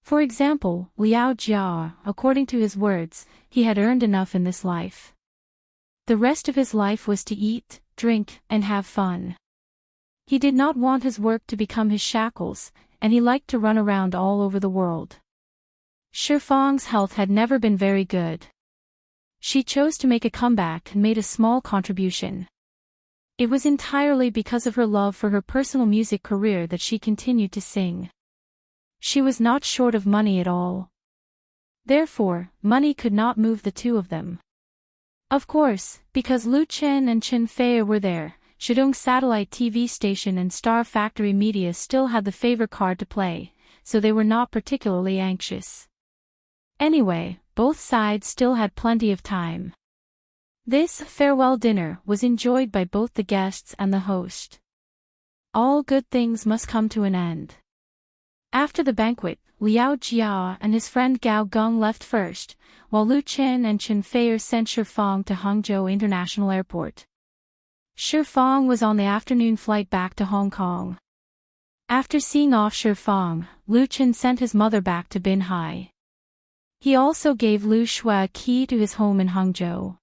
For example, Liao Jia, according to his words, he had earned enough in this life. The rest of his life was to eat, drink, and have fun. He did not want his work to become his shackles, and he liked to run around all over the world. Shi Fang's health had never been very good. She chose to make a comeback and made a small contribution. It was entirely because of her love for her personal music career that she continued to sing. She was not short of money at all. Therefore, money could not move the two of them. Of course, because Lu Qin and Chen Feier were there, Zhejiang Satellite TV Station and Star Factory Media still had the favor card to play, so they were not particularly anxious. Anyway, both sides still had plenty of time. This farewell dinner was enjoyed by both the guests and the host. All good things must come to an end. After the banquet, Liao Jia and his friend Gao Geng left first, while Lu Qin and Chen Feier sent Shi Fang to Hangzhou International Airport. Shi Fang was on the afternoon flight back to Hong Kong. After seeing off Shi Fang, Lu Qin sent his mother back to Binhai. He also gave Lu Shui a key to his home in Hangzhou.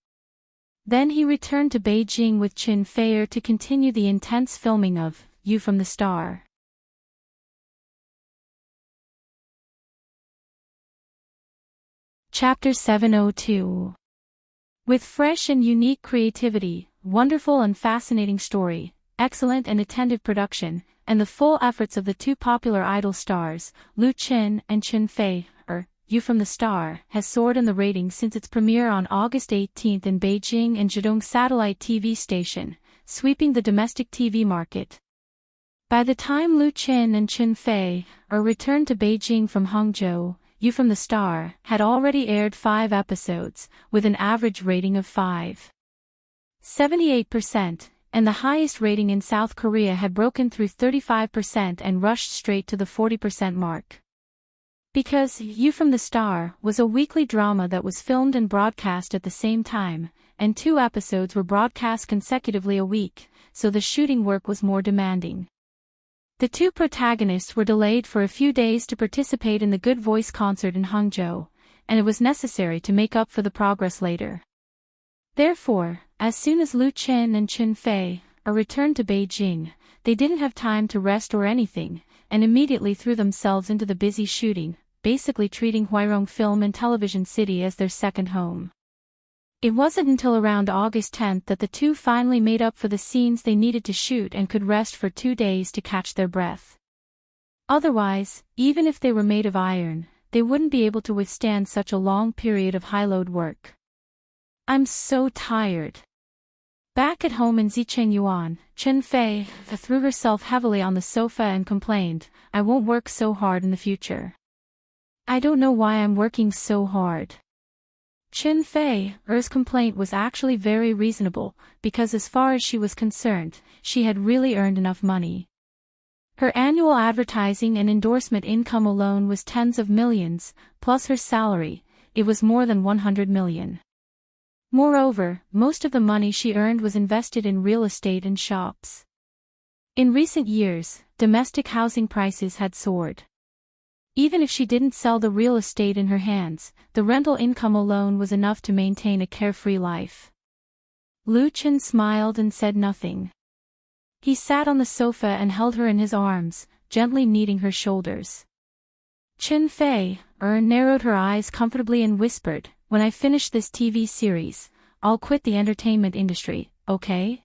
Then he returned to Beijing with Chen Feier to continue the intense filming of You from the Star. Chapter 702. With fresh and unique creativity, wonderful and fascinating story, excellent and attentive production, and the full efforts of the two popular idol stars, Lu Qin and Chen Fei, You from the Star, has soared in the ratings since its premiere on August 18 in Beijing and Zhejiang satellite TV station, sweeping the domestic TV market. By the time Lu Qin and Chen Fei returned to Beijing from Hangzhou, You from the Star had already aired 5 episodes, with an average rating of 5.78%, and the highest rating in South Korea had broken through 35% and rushed straight to the 40% mark. Because You from the Star was a weekly drama that was filmed and broadcast at the same time, and 2 episodes were broadcast consecutively a week, so the shooting work was more demanding. The 2 protagonists were delayed for a few days to participate in the Good Voice concert in Hangzhou, and it was necessary to make up for the progress later. Therefore, as soon as Lu Qin and Chen Fei returned to Beijing, they didn't have time to rest or anything, and immediately threw themselves into the busy shooting, basically treating Huairong Film and Television City as their second home. It wasn't until around August 10 that the 2 finally made up for the scenes they needed to shoot and could rest for 2 days to catch their breath. Otherwise, even if they were made of iron, they wouldn't be able to withstand such a long period of high-load work. I'm so tired. Back at home in Zichengyuan, Chen Fei threw herself heavily on the sofa and complained, "I won't work so hard in the future. I don't know why I'm working so hard." Chen Fei's complaint was actually very reasonable, because as far as she was concerned, she had really earned enough money. Her annual advertising and endorsement income alone was tens of millions, plus her salary, it was more than 100 million. Moreover, most of the money she earned was invested in real estate and shops. In recent years, domestic housing prices had soared. Even if she didn't sell the real estate in her hands, the rental income alone was enough to maintain a carefree life. Lu Qin smiled and said nothing. He sat on the sofa and held her in his arms, gently kneading her shoulders. Chen Fei narrowed her eyes comfortably and whispered, "When I finish this TV series, I'll quit the entertainment industry, okay?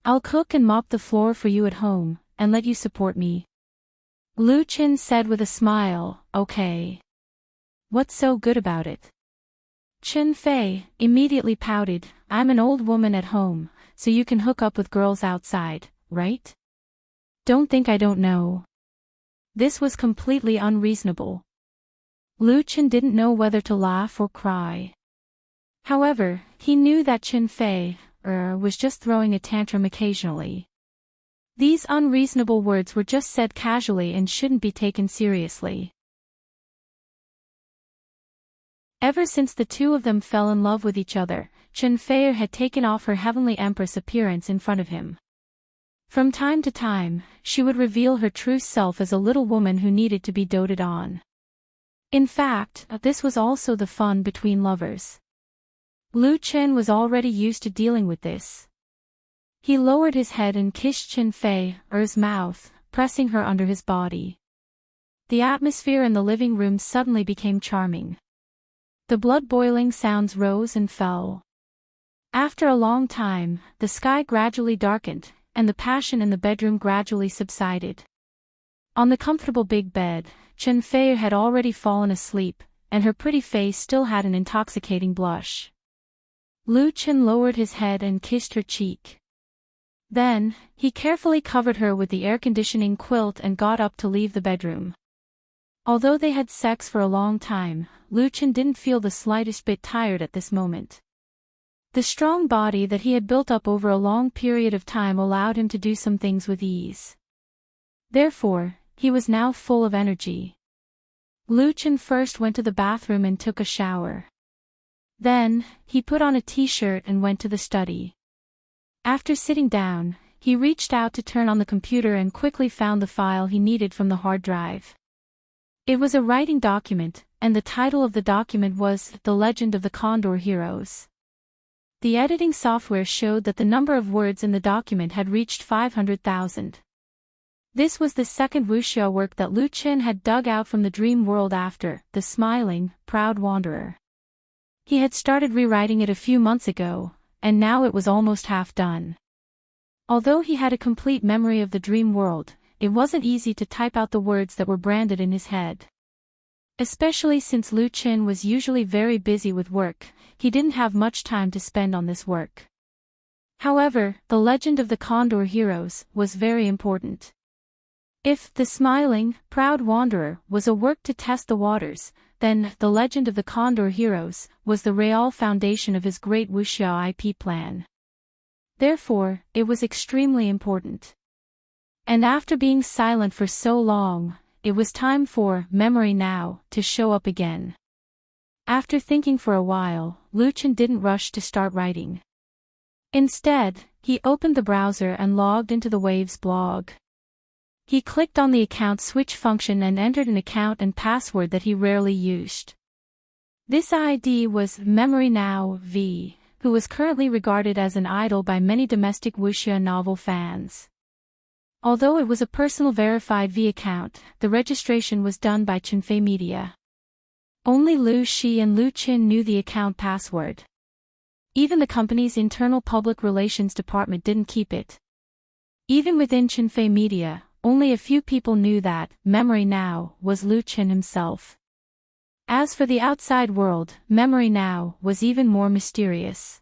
I'll cook and mop the floor for you at home, and let you support me." Lu Qin said with a smile, "Okay. What's so good about it?" Chen Fei immediately pouted, "I'm an old woman at home, so you can hook up with girls outside, right? Don't think I don't know." This was completely unreasonable. Lu Qin didn't know whether to laugh or cry. However, he knew that Chen Fei was just throwing a tantrum occasionally. These unreasonable words were just said casually and shouldn't be taken seriously. Ever since the 2 of them fell in love with each other, Chen Fei had taken off her heavenly empress appearance in front of him. From time to time, she would reveal her true self as a little woman who needed to be doted on. In fact, this was also the fun between lovers. Lu Qin was already used to dealing with this. He lowered his head and kissed Chen Fei's mouth, pressing her under his body. The atmosphere in the living room suddenly became charming. The blood-boiling sounds rose and fell. After a long time, the sky gradually darkened, and the passion in the bedroom gradually subsided. On the comfortable big bed, Chen Fei had already fallen asleep, and her pretty face still had an intoxicating blush. Lu Qin lowered his head and kissed her cheek. Then, he carefully covered her with the air-conditioning quilt and got up to leave the bedroom. Although they had sex for a long time, Lu Qin didn't feel the slightest bit tired at this moment. The strong body that he had built up over a long period of time allowed him to do some things with ease. Therefore, he was now full of energy. Lu Qin first went to the bathroom and took a shower. Then, he put on a t-shirt and went to the study. After sitting down, he reached out to turn on the computer and quickly found the file he needed from the hard drive. It was a writing document, and the title of the document was The Legend of the Condor Heroes. The editing software showed that the number of words in the document had reached 500,000. This was the second wuxia work that Lu Qin had dug out from the dream world after The Smiling, Proud Wanderer. He had started rewriting it a few months ago, and now it was almost half done. Although he had a complete memory of the dream world, it wasn't easy to type out the words that were branded in his head. Especially since Lu Qin was usually very busy with work, he didn't have much time to spend on this work. However, the legend of the Condor Heroes was very important. If The Smiling, Proud Wanderer was a work to test the waters, then The Legend of the Condor Heroes was the real foundation of his great wuxia IP plan. Therefore, it was extremely important. And after being silent for so long, it was time for Memory Now to show up again. After thinking for a while, Lu Qin didn't rush to start writing. Instead, he opened the browser and logged into the Waves blog. He clicked on the account switch function and entered an account and password that he rarely used. This ID was Memory Now V, who was currently regarded as an idol by many domestic wuxia novel fans. Although it was a personal verified V account, the registration was done by Chunfei Media. Only Lu Shi and Lu Qin knew the account password. Even the company's internal public relations department didn't keep it. Even within Chunfei Media, only a few people knew that Memory Now was Lu Qin himself. As for the outside world, Memory Now was even more mysterious.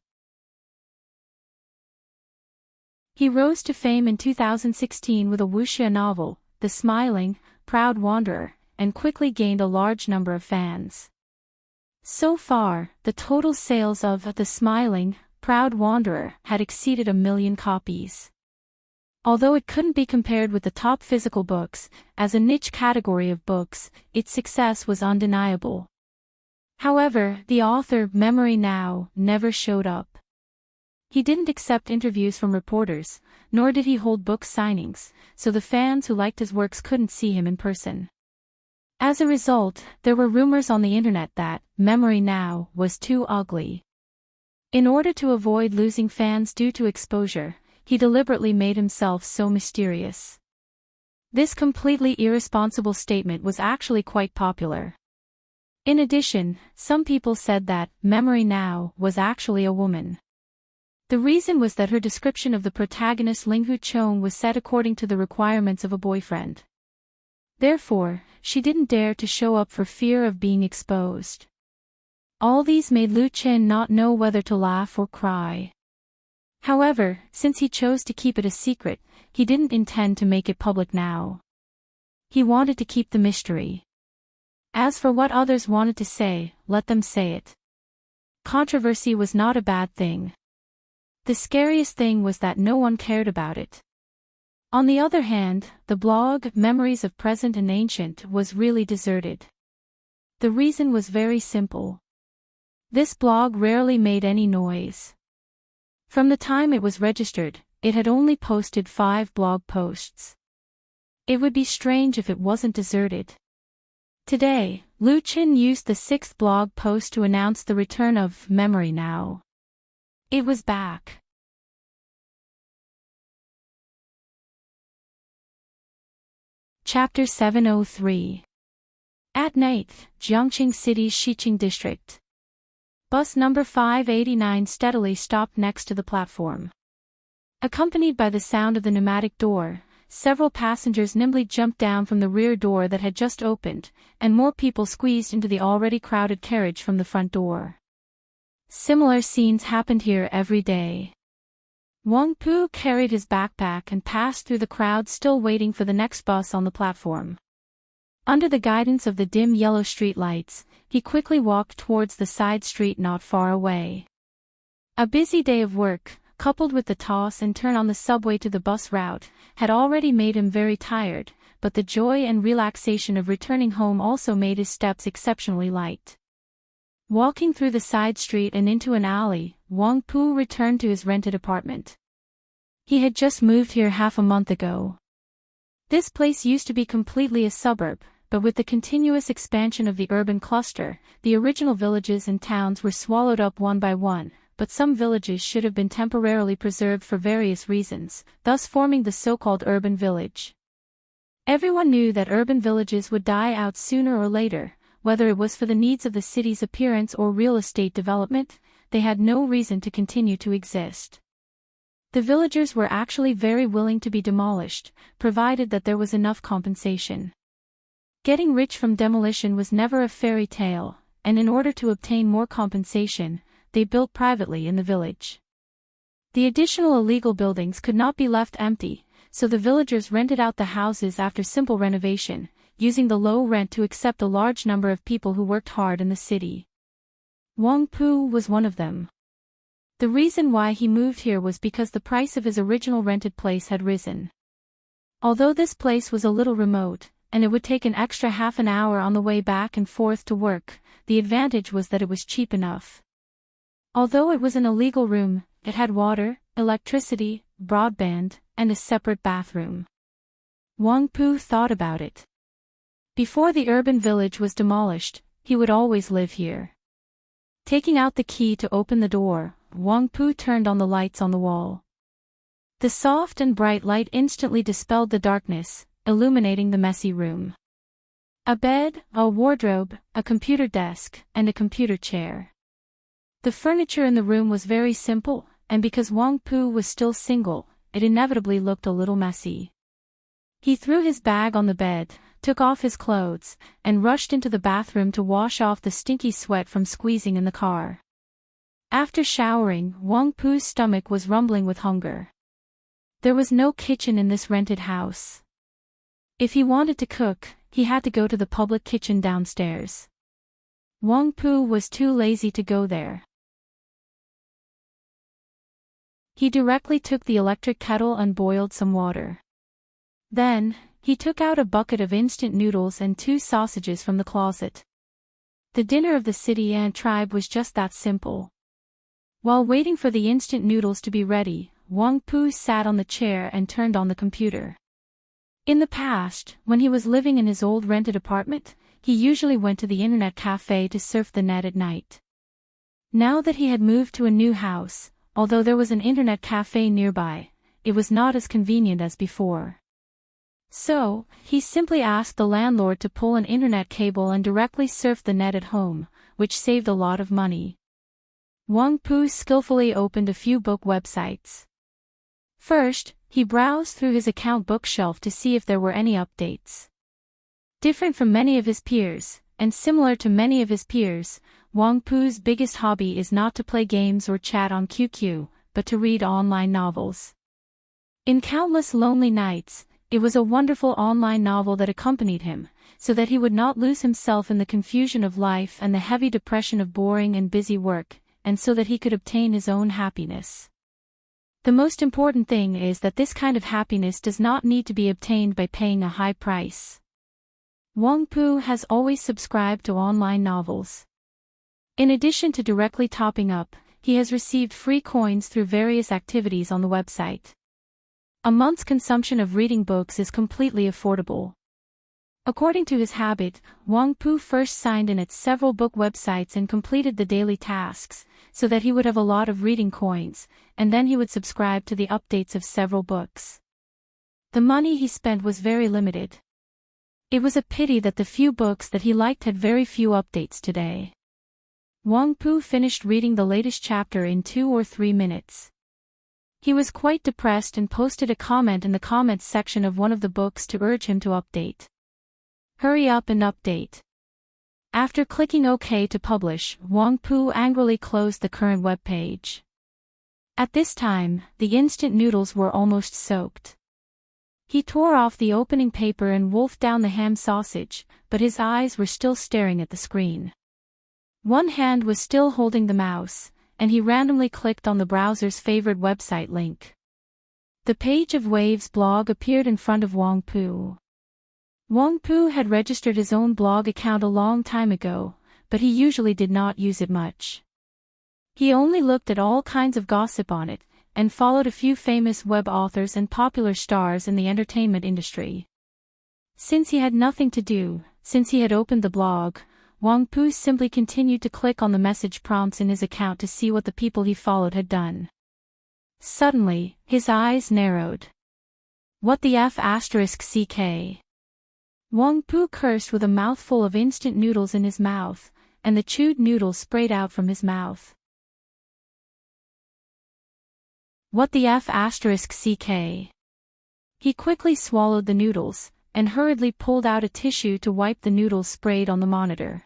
He rose to fame in 2016 with a wuxia novel, The Smiling, Proud Wanderer, and quickly gained a large number of fans. So far, the total sales of The Smiling, Proud Wanderer had exceeded 1 million copies. Although it couldn't be compared with the top physical books, as a niche category of books, its success was undeniable. However, the author, Memory Now, never showed up. He didn't accept interviews from reporters, nor did he hold book signings, so the fans who liked his works couldn't see him in person. As a result, there were rumors on the internet that Memory Now was too ugly. In order to avoid losing fans due to exposure, he deliberately made himself so mysterious. This completely irresponsible statement was actually quite popular. In addition, some people said that Memory Now was actually a woman. The reason was that her description of the protagonist Ling Hu Chong was set according to the requirements of a boyfriend. Therefore, she didn't dare to show up for fear of being exposed. All these made Lu Qin not know whether to laugh or cry. However, since he chose to keep it a secret, he didn't intend to make it public now. He wanted to keep the mystery. As for what others wanted to say, let them say it. Controversy was not a bad thing. The scariest thing was that no one cared about it. On the other hand, the blog, Memories of Present and Ancient, was really deserted. The reason was very simple. This blog rarely made any noise. From the time it was registered, it had only posted 5 blog posts. It would be strange if it wasn't deserted. Today, Lu Qin used the 6th blog post to announce the return of Memory Now. It was back. Chapter 703. At night, Jiangqing City's Xiqing district. Bus number 589 steadily stopped next to the platform. Accompanied by the sound of the pneumatic door, several passengers nimbly jumped down from the rear door that had just opened, and more people squeezed into the already crowded carriage from the front door. Similar scenes happened here every day. Wang Pu carried his backpack and passed through the crowd still waiting for the next bus on the platform. Under the guidance of the dim yellow street lights, he quickly walked towards the side street not far away. A busy day of work, coupled with the toss and turn on the subway to the bus route, had already made him very tired, but the joy and relaxation of returning home also made his steps exceptionally light. Walking through the side street and into an alley, Wang Pu returned to his rented apartment. He had just moved here half a month ago. This place used to be completely a suburb, but with the continuous expansion of the urban cluster, the original villages and towns were swallowed up one by one, but some villages should have been temporarily preserved for various reasons, thus forming the so-called urban village. Everyone knew that urban villages would die out sooner or later. Whether it was for the needs of the city's appearance or real estate development, they had no reason to continue to exist. The villagers were actually very willing to be demolished, provided that there was enough compensation. Getting rich from demolition was never a fairy tale, and in order to obtain more compensation, they built privately in the village. The additional illegal buildings could not be left empty, so the villagers rented out the houses after simple renovation, using the low rent to accept a large number of people who worked hard in the city. Wang Pu was one of them. The reason why he moved here was because the price of his original rented place had risen. Although this place was a little remote, and it would take an extra half an hour on the way back and forth to work, the advantage was that it was cheap enough. Although it was an illegal room, it had water, electricity, broadband, and a separate bathroom. Wang Pu thought about it. Before the urban village was demolished, he would always live here. Taking out the key to open the door, Wang Pu turned on the lights on the wall. The soft and bright light instantly dispelled the darkness, illuminating the messy room. A bed, a wardrobe, a computer desk, and a computer chair. The furniture in the room was very simple, and because Wang Pu was still single, it inevitably looked a little messy. He threw his bag on the bed, took off his clothes, and rushed into the bathroom to wash off the stinky sweat from squeezing in the car. After showering, Wang Pu's stomach was rumbling with hunger. There was no kitchen in this rented house. If he wanted to cook, he had to go to the public kitchen downstairs. Wang Pu was too lazy to go there. He directly took the electric kettle and boiled some water. Then, he took out a bucket of instant noodles and 2 sausages from the closet. The dinner of the city and tribe was just that simple. While waiting for the instant noodles to be ready, Wang Pu sat on the chair and turned on the computer. In the past, when he was living in his old rented apartment, he usually went to the internet cafe to surf the net at night. Now that he had moved to a new house, although there was an internet cafe nearby, it was not as convenient as before. So, he simply asked the landlord to pull an internet cable and directly surf the net at home, which saved a lot of money. Wang Pu skillfully opened a few book websites. First, he browsed through his account bookshelf to see if there were any updates. Different from many of his peers, and similar to many of his peers, Wang Pu's biggest hobby is not to play games or chat on QQ, but to read online novels. In countless lonely nights, it was a wonderful online novel that accompanied him, so that he would not lose himself in the confusion of life and the heavy depression of boring and busy work, and so that he could obtain his own happiness. The most important thing is that this kind of happiness does not need to be obtained by paying a high price. Wang Pu has always subscribed to online novels. In addition to directly topping up, he has received free coins through various activities on the website. A month's consumption of reading books is completely affordable. According to his habit, Wang Pu first signed in at several book websites and completed the daily tasks, so that he would have a lot of reading coins, and then he would subscribe to the updates of several books. The money he spent was very limited. It was a pity that the few books that he liked had very few updates today. Wang Pu finished reading the latest chapter in 2 or 3 minutes. He was quite depressed and posted a comment in the comments section of one of the books to urge him to update. Hurry up and update. After clicking OK to publish, Wang Pu angrily closed the current web page. At this time, the instant noodles were almost soaked. He tore off the opening paper and wolfed down the ham sausage, but his eyes were still staring at the screen. One hand was still holding the mouse, and he randomly clicked on the browser's favorite website link. The page of Wave's blog appeared in front of Wang Pu. Wang Pu had registered his own blog account a long time ago, but he usually did not use it much. He only looked at all kinds of gossip on it, and followed a few famous web authors and popular stars in the entertainment industry. Since he had nothing to do, since he had opened the blog, Wang Pu simply continued to click on the message prompts in his account to see what the people he followed had done. Suddenly, his eyes narrowed. What the F***ck? Wang Pu cursed with a mouthful of instant noodles in his mouth, and the chewed noodles sprayed out from his mouth. What the F***ck? He quickly swallowed the noodles, and hurriedly pulled out a tissue to wipe the noodles sprayed on the monitor.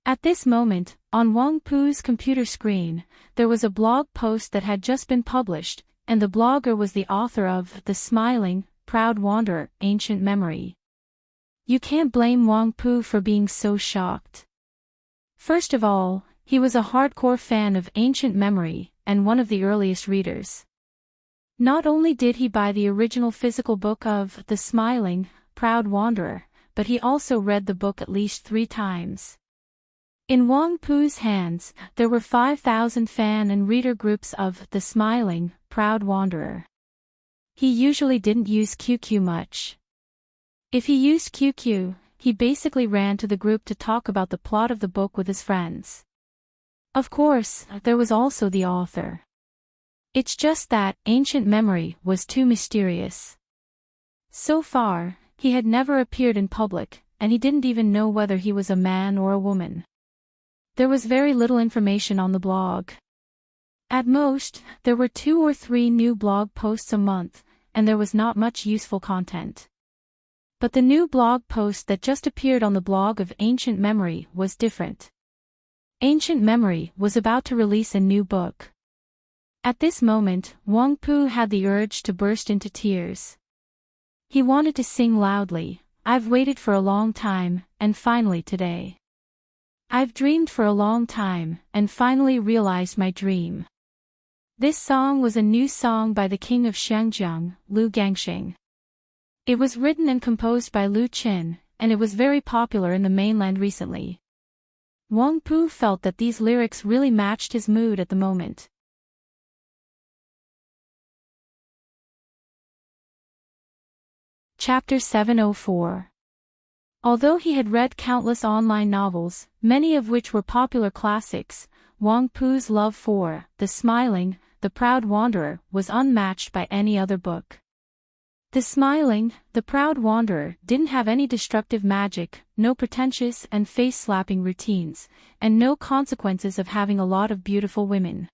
At this moment, on Wang Pu's computer screen, there was a blog post that had just been published, and the blogger was the author of The Smiling, Proud Wanderer, Ancient Memory. You can't blame Wang Pu for being so shocked. First of all, he was a hardcore fan of Ancient Memory, and one of the earliest readers. Not only did he buy the original physical book of The Smiling, Proud Wanderer, but he also read the book at least 3 times. In Wang Pu's hands, there were 5,000 fan and reader groups of The Smiling, Proud Wanderer. He usually didn't use QQ much. If he used QQ, he basically ran to the group to talk about the plot of the book with his friends. Of course, there was also the author. It's just that Ancient Memory was too mysterious. So far, he had never appeared in public, and he didn't even know whether he was a man or a woman. There was very little information on the blog. At most, there were 2 or 3 new blog posts a month, and there was not much useful content. But the new blog post that just appeared on the blog of Ancient Memory was different. Ancient Memory was about to release a new book. At this moment, Wang Pu had the urge to burst into tears. He wanted to sing loudly, "I've waited for a long time, and finally today. I've dreamed for a long time, and finally realized my dream." This song was a new song by the king of Shengjiang, Lu Gangxing. It was written and composed by Lu Qin, and it was very popular in the mainland recently. Wang Pu felt that these lyrics really matched his mood at the moment. Chapter 704. Although he had read countless online novels, many of which were popular classics, Wang Pu's love for The Smiling, The Proud Wanderer was unmatched by any other book. The Smiling, The Proud Wanderer didn't have any destructive magic, no pretentious and face-slapping routines, and no consequences of having a lot of beautiful women.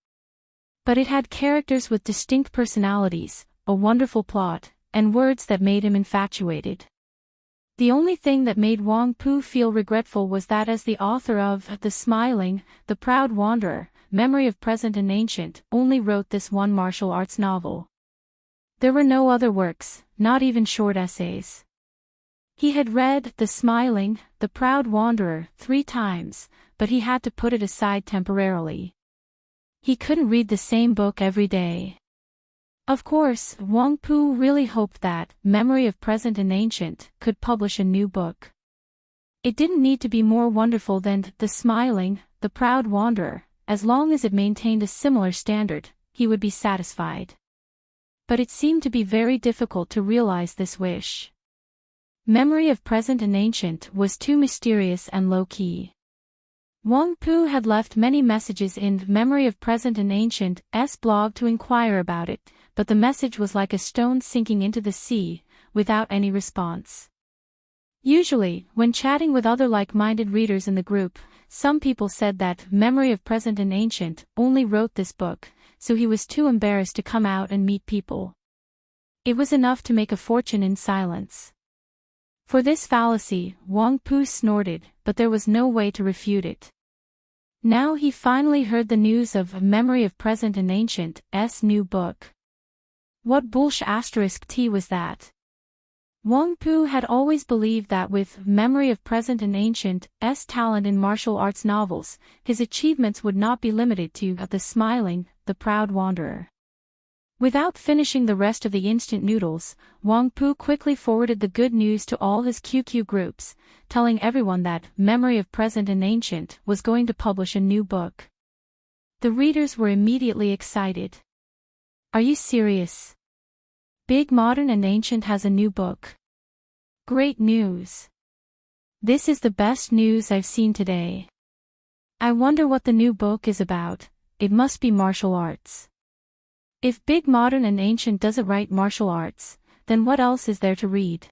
But it had characters with distinct personalities, a wonderful plot, and words that made him infatuated. The only thing that made Wang Pu feel regretful was that as the author of The Smiling, The Proud Wanderer, Memory of Present and Ancient, only wrote this one martial arts novel. There were no other works, not even short essays. He had read The Smiling, The Proud Wanderer 3 times, but he had to put it aside temporarily. He couldn't read the same book every day. Of course, Wang Pu really hoped that Memory of Present and Ancient could publish a new book. It didn't need to be more wonderful than The Smiling, The Proud Wanderer, as long as it maintained a similar standard, he would be satisfied. But it seemed to be very difficult to realize this wish. Memory of Present and Ancient was too mysterious and low-key. Wang Pu had left many messages in Memory of Present and Ancient's blog to inquire about it, but the message was like a stone sinking into the sea, without any response. Usually, when chatting with other like-minded readers in the group, some people said that Memory of Present and Ancient only wrote this book, so he was too embarrassed to come out and meet people. It was enough to make a fortune in silence. For this fallacy, Wang Pu snorted, but there was no way to refute it. Now he finally heard the news of Memory of Present and Ancient's new book. What bullsh*t was that? Wang Pu had always believed that with Memory of Present and Ancient's talent in martial arts novels, his achievements would not be limited to The Smiling, The Proud Wanderer. Without finishing the rest of the instant noodles, Wang Pu quickly forwarded the good news to all his QQ groups, telling everyone that Memory of Present and Ancient was going to publish a new book. The readers were immediately excited. Are you serious? Big Modern and Ancient has a new book. Great news. This is the best news I've seen today. I wonder what the new book is about. It must be martial arts. If Big Modern and Ancient doesn't write martial arts, then what else is there to read?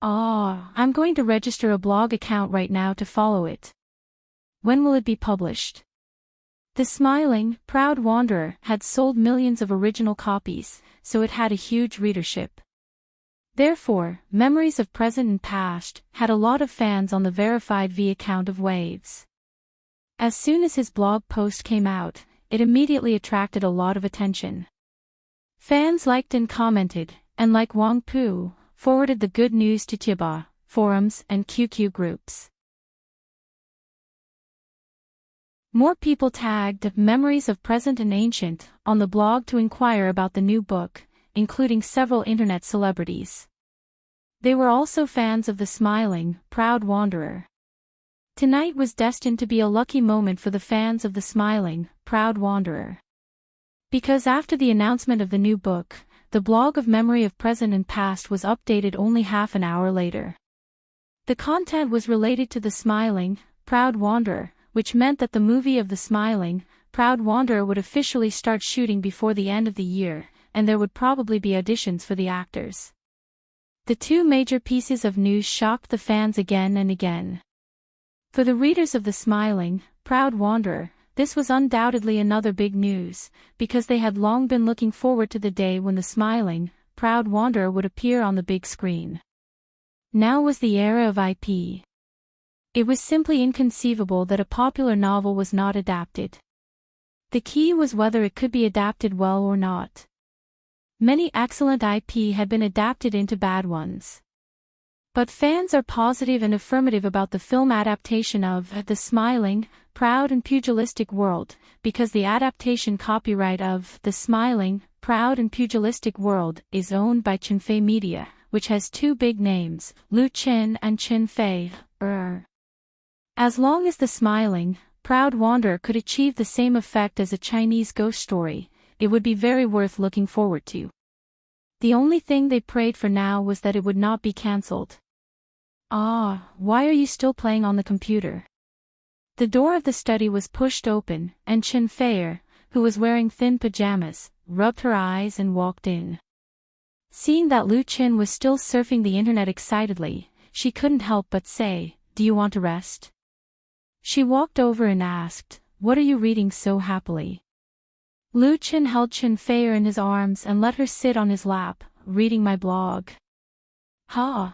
I'm going to register a blog account right now to follow it. When will it be published? The Smiling, Proud Wanderer had sold millions of original copies, so it had a huge readership. Therefore, Memories of Present and Past had a lot of fans on the verified V account of Waves. As soon as his blog post came out, it immediately attracted a lot of attention. Fans liked and commented, and like Wang Pu, forwarded the good news to Tieba, forums, and QQ groups. More people tagged Memories of Present and Ancient on the blog to inquire about the new book, including several internet celebrities. They were also fans of the Smiling, Proud Wanderer. Tonight was destined to be a lucky moment for the fans of the Smiling, Proud Wanderer. Because after the announcement of the new book, the blog of Memory of Present and Past was updated only half an hour later. The content was related to the Smiling, Proud Wanderer, which meant that the movie of the Smiling, Proud Wanderer would officially start shooting before the end of the year, and there would probably be auditions for the actors. The two major pieces of news shocked the fans again and again. For the readers of the Smiling, Proud Wanderer, this was undoubtedly another big news, because they had long been looking forward to the day when the Smiling, Proud Wanderer would appear on the big screen. Now was the era of IP. It was simply inconceivable that a popular novel was not adapted. The key was whether it could be adapted well or not. Many excellent IP had been adapted into bad ones. But fans are positive and affirmative about the film adaptation of The Smiling, Proud and Pugilistic World, because the adaptation copyright of The Smiling, Proud and Pugilistic World is owned by Qinfei Media, which has two big names, Lu Qin and Qinfei. As long as The Smiling, Proud Wanderer could achieve the same effect as a Chinese ghost story, it would be very worth looking forward to. The only thing they prayed for now was that it would not be cancelled. Why are you still playing on the computer? The door of the study was pushed open, and Qinfei, who was wearing thin pajamas, rubbed her eyes and walked in. Seeing that Lu Qin was still surfing the internet excitedly, she couldn't help but say, "Do you want to rest?" She walked over and asked, "What are you reading so happily?" Lu Qin held Qinfei in his arms and let her sit on his lap, "Reading my blog." "Ha!"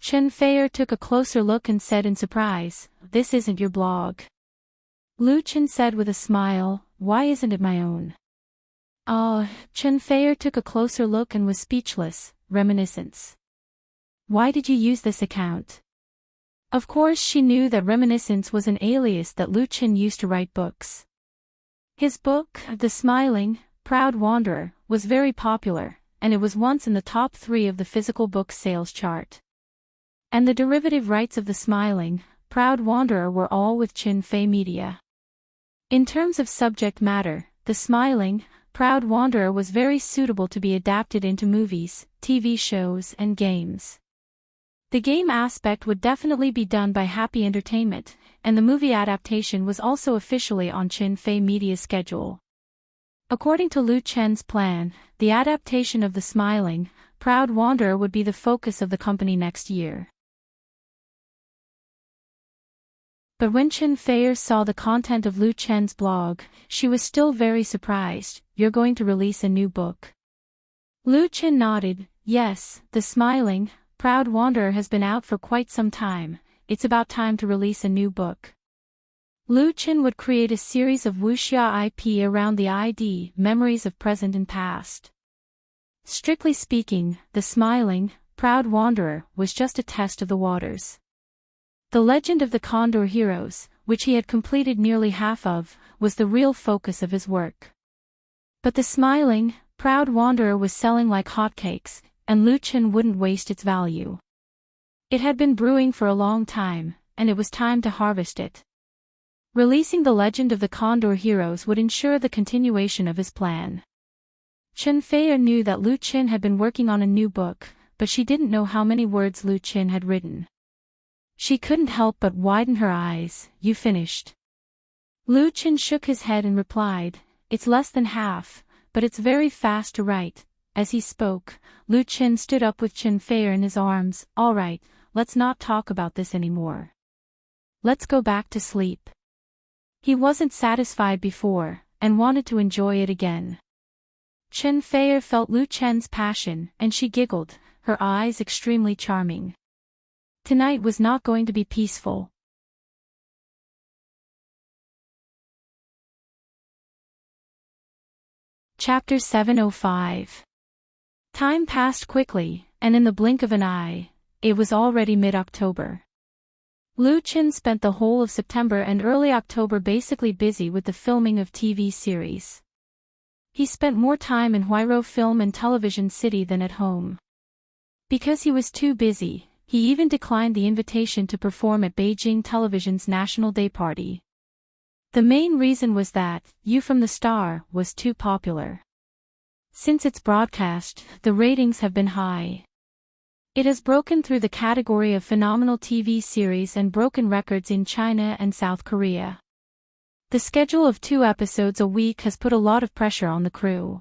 Qinfei took a closer look and said in surprise, "This isn't your blog." Lu Qin said with a smile, "Why isn't it my own?" Qinfei took a closer look and was speechless. Reminiscence. "Why did you use this account?" Of course she knew that Reminiscence was an alias that Lu Qin used to write books. His book, The Smiling, Proud Wanderer, was very popular, and it was once in the top 3 of the physical book sales chart. And the derivative rights of The Smiling, Proud Wanderer were all with Qinfei Media. In terms of subject matter, The Smiling, Proud Wanderer was very suitable to be adapted into movies, TV shows, and games. The game aspect would definitely be done by Happy Entertainment, and the movie adaptation was also officially on Qinfei Media's schedule. According to Lu Chen's plan, the adaptation of The Smiling, Proud Wanderer would be the focus of the company next year. But when Qinfei saw the content of Lu Chen's blog, she was still very surprised. "You're going to release a new book?" Lu Chen nodded. "Yes, The Smiling, Proud Wanderer has been out for quite some time. It's about time to release a new book." Lu Chen would create a series of wuxia IP around the ID, Memories of Present and Past. Strictly speaking, The Smiling, Proud Wanderer was just a test of the waters. The Legend of the Condor Heroes, which he had completed nearly half of, was the real focus of his work. But The Smiling, Proud Wanderer was selling like hotcakes, and Lu Chen wouldn't waste its value. It had been brewing for a long time, and it was time to harvest it. Releasing The Legend of the Condor Heroes would ensure the continuation of his plan. Qinfei knew that Lu Chen had been working on a new book, but she didn't know how many words Lu Chen had written. She couldn't help but widen her eyes. "You finished?" Lu Chen shook his head and replied, "It's less than half, but it's very fast to write." As he spoke, Lu Chen stood up with Qinfei in his arms. "All right, let's not talk about this anymore. Let's go back to sleep." He wasn't satisfied before, and wanted to enjoy it again. Chen Feier felt Lu Chen's passion, and she giggled, her eyes extremely charming. Tonight was not going to be peaceful. Chapter 705. Time passed quickly, and in the blink of an eye, it was already mid-October. Lu Chen spent the whole of September and early October basically busy with the filming of TV series. He spent more time in Huairou Film and Television City than at home. Because he was too busy, he even declined the invitation to perform at Beijing Television's National Day party. The main reason was that You from the Star was too popular. Since its broadcast, the ratings have been high. It has broken through the category of phenomenal TV series and broken records in China and South Korea. The schedule of 2 episodes a week has put a lot of pressure on the crew.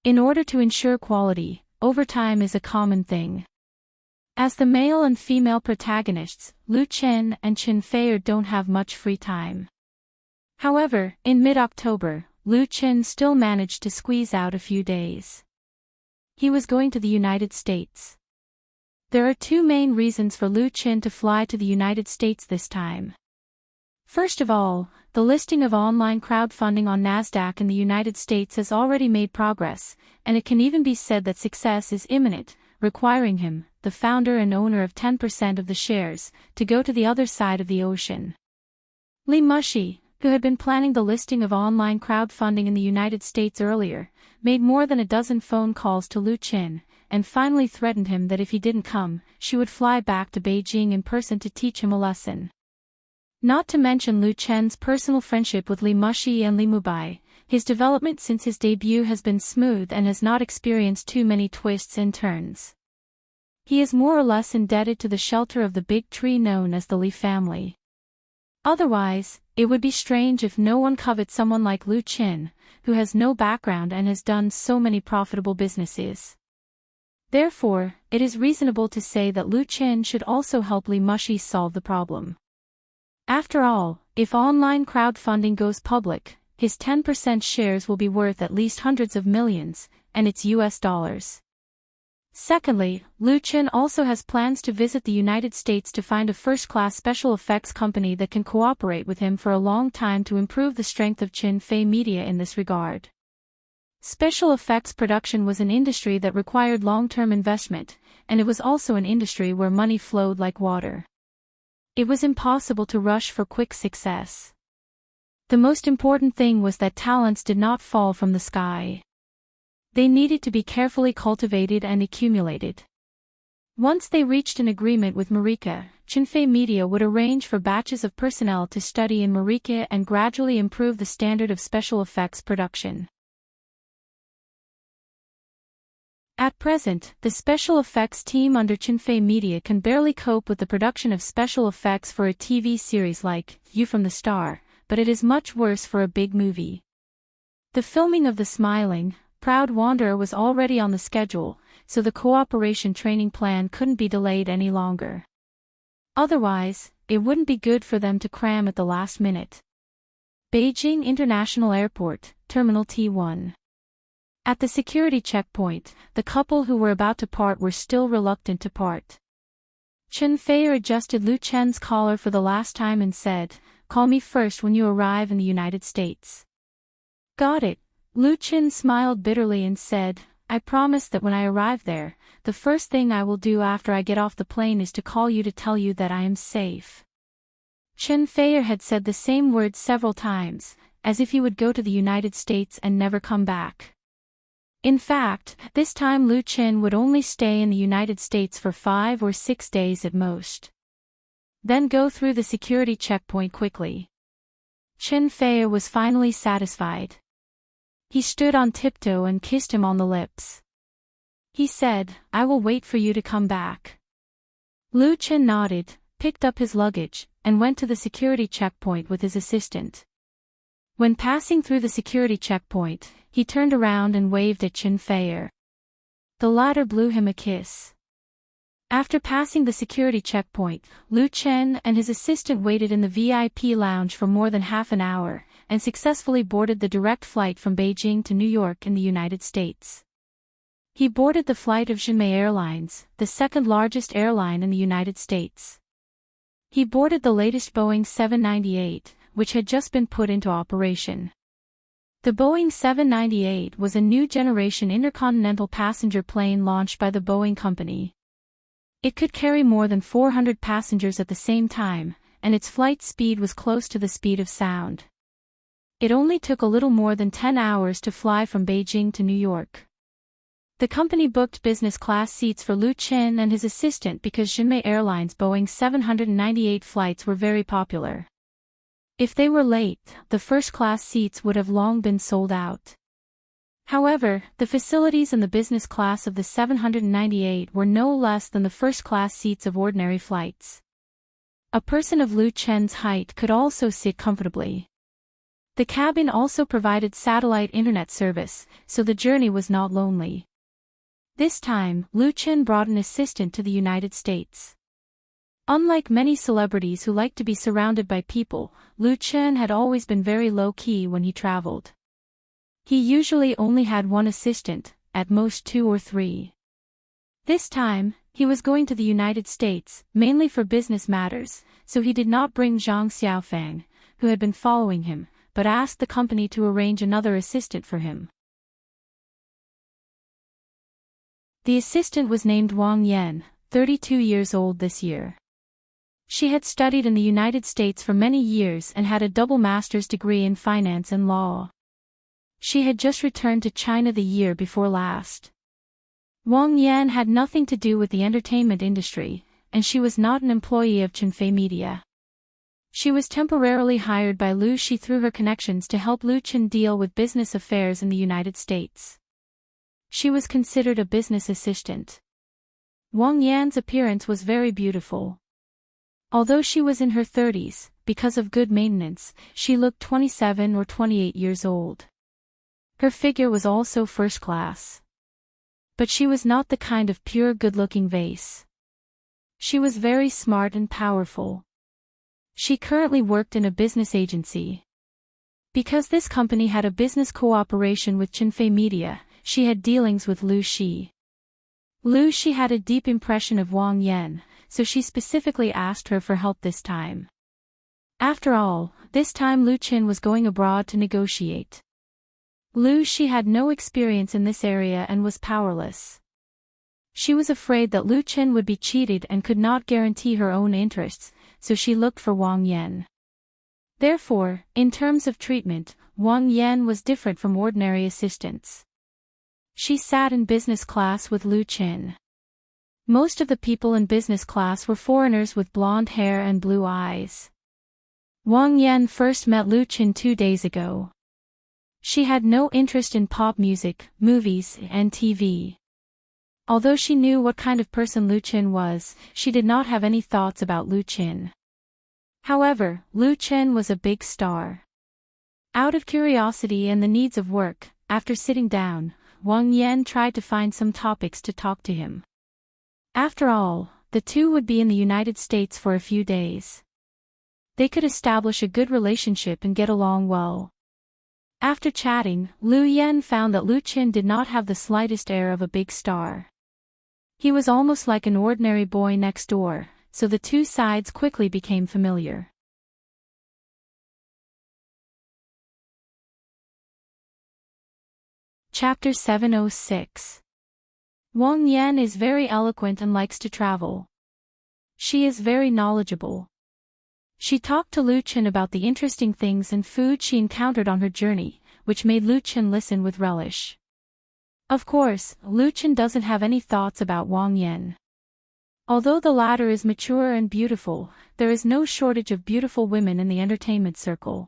In order to ensure quality, overtime is a common thing. As the male and female protagonists, Lu Chen and Chen Feier don't have much free time. However, in mid-October, Lu Chen still managed to squeeze out a few days. He was going to the United States. There are 2 main reasons for Lu Chen to fly to the United States this time. First of all, the listing of online crowdfunding on NASDAQ in the United States has already made progress, and it can even be said that success is imminent, requiring him, the founder and owner of 10% of the shares, to go to the other side of the ocean. Li Mushi, who had been planning the listing of online crowdfunding in the United States earlier, made more than a dozen phone calls to Lu Chen, and finally threatened him that if he didn't come, she would fly back to Beijing in person to teach him a lesson. Not to mention Lu Chen's personal friendship with Li Mushi and Li Mubai, his development since his debut has been smooth and has not experienced too many twists and turns. He is more or less indebted to the shelter of the big tree known as the Li family. Otherwise, it would be strange if no one coveted someone like Lu Chen, who has no background and has done so many profitable businesses. Therefore, it is reasonable to say that Lu Chen should also help Li Mushi solve the problem. After all, if online crowdfunding goes public, his 10% shares will be worth at least hundreds of millions, and it's US dollars. Secondly, Lu Chen also has plans to visit the United States to find a first-class special effects company that can cooperate with him for a long time to improve the strength of Chen Fei Media in this regard. Special effects production was an industry that required long-term investment, and it was also an industry where money flowed like water. It was impossible to rush for quick success. The most important thing was that talents did not fall from the sky. They needed to be carefully cultivated and accumulated. Once they reached an agreement with Marika, Chen Fei Media would arrange for batches of personnel to study in Marika and gradually improve the standard of special effects production. At present, the special effects team under Chen Fei Media can barely cope with the production of special effects for a TV series like You from the Star, but it is much worse for a big movie. The filming of The Smiling, Proud Wanderer was already on the schedule, so the cooperation training plan couldn't be delayed any longer. Otherwise, it wouldn't be good for them to cram at the last minute. Beijing International Airport, Terminal T1. At the security checkpoint, the couple who were about to part were still reluctant to part. Chen Feier adjusted Lu Chen's collar for the last time and said, "Call me first when you arrive in the United States." "Got it." Lu Chen smiled bitterly and said, "I promise that when I arrive there, the first thing I will do after I get off the plane is to call you to tell you that I am safe." Chen Feier had said the same words several times, as if he would go to the United States and never come back. In fact, this time Lu Chen would only stay in the United States for 5 or 6 days at most. Then go through the security checkpoint quickly. Chen Feier was finally satisfied. He stood on tiptoe and kissed him on the lips. He said, "I will wait for you to come back." Lu Chen nodded, picked up his luggage, and went to the security checkpoint with his assistant. When passing through the security checkpoint, he turned around and waved at Chen Feier. The latter blew him a kiss. After passing the security checkpoint, Lu Chen and his assistant waited in the VIP lounge for more than half an hour, and successfully boarded the direct flight from Beijing to New York in the United States. He boarded the flight of Jinmei Airlines, the second largest airline in the United States. He boarded the latest Boeing 798, which had just been put into operation. The Boeing 798 was a new generation intercontinental passenger plane launched by the Boeing company. It could carry more than 400 passengers at the same time, and its flight speed was close to the speed of sound. It only took a little more than 10 hours to fly from Beijing to New York. The company booked business class seats for Lu Chen and his assistant because Jinmei Airlines' Boeing 798 flights were very popular. If they were late, the first-class seats would have long been sold out. However, the facilities in the business class of the 798 were no less than the first-class seats of ordinary flights. A person of Lu Chen's height could also sit comfortably. The cabin also provided satellite internet service, so the journey was not lonely. This time, Lu Chen brought an assistant to the United States. Unlike many celebrities who like to be surrounded by people, Lu Chen had always been very low-key when he traveled. He usually only had one assistant, at most 2 or 3. This time, he was going to the United States, mainly for business matters, so he did not bring Zhang Xiaofang, who had been following him, but asked the company to arrange another assistant for him. The assistant was named Wang Yan, 32 years old this year. She had studied in the United States for many years and had a double master's degree in finance and law. She had just returned to China the year before last. Wang Yan had nothing to do with the entertainment industry, and she was not an employee of Chenfei Media. She was temporarily hired by Lu Shi through her connections to help Lu Chen deal with business affairs in the United States. She was considered a business assistant. Wang Yan's appearance was very beautiful. Although she was in her 30s, because of good maintenance, she looked 27 or 28 years old. Her figure was also first class. But she was not the kind of pure good-looking vase. She was very smart and powerful. She currently worked in a business agency. Because this company had a business cooperation with Chenfei Media, she had dealings with Lu Shi. Lu Shi had a deep impression of Wang Yan, so she specifically asked her for help this time. After all, this time Lu Chen was going abroad to negotiate. Lu Shi had no experience in this area and was powerless. She was afraid that Lu Chen would be cheated and could not guarantee her own interests, so she looked for Wang Yan. Therefore, in terms of treatment, Wang Yan was different from ordinary assistants. She sat in business class with Lu Chen. Most of the people in business class were foreigners with blonde hair and blue eyes. Wang Yan first met Lu Chen 2 days ago. She had no interest in pop music, movies, and TV. Although she knew what kind of person Lu Chen was, she did not have any thoughts about Lu Chen. However, Lu Chen was a big star. Out of curiosity and the needs of work, after sitting down, Wang Yan tried to find some topics to talk to him. After all, the two would be in the United States for a few days. They could establish a good relationship and get along well. After chatting, Lu Yan found that Lu Chen did not have the slightest air of a big star. He was almost like an ordinary boy next door, so the two sides quickly became familiar. Chapter 706. Wang Yan is very eloquent and likes to travel. She is very knowledgeable. She talked to Lu Chen about the interesting things and food she encountered on her journey, which made Lu Chen listen with relish. Of course, Lu Chen doesn't have any thoughts about Wang Yan. Although the latter is mature and beautiful, there is no shortage of beautiful women in the entertainment circle.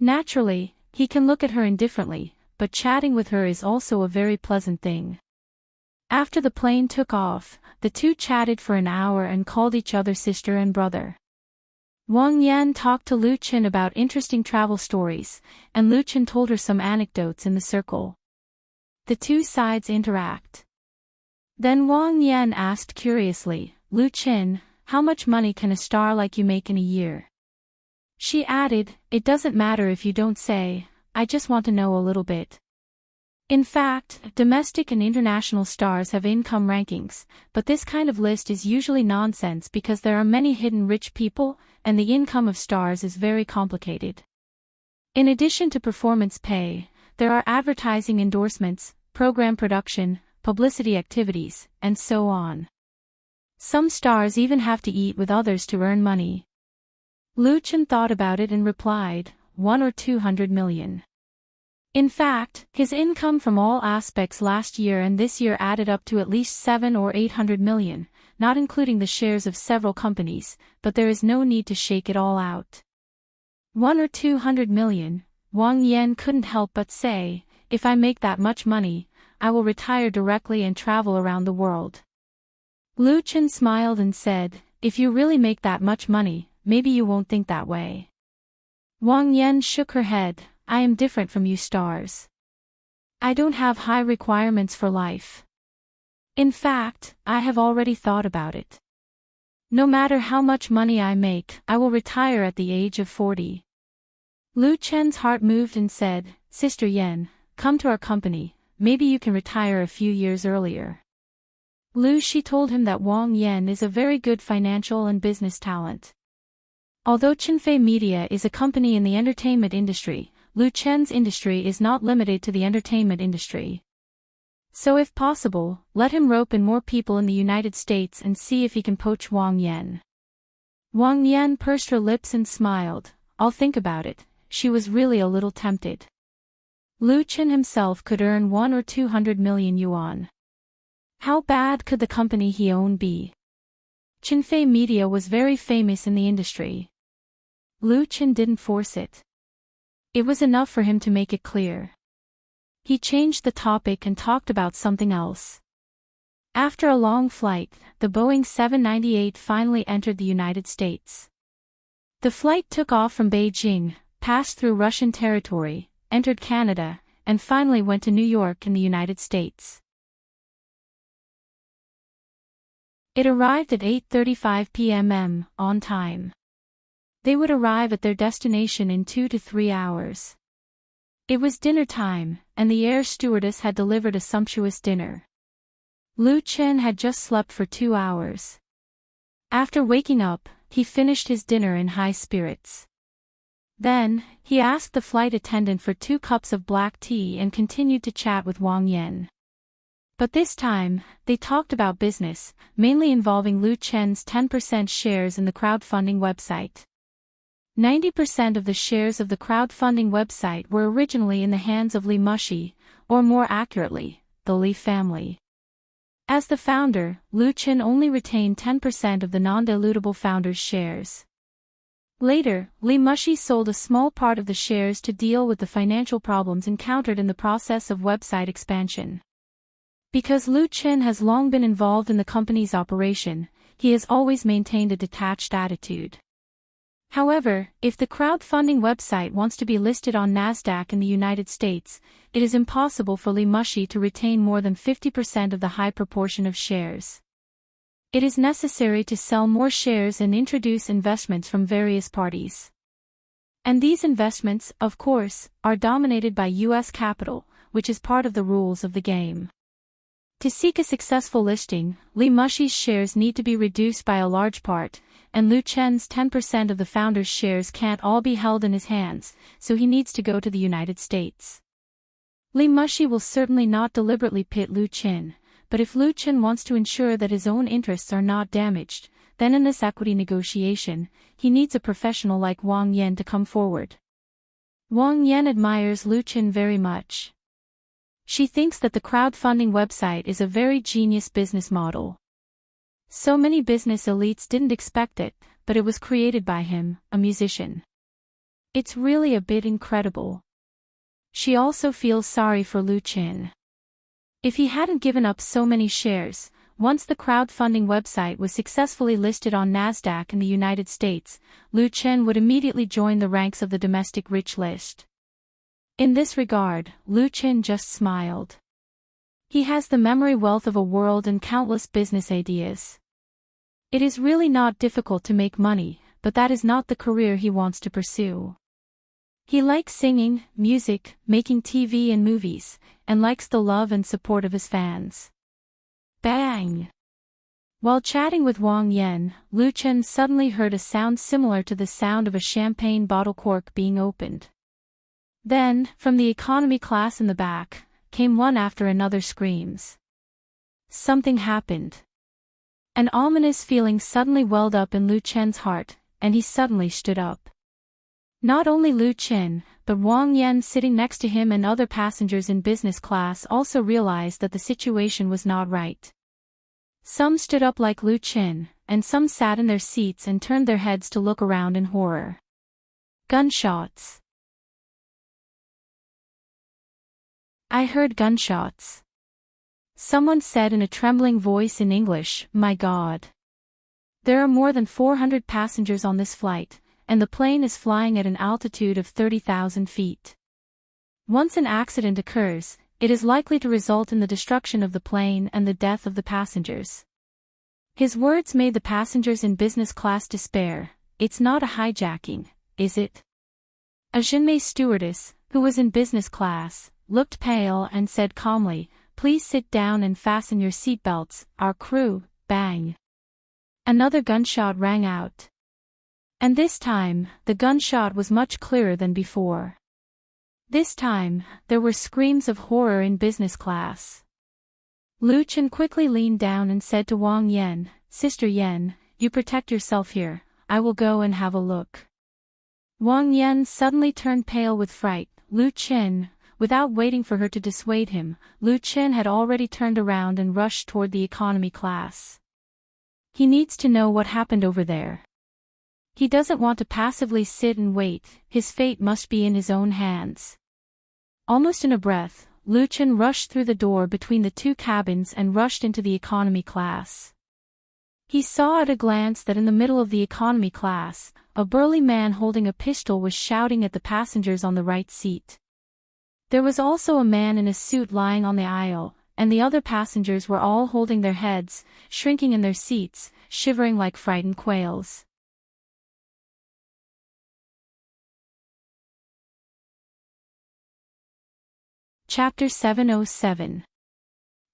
Naturally, he can look at her indifferently, but chatting with her is also a very pleasant thing. After the plane took off, the two chatted for an hour and called each other sister and brother. Wang Yan talked to Lu Chen about interesting travel stories, and Lu Chen told her some anecdotes in the circle. The two sides interact. Then Wang Yan asked curiously, Lu Qin, how much money can a star like you make in a year? She added, it doesn't matter if you don't say, I just want to know a little bit. In fact, domestic and international stars have income rankings, but this kind of list is usually nonsense because there are many hidden rich people, and the income of stars is very complicated. In addition to performance pay, there are advertising endorsements, program production, publicity activities, and so on. Some stars even have to eat with others to earn money. Lu Qin thought about it and replied, 1 or 200 million. In fact, his income from all aspects last year and this year added up to at least 7 or 800 million, not including the shares of several companies, but there is no need to shake it all out. 1 or 200 million, Wang Yan couldn't help but say, if I make that much money, I will retire directly and travel around the world. Lu Qin smiled and said, if you really make that much money, maybe you won't think that way. Wang Yan shook her head, I am different from you stars. I don't have high requirements for life. In fact, I have already thought about it. No matter how much money I make, I will retire at the age of 40. Lu Chen's heart moved and said, Sister Yan, come to our company, maybe you can retire a few years earlier. Lu Shi told him that Wang Yan is a very good financial and business talent. Although Qinfei Media is a company in the entertainment industry, Lu Chen's industry is not limited to the entertainment industry. So if possible, let him rope in more people in the United States and see if he can poach Wang Yan. Wang Yan pursed her lips and smiled, I'll think about it. She was really a little tempted. Lu Chen himself could earn 1 or 200 million yuan. How bad could the company he owned be? Qinfei Media was very famous in the industry. Lu Chen didn't force it. It was enough for him to make it clear. He changed the topic and talked about something else. After a long flight, the Boeing 798 finally entered the United States. The flight took off from Beijing, passed through Russian territory, entered Canada, and finally went to New York in the United States. It arrived at 8:35 p.m. on time. They would arrive at their destination in 2 to 3 hours. It was dinner time, and the air stewardess had delivered a sumptuous dinner. Lu Chen had just slept for 2 hours. After waking up, he finished his dinner in high spirits. Then, he asked the flight attendant for 2 cups of black tea and continued to chat with Wang Yan. But this time, they talked about business, mainly involving Lu Chen's 10% shares in the crowdfunding website. 90% of the shares of the crowdfunding website were originally in the hands of Li Mushi, or more accurately, the Li family. As the founder, Lu Chen only retained 10% of the non-dilutable founder's shares. Later, Li Mushi sold a small part of the shares to deal with the financial problems encountered in the process of website expansion. Because Lu Chen has long been involved in the company's operation, he has always maintained a detached attitude. However, if the crowdfunding website wants to be listed on NASDAQ in the United States, it is impossible for Li Mushi to retain more than 50% of the high proportion of shares. It is necessary to sell more shares and introduce investments from various parties. And these investments, of course, are dominated by U.S. capital, which is part of the rules of the game. To seek a successful listing, Li Mushi's shares need to be reduced by a large part, and Lu Chen's 10% of the founder's shares can't all be held in his hands, so he needs to go to the United States. Li Mushi will certainly not deliberately pit Lu Chen, but if Lu Chen wants to ensure that his own interests are not damaged, then in this equity negotiation, he needs a professional like Wang Yan to come forward. Wang Yan admires Lu Chen very much. She thinks that the crowdfunding website is a very genius business model. So many business elites didn't expect it, but it was created by him, a musician. It's really a bit incredible. She also feels sorry for Lu Chen. If he hadn't given up so many shares, once the crowdfunding website was successfully listed on NASDAQ in the United States, Lu Chen would immediately join the ranks of the domestic rich list. In this regard, Lu Chen just smiled. He has the memory wealth of a world and countless business ideas. It is really not difficult to make money, but that is not the career he wants to pursue. He likes singing, music, making TV and movies, and likes the love and support of his fans. Bang! While chatting with Wang Yan, Lu Chen suddenly heard a sound similar to the sound of a champagne bottle cork being opened. Then, from the economy class in the back, came one after another screams. Something happened. An ominous feeling suddenly welled up in Lu Chen's heart, and he suddenly stood up. Not only Lu Chen, but Wang Yan sitting next to him and other passengers in business class also realized that the situation was not right. Some stood up like Lu Chen, and some sat in their seats and turned their heads to look around in horror. Gunshots. I heard gunshots. Someone said in a trembling voice in English, "My God. There are more than 400 passengers on this flight, and the plane is flying at an altitude of 30,000 feet. Once an accident occurs, it is likely to result in the destruction of the plane and the death of the passengers." His words made the passengers in business class despair. It's not a hijacking, is it? A Jinmei stewardess, who was in business class, looked pale and said calmly, "Please sit down and fasten your seatbelts, our crew." Bang! Another gunshot rang out. And this time, the gunshot was much clearer than before. This time, there were screams of horror in business class. Lu Chen quickly leaned down and said to Wang Yan, "Sister Yan, you protect yourself here, I will go and have a look." Wang Yan suddenly turned pale with fright. Lu Chen, without waiting for her to dissuade him, Lu Chen had already turned around and rushed toward the economy class. He needs to know what happened over there. He doesn't want to passively sit and wait, his fate must be in his own hands. Almost in a breath, Lu Chen rushed through the door between the two cabins and rushed into the economy class. He saw at a glance that in the middle of the economy class, a burly man holding a pistol was shouting at the passengers on the right seat. There was also a man in a suit lying on the aisle, and the other passengers were all holding their heads, shrinking in their seats, shivering like frightened quails. Chapter 707.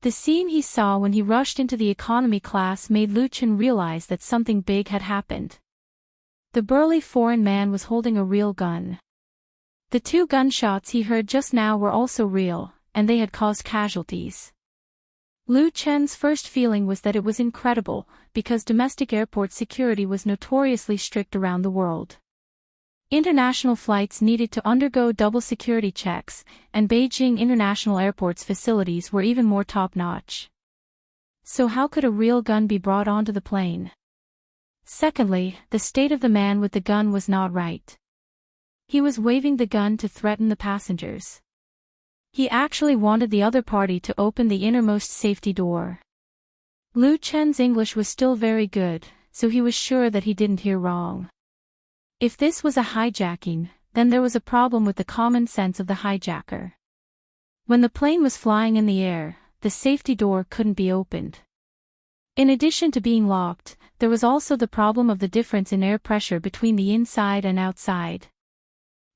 The scene he saw when he rushed into the economy class made Lu Chen realize that something big had happened. The burly foreign man was holding a real gun. The two gunshots he heard just now were also real, and they had caused casualties. Lu Chen's first feeling was that it was incredible, because domestic airport security was notoriously strict around the world. International flights needed to undergo double security checks, and Beijing International Airport's facilities were even more top-notch. So how could a real gun be brought onto the plane? Secondly, the state of the man with the gun was not right. He was waving the gun to threaten the passengers. He actually wanted the other party to open the innermost safety door. Lu Chen's English was still very good, so he was sure that he didn't hear wrong. If this was a hijacking, then there was a problem with the common sense of the hijacker. When the plane was flying in the air, the safety door couldn't be opened. In addition to being locked, there was also the problem of the difference in air pressure between the inside and outside.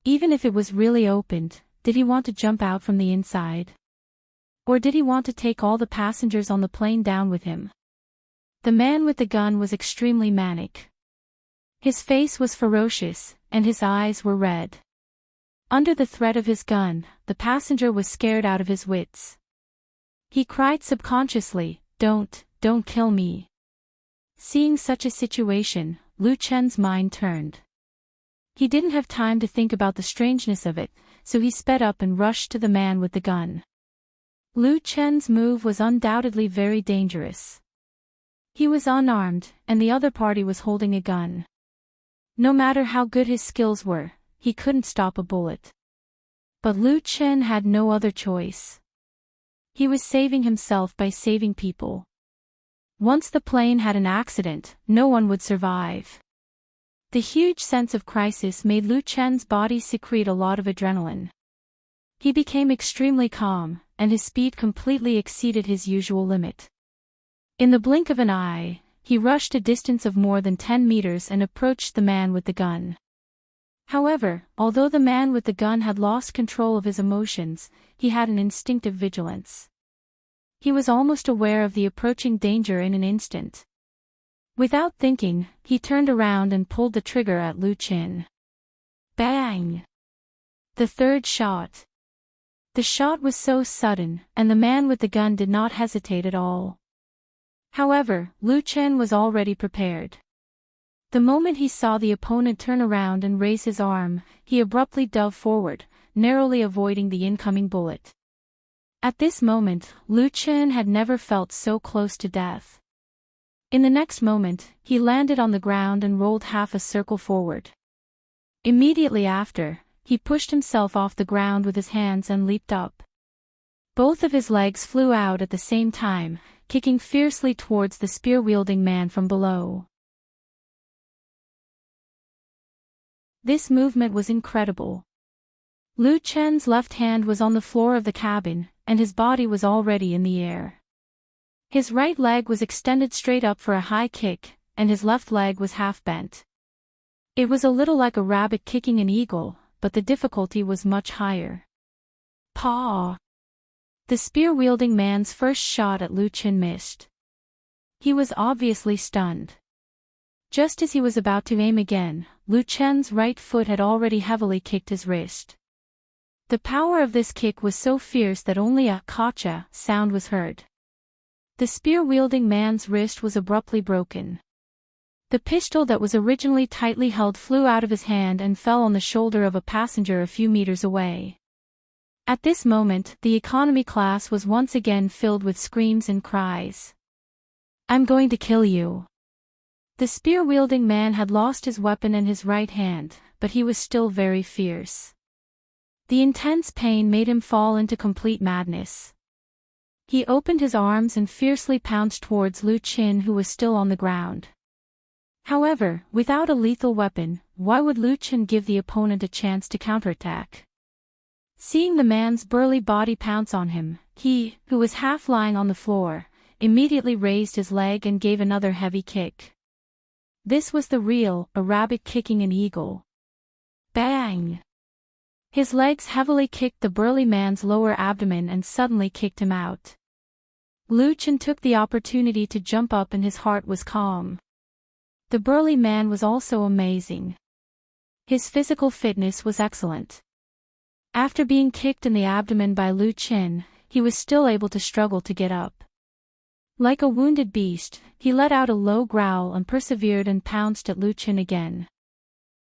Even if it was really opened, did he want to jump out from the inside? Or did he want to take all the passengers on the plane down with him? The man with the gun was extremely manic. His face was ferocious, and his eyes were red. Under the threat of his gun, the passenger was scared out of his wits. He cried subconsciously, don't kill me." Seeing such a situation, Lu Chen's mind turned. He didn't have time to think about the strangeness of it, so he sped up and rushed to the man with the gun. Lu Chen's move was undoubtedly very dangerous. He was unarmed, and the other party was holding a gun. No matter how good his skills were, he couldn't stop a bullet. But Lu Chen had no other choice. He was saving himself by saving people. Once the plane had an accident, no one would survive. The huge sense of crisis made Lu Chen's body secrete a lot of adrenaline. He became extremely calm, and his speed completely exceeded his usual limit. In the blink of an eye, he rushed a distance of more than 10 meters and approached the man with the gun. However, although the man with the gun had lost control of his emotions, he had an instinctive vigilance. He was almost aware of the approaching danger in an instant. Without thinking, he turned around and pulled the trigger at Lu Qin. Bang! The third shot. The shot was so sudden, and the man with the gun did not hesitate at all. However, Lu Qin was already prepared. The moment he saw the opponent turn around and raise his arm, he abruptly dove forward, narrowly avoiding the incoming bullet. At this moment, Lu Qin had never felt so close to death. In the next moment, he landed on the ground and rolled half a circle forward. Immediately after, he pushed himself off the ground with his hands and leaped up. Both of his legs flew out at the same time, kicking fiercely towards the spear-wielding man from below. This movement was incredible. Lu Qin's left hand was on the floor of the cabin, and his body was already in the air. His right leg was extended straight up for a high kick, and his left leg was half bent. It was a little like a rabbit kicking an eagle, but the difficulty was much higher. Paw! The spear-wielding man's first shot at Lu Qin missed. He was obviously stunned. Just as he was about to aim again, Lu Qin's right foot had already heavily kicked his wrist. The power of this kick was so fierce that only a "kacha" sound was heard. The spear-wielding man's wrist was abruptly broken. The pistol that was originally tightly held flew out of his hand and fell on the shoulder of a passenger a few meters away. At this moment, the economy class was once again filled with screams and cries. "I'm going to kill you." The spear-wielding man had lost his weapon and his right hand, but he was still very fierce. The intense pain made him fall into complete madness. He opened his arms and fiercely pounced towards Lu Qin, who was still on the ground. However, without a lethal weapon, why would Lu Qin give the opponent a chance to counterattack? Seeing the man's burly body pounce on him, he, who was half lying on the floor, immediately raised his leg and gave another heavy kick. This was the real, a rabbit kicking an eagle. Bang! His legs heavily kicked the burly man's lower abdomen and suddenly kicked him out. Lu Qin took the opportunity to jump up and his heart was calm. The burly man was also amazing. His physical fitness was excellent. After being kicked in the abdomen by Lu Qin, he was still able to struggle to get up. Like a wounded beast, he let out a low growl and persevered and pounced at Lu Qin again.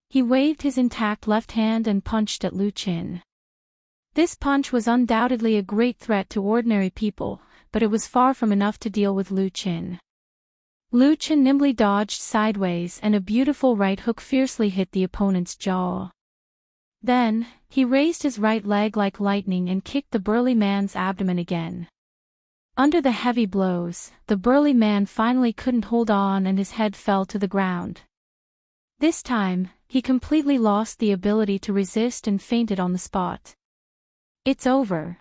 He waved his intact left hand and punched at Lu Qin. This punch was undoubtedly a great threat to ordinary people, but it was far from enough to deal with Lu Qin. Lu Qin nimbly dodged sideways and a beautiful right hook fiercely hit the opponent's jaw. Then, he raised his right leg like lightning and kicked the burly man's abdomen again. Under the heavy blows, the burly man finally couldn't hold on and his head fell to the ground. This time, he completely lost the ability to resist and fainted on the spot. "It's over."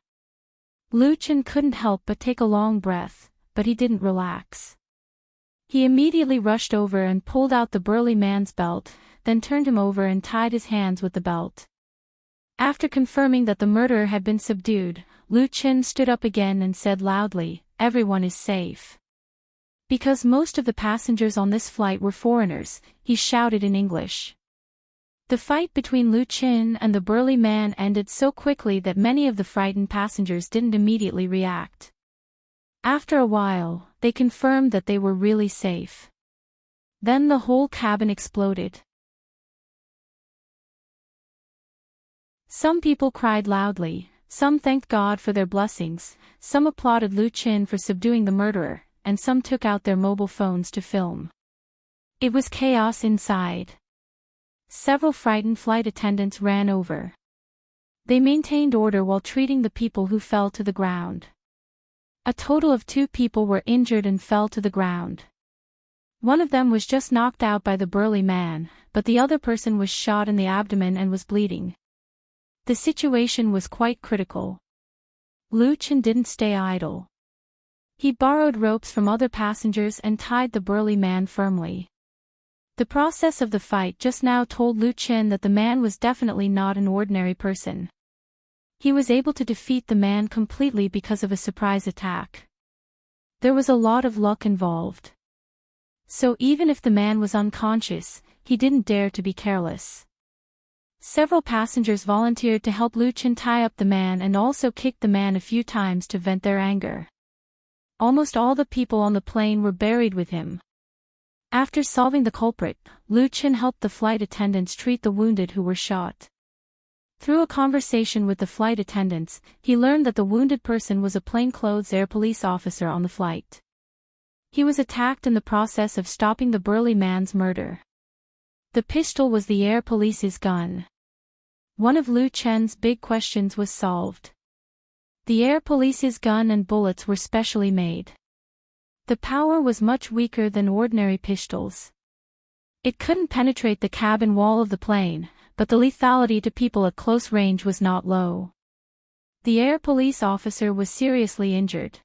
Lu Qin couldn't help but take a long breath, but he didn't relax. He immediately rushed over and pulled out the burly man's belt, then turned him over and tied his hands with the belt. After confirming that the murderer had been subdued, Lu Qin stood up again and said loudly, "Everyone is safe." Because most of the passengers on this flight were foreigners, he shouted in English. The fight between Lu Qin and the burly man ended so quickly that many of the frightened passengers didn't immediately react. After a while, they confirmed that they were really safe. Then the whole cabin exploded. Some people cried loudly, some thanked God for their blessings, some applauded Lu Qin for subduing the murderer, and some took out their mobile phones to film. It was chaos inside. Several frightened flight attendants ran over. They maintained order while treating the people who fell to the ground. A total of 2 people were injured and fell to the ground. One of them was just knocked out by the burly man, but the other person was shot in the abdomen and was bleeding. The situation was quite critical. Lu Chen didn't stay idle. He borrowed ropes from other passengers and tied the burly man firmly. The process of the fight just now told Lu Chen that the man was definitely not an ordinary person. He was able to defeat the man completely because of a surprise attack. There was a lot of luck involved. So even if the man was unconscious, he didn't dare to be careless. Several passengers volunteered to help Lu Chen tie up the man and also kicked the man a few times to vent their anger. Almost all the people on the plane were buried with him. After solving the culprit, Lu Chen helped the flight attendants treat the wounded who were shot. Through a conversation with the flight attendants, he learned that the wounded person was a plainclothes air police officer on the flight. He was attacked in the process of stopping the burly man's murder. The pistol was the air police's gun. One of Lu Chen's big questions was solved. The air police's gun and bullets were specially made. The power was much weaker than ordinary pistols. It couldn't penetrate the cabin wall of the plane, but the lethality to people at close range was not low. The air police officer was seriously injured.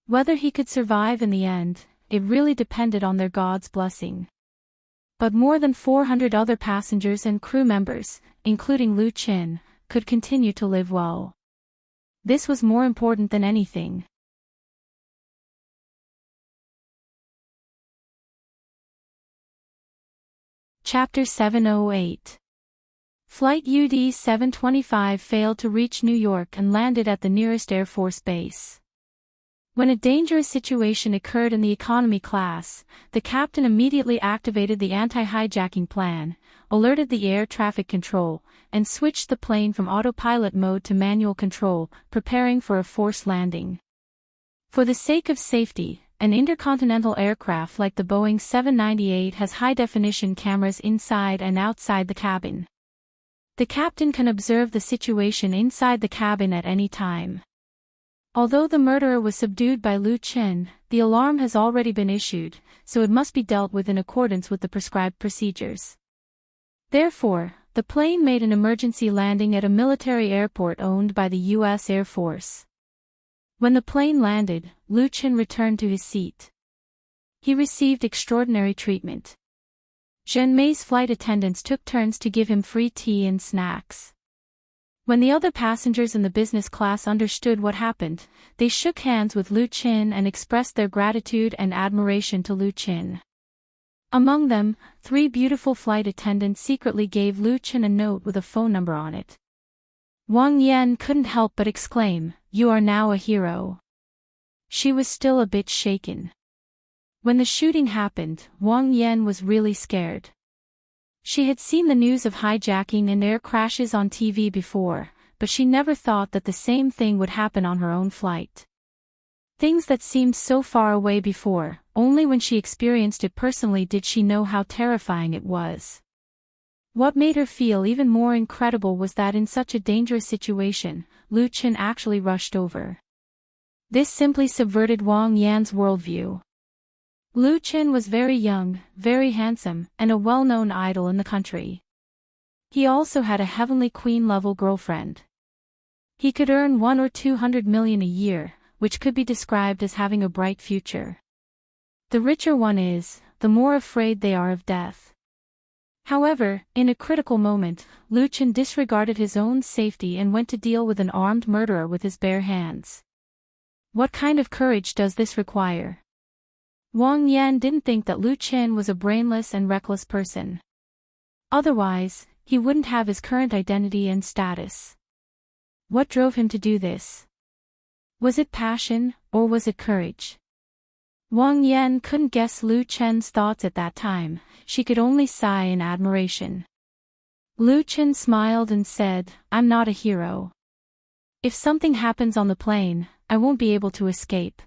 Whether he could survive in the end, it really depended on their God's blessing. But more than 400 other passengers and crew members, including Lu Chen, could continue to live well. This was more important than anything. Chapter 708. Flight UD 725 failed to reach New York and landed at the nearest Air Force base. When a dangerous situation occurred in the economy class, the captain immediately activated the anti-hijacking plan, alerted the air traffic control, and switched the plane from autopilot mode to manual control, preparing for a forced landing. For the sake of safety, an intercontinental aircraft like the Boeing 798 has high-definition cameras inside and outside the cabin. The captain can observe the situation inside the cabin at any time. Although the murderer was subdued by Lu Chen, the alarm has already been issued, so it must be dealt with in accordance with the prescribed procedures. Therefore, the plane made an emergency landing at a military airport owned by the U.S. Air Force. When the plane landed, Lu Chen returned to his seat. He received extraordinary treatment. Zhen Mei's flight attendants took turns to give him free tea and snacks. When the other passengers in the business class understood what happened, they shook hands with Lu Chen and expressed their gratitude and admiration to Lu Chen. Among them, 3 beautiful flight attendants secretly gave Lu Chen a note with a phone number on it. Wang Yan couldn't help but exclaim, "You are now a hero." She was still a bit shaken. When the shooting happened, Wang Yan was really scared. She had seen the news of hijacking and air crashes on TV before, but she never thought that the same thing would happen on her own flight. Things that seemed so far away before, only when she experienced it personally did she know how terrifying it was. What made her feel even more incredible was that in such a dangerous situation, Lu Chen actually rushed over. This simply subverted Wang Yan's worldview. Lu Chen was very young, very handsome, and a well-known idol in the country. He also had a heavenly queen-level girlfriend. He could earn 100 or 200 million a year, which could be described as having a bright future. The richer one is, the more afraid they are of death. However, in a critical moment, Lu Chen disregarded his own safety and went to deal with an armed murderer with his bare hands. What kind of courage does this require? Wang Yan didn't think that Lu Chen was a brainless and reckless person. Otherwise, he wouldn't have his current identity and status. What drove him to do this? Was it passion, or was it courage? Wang Yan couldn't guess Lu Chen's thoughts at that time, she could only sigh in admiration. Lu Chen smiled and said, "I'm not a hero. If something happens on the plane, I won't be able to escape."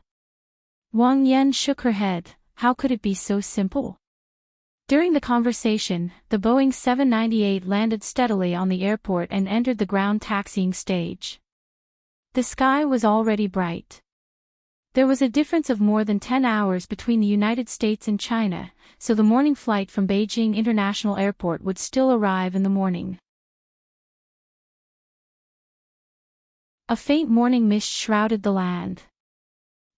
Wang Yan shook her head, how could it be so simple? During the conversation, the Boeing 798 landed steadily on the airport and entered the ground taxiing stage. The sky was already bright. There was a difference of more than 10 hours between the United States and China, so the morning flight from Beijing International Airport would still arrive in the morning. A faint morning mist shrouded the land.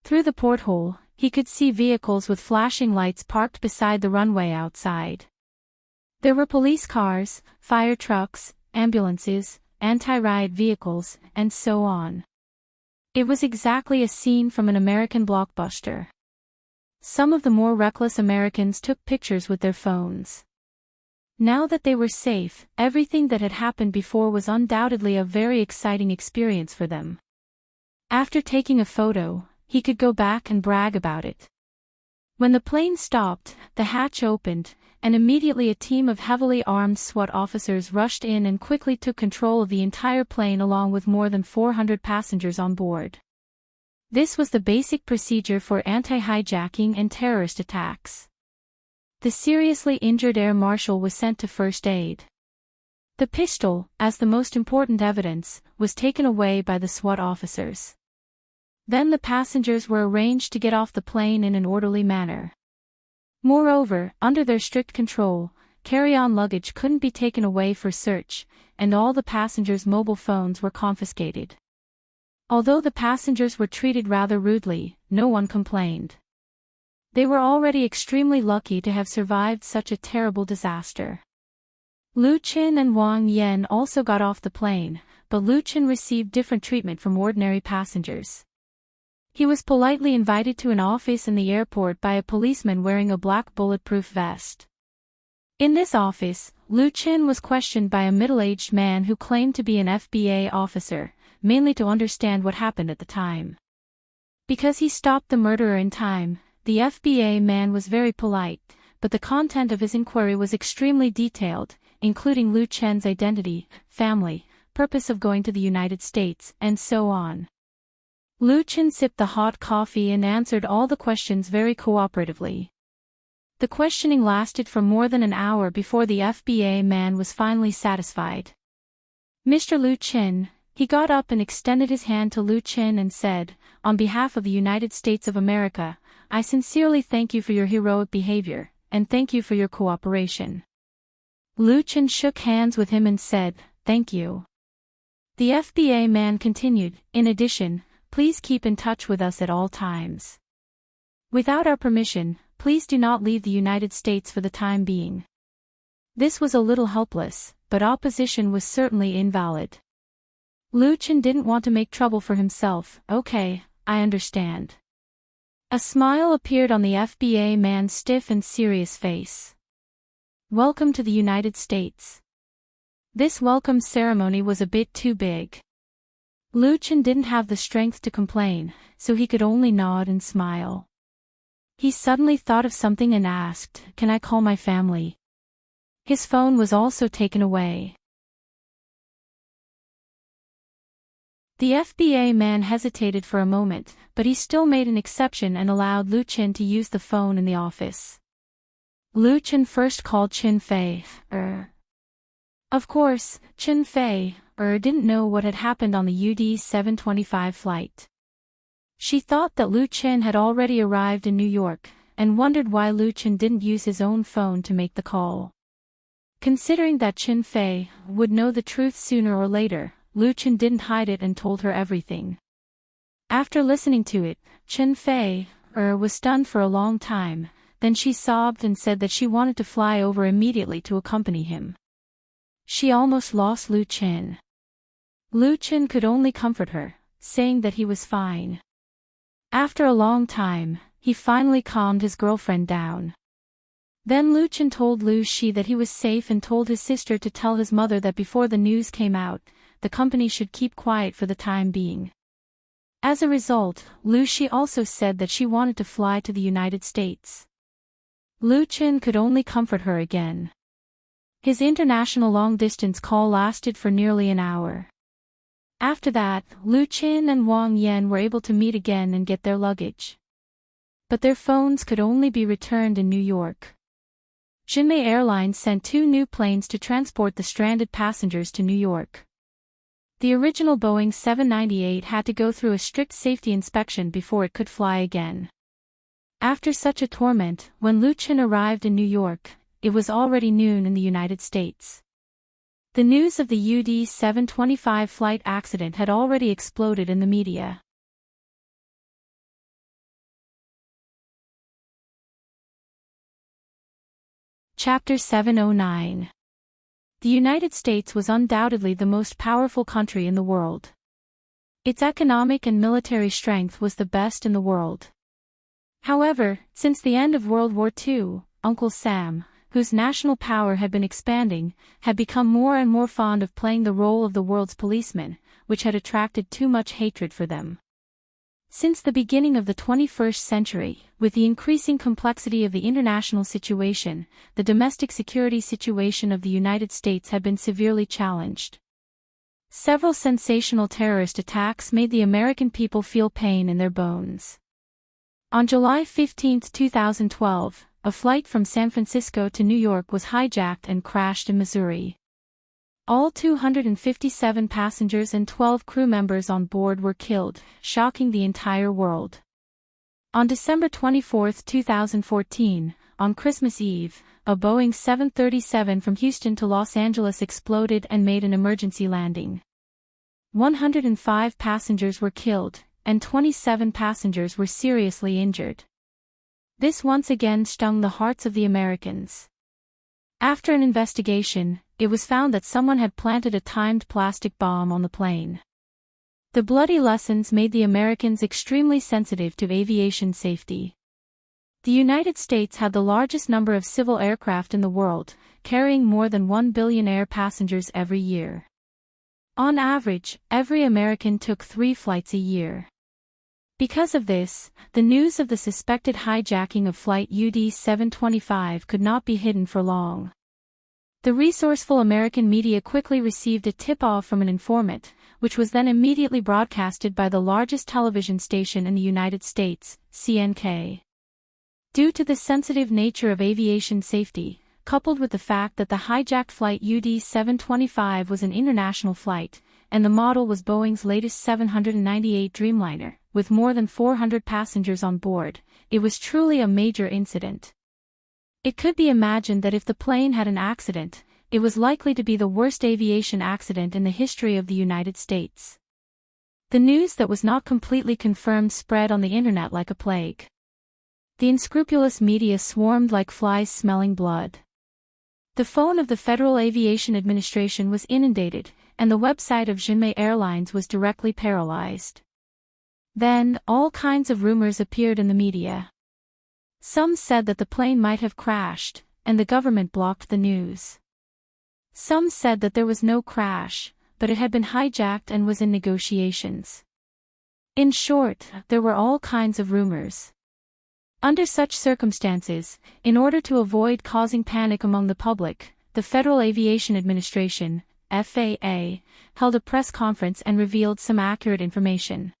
Through the porthole, he could see vehicles with flashing lights parked beside the runway outside. There were police cars, fire trucks, ambulances, anti-riot vehicles, and so on. It was exactly a scene from an American blockbuster. Some of the more reckless Americans took pictures with their phones. Now that they were safe, everything that had happened before was undoubtedly a very exciting experience for them. After taking a photo, he could go back and brag about it. When the plane stopped, the hatch opened, and immediately a team of heavily armed SWAT officers rushed in and quickly took control of the entire plane along with more than 400 passengers on board. This was the basic procedure for anti-hijacking and terrorist attacks. The seriously injured air marshal was sent to first aid. The pistol, as the most important evidence, was taken away by the SWAT officers. Then the passengers were arranged to get off the plane in an orderly manner. Moreover, under their strict control, carry-on luggage couldn't be taken away for search, and all the passengers' mobile phones were confiscated. Although the passengers were treated rather rudely, no one complained. They were already extremely lucky to have survived such a terrible disaster. Lu Qin and Wang Yan also got off the plane, but Lu Qin received different treatment from ordinary passengers. He was politely invited to an office in the airport by a policeman wearing a black bulletproof vest. In this office, Lu Qin was questioned by a middle-aged man who claimed to be an FBI officer, mainly to understand what happened at the time. Because he stopped the murderer in time, the FBI man was very polite, but the content of his inquiry was extremely detailed, including Lu Chen's identity, family, purpose of going to the United States, and so on. Lu Chen sipped the hot coffee and answered all the questions very cooperatively. The questioning lasted for more than an hour before the FBI man was finally satisfied. Mr. Lu Chen, he got up and extended his hand to Lu Chen and said, "On behalf of the United States of America, I sincerely thank you for your heroic behavior, and thank you for your cooperation." Lu Chen shook hands with him and said, "Thank you." The FBI man continued, "In addition, please keep in touch with us at all times. Without our permission, please do not leave the United States for the time being." This was a little helpless, but opposition was certainly invalid. Lu Chen didn't want to make trouble for himself. "Okay, I understand." A smile appeared on the FBI man's stiff and serious face. "Welcome to the United States." This welcome ceremony was a bit too big. Lu Chen didn't have the strength to complain, so he could only nod and smile. He suddenly thought of something and asked, "Can I call my family?" His phone was also taken away. The FBI man hesitated for a moment, but he still made an exception and allowed Lu Chen to use the phone in the office. Lu Chen first called Qin Fei. Of course, Qin Fei didn't know what had happened on the UD 725 flight. She thought that Lu Chen had already arrived in New York, and wondered why Lu Chen didn't use his own phone to make the call. Considering that Qin Fei would know the truth sooner or later, Lu Chen didn't hide it and told her everything. After listening to it, Qin Fei was stunned for a long time, then she sobbed and said that she wanted to fly over immediately to accompany him. She almost lost Lu Chen. Lu Chen could only comfort her, saying that he was fine. After a long time, he finally calmed his girlfriend down. Then Lu Chen told Lu Shi that he was safe and told his sister to tell his mother that before the news came out, the company should keep quiet for the time being. As a result, Lu Shi also said that she wanted to fly to the United States. Lu Chen could only comfort her again. His international long-distance call lasted for nearly an hour. After that, Lu Chen and Wang Yan were able to meet again and get their luggage. But their phones could only be returned in New York. Jinmei Airlines sent 2 new planes to transport the stranded passengers to New York. The original Boeing 798 had to go through a strict safety inspection before it could fly again. After such a torment, when Lu Chen arrived in New York, it was already noon in the United States. The news of the UD-725 flight accident had already exploded in the media. Chapter 709. The United States was undoubtedly the most powerful country in the world. Its economic and military strength was the best in the world. However, since the end of World War II, Uncle Sam, whose national power had been expanding, had become more and more fond of playing the role of the world's policeman, which had attracted too much hatred for them. Since the beginning of the 21st century, with the increasing complexity of the international situation, the domestic security situation of the United States had been severely challenged. Several sensational terrorist attacks made the American people feel pain in their bones. On July 15, 2012, a flight from San Francisco to New York was hijacked and crashed in Missouri. All 257 passengers and 12 crew members on board were killed, shocking the entire world. On December 24, 2014, on Christmas Eve, a Boeing 737 from Houston to Los Angeles exploded and made an emergency landing. 105 passengers were killed, and 27 passengers were seriously injured. This once again stung the hearts of the Americans. After an investigation, it was found that someone had planted a timed plastic bomb on the plane. The bloody lessons made the Americans extremely sensitive to aviation safety. The United States had the largest number of civil aircraft in the world, carrying more than 1 billion air passengers every year. On average, every American took 3 flights a year. Because of this, the news of the suspected hijacking of Flight UD-725 could not be hidden for long. The resourceful American media quickly received a tip-off from an informant, which was then immediately broadcasted by the largest television station in the United States, CNK. Due to the sensitive nature of aviation safety, coupled with the fact that the hijacked Flight UD-725 was an international flight, and the model was Boeing's latest 798 Dreamliner, with more than 400 passengers on board, it was truly a major incident. It could be imagined that if the plane had an accident, it was likely to be the worst aviation accident in the history of the United States. The news that was not completely confirmed spread on the internet like a plague. The unscrupulous media swarmed like flies smelling blood. The phone of the Federal Aviation Administration was inundated, and the website of Jinmei Airlines was directly paralyzed. Then, all kinds of rumors appeared in the media. Some said that the plane might have crashed, and the government blocked the news. Some said that there was no crash, but it had been hijacked and was in negotiations. In short, there were all kinds of rumors. Under such circumstances, in order to avoid causing panic among the public, the Federal Aviation Administration, FAA, held a press conference and revealed some accurate information.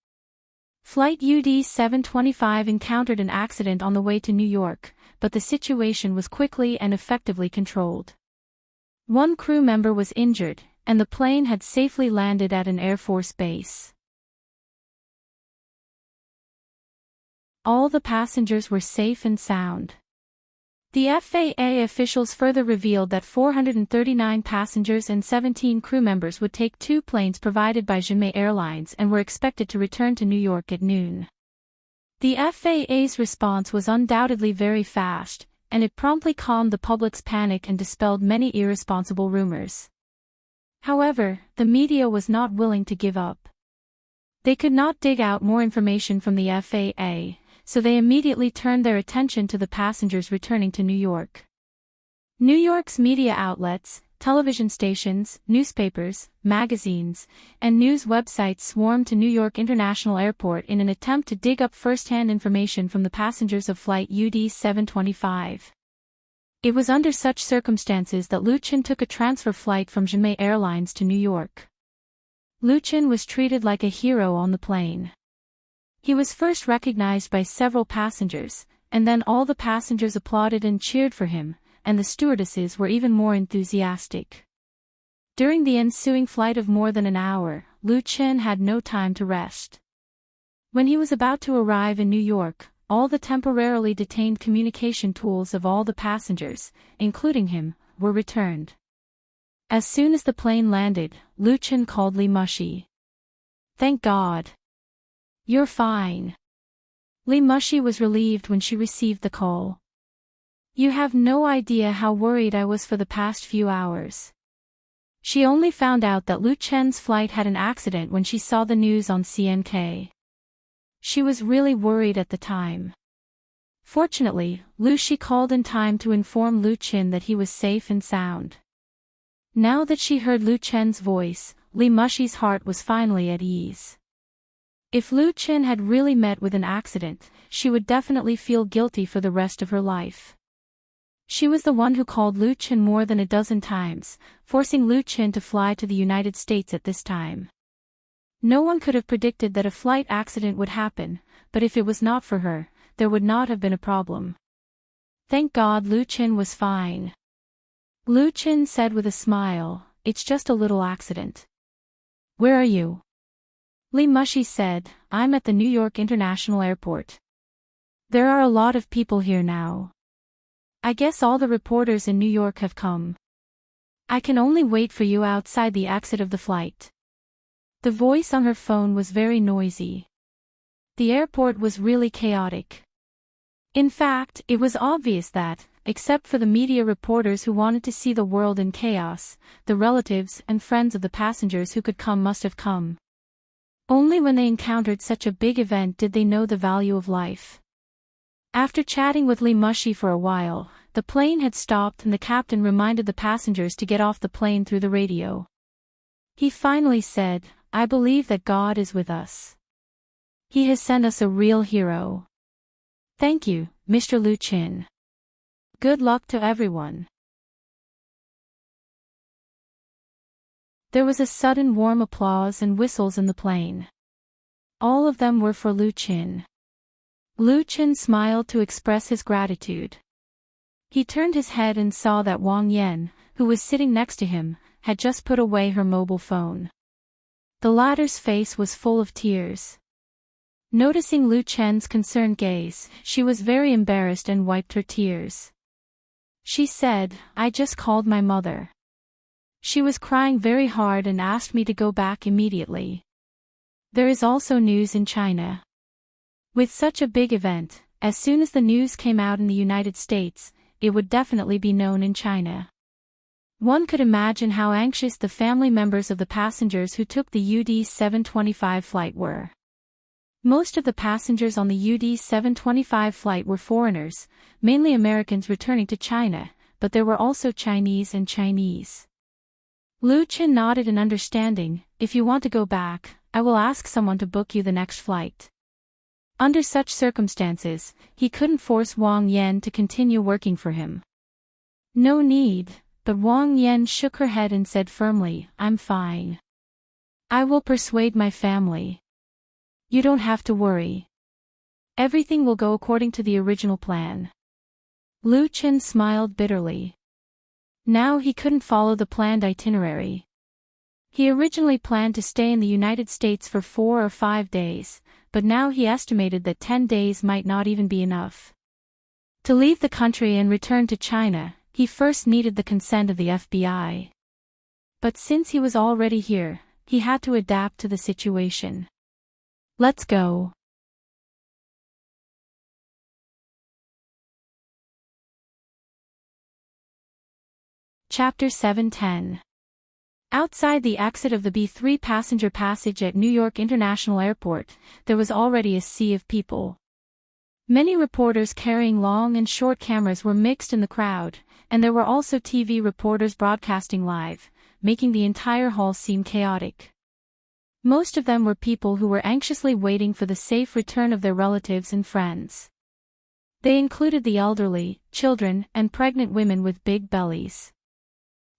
Flight UD-725 encountered an accident on the way to New York, but the situation was quickly and effectively controlled. One crew member was injured, and the plane had safely landed at an Air Force base. All the passengers were safe and sound. The FAA officials further revealed that 439 passengers and 17 crew members would take 2 planes provided by Jinmei Airlines and were expected to return to New York at noon. The FAA's response was undoubtedly very fast, and it promptly calmed the public's panic and dispelled many irresponsible rumors. However, the media was not willing to give up. They could not dig out more information from the FAA, so they immediately turned their attention to the passengers returning to New York. New York's media outlets, television stations, newspapers, magazines, and news websites swarmed to New York International Airport in an attempt to dig up first-hand information from the passengers of Flight UD-725. It was under such circumstances that Lu Chen took a transfer flight from Jinmei Airlines to New York. Lu Chen was treated like a hero on the plane. He was first recognized by several passengers, and then all the passengers applauded and cheered for him, and the stewardesses were even more enthusiastic. During the ensuing flight of more than an hour, Lu Chen had no time to rest. When he was about to arrive in New York, all the temporarily detained communication tools of all the passengers, including him, were returned. As soon as the plane landed, Lu Chen called Li Mushi. "Thank God. You're fine." Li Mushi was relieved when she received the call. "You have no idea how worried I was for the past few hours." She only found out that Lu Chen's flight had an accident when she saw the news on CNK. She was really worried at the time. Fortunately, Lu Shi called in time to inform Lu Chen that he was safe and sound. Now that she heard Lu Chen's voice, Li Mushi's heart was finally at ease. If Lu Chen had really met with an accident, she would definitely feel guilty for the rest of her life. She was the one who called Lu Chen more than a dozen times, forcing Lu Chen to fly to the United States at this time. No one could have predicted that a flight accident would happen, but if it was not for her, there would not have been a problem. Thank God Lu Chen was fine. Lu Chen said with a smile, "It's just a little accident." "Where are you?" Li Mushi said, "I'm at the New York International Airport. There are a lot of people here now. I guess all the reporters in New York have come. I can only wait for you outside the exit of the flight." The voice on her phone was very noisy. The airport was really chaotic. In fact, it was obvious that, except for the media reporters who wanted to see the world in chaos, the relatives and friends of the passengers who could come must have come. Only when they encountered such a big event did they know the value of life. After chatting with Li Mushi for a while, the plane had stopped and the captain reminded the passengers to get off the plane through the radio. He finally said, "I believe that God is with us. He has sent us a real hero. Thank you, Mr. Lu Chen. Good luck to everyone." There was a sudden warm applause and whistles in the plane. All of them were for Lu Chen. Lu Chen smiled to express his gratitude. He turned his head and saw that Wang Yan, who was sitting next to him, had just put away her mobile phone. The latter's face was full of tears. Noticing Lu Chen's concerned gaze, she was very embarrassed and wiped her tears. She said, "I just called my mother. She was crying very hard and asked me to go back immediately. There is also news in China." With such a big event, as soon as the news came out in the United States, it would definitely be known in China. One could imagine how anxious the family members of the passengers who took the UD 725 flight were. Most of the passengers on the UD 725 flight were foreigners, mainly Americans returning to China, but there were also Chinese and Chinese. Lu Chen nodded in understanding. "If you want to go back, I will ask someone to book you the next flight." Under such circumstances, he couldn't force Wang Yan to continue working for him. "No need," but Wang Yan shook her head and said firmly, "I'm fine. I will persuade my family. You don't have to worry. Everything will go according to the original plan." Lu Chen smiled bitterly. Now he couldn't follow the planned itinerary. He originally planned to stay in the United States for 4 or 5 days, but now he estimated that 10 days might not even be enough. To leave the country and return to China, he first needed the consent of the FBI. But since he was already here, he had to adapt to the situation. Let's go. Chapter 710. Outside the exit of the B3 passenger passage at New York International Airport, there was already a sea of people. Many reporters carrying long and short cameras were mixed in the crowd, and there were also TV reporters broadcasting live, making the entire hall seem chaotic. Most of them were people who were anxiously waiting for the safe return of their relatives and friends. They included the elderly, children, and pregnant women with big bellies.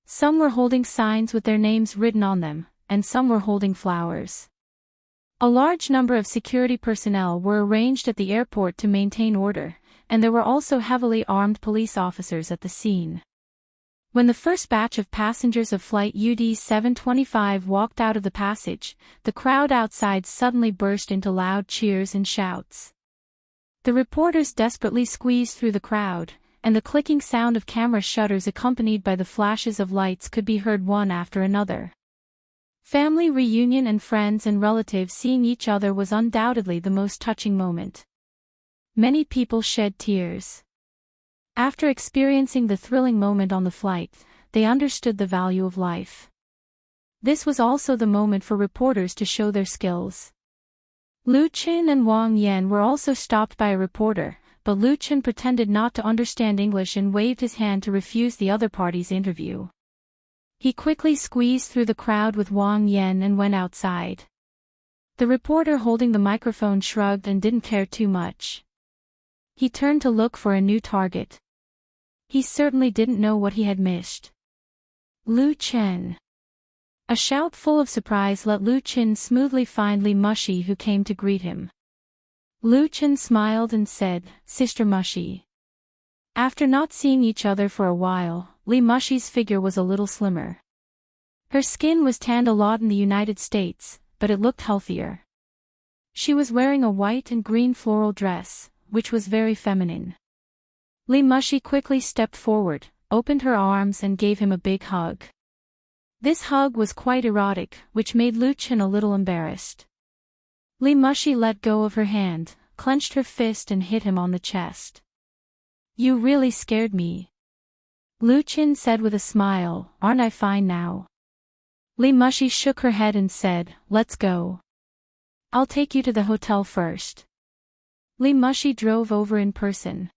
Some were holding signs with their names written on them, and some were holding flowers. A large number of security personnel were arranged at the airport to maintain order, and there were also heavily armed police officers at the scene. When the first batch of passengers of flight UD 725 walked out of the passage, the crowd outside suddenly burst into loud cheers and shouts. The reporters desperately squeezed through the crowd, and the clicking sound of camera shutters accompanied by the flashes of lights could be heard one after another. Family reunion and friends and relatives seeing each other was undoubtedly the most touching moment. Many people shed tears. After experiencing the thrilling moment on the flight, they understood the value of life. This was also the moment for reporters to show their skills. Lu Qin and Wang Yan were also stopped by a reporter, but Lu Qin pretended not to understand English and waved his hand to refuse the other party's interview. He quickly squeezed through the crowd with Wang Yan and went outside. The reporter holding the microphone shrugged and didn't care too much. He turned to look for a new target. He certainly didn't know what he had missed. Lu Qin. A shout full of surprise let Lu Qin smoothly find Li Mushi, who came to greet him. Lu Qin smiled and said, "Sister Mushi." After not seeing each other for a while, Li Mushi's figure was a little slimmer. Her skin was tanned a lot in the United States, but it looked healthier. She was wearing a white and green floral dress, which was very feminine. Li Mushi quickly stepped forward, opened her arms and gave him a big hug. This hug was quite erotic, which made Lu Qin a little embarrassed. Li Mushi let go of her hand, clenched her fist and hit him on the chest. "You really scared me," Lu Qin said with a smile. "Aren't I fine now?" Li Mushi shook her head and said, "Let's go. I'll take you to the hotel first." Li Mushi drove over in person.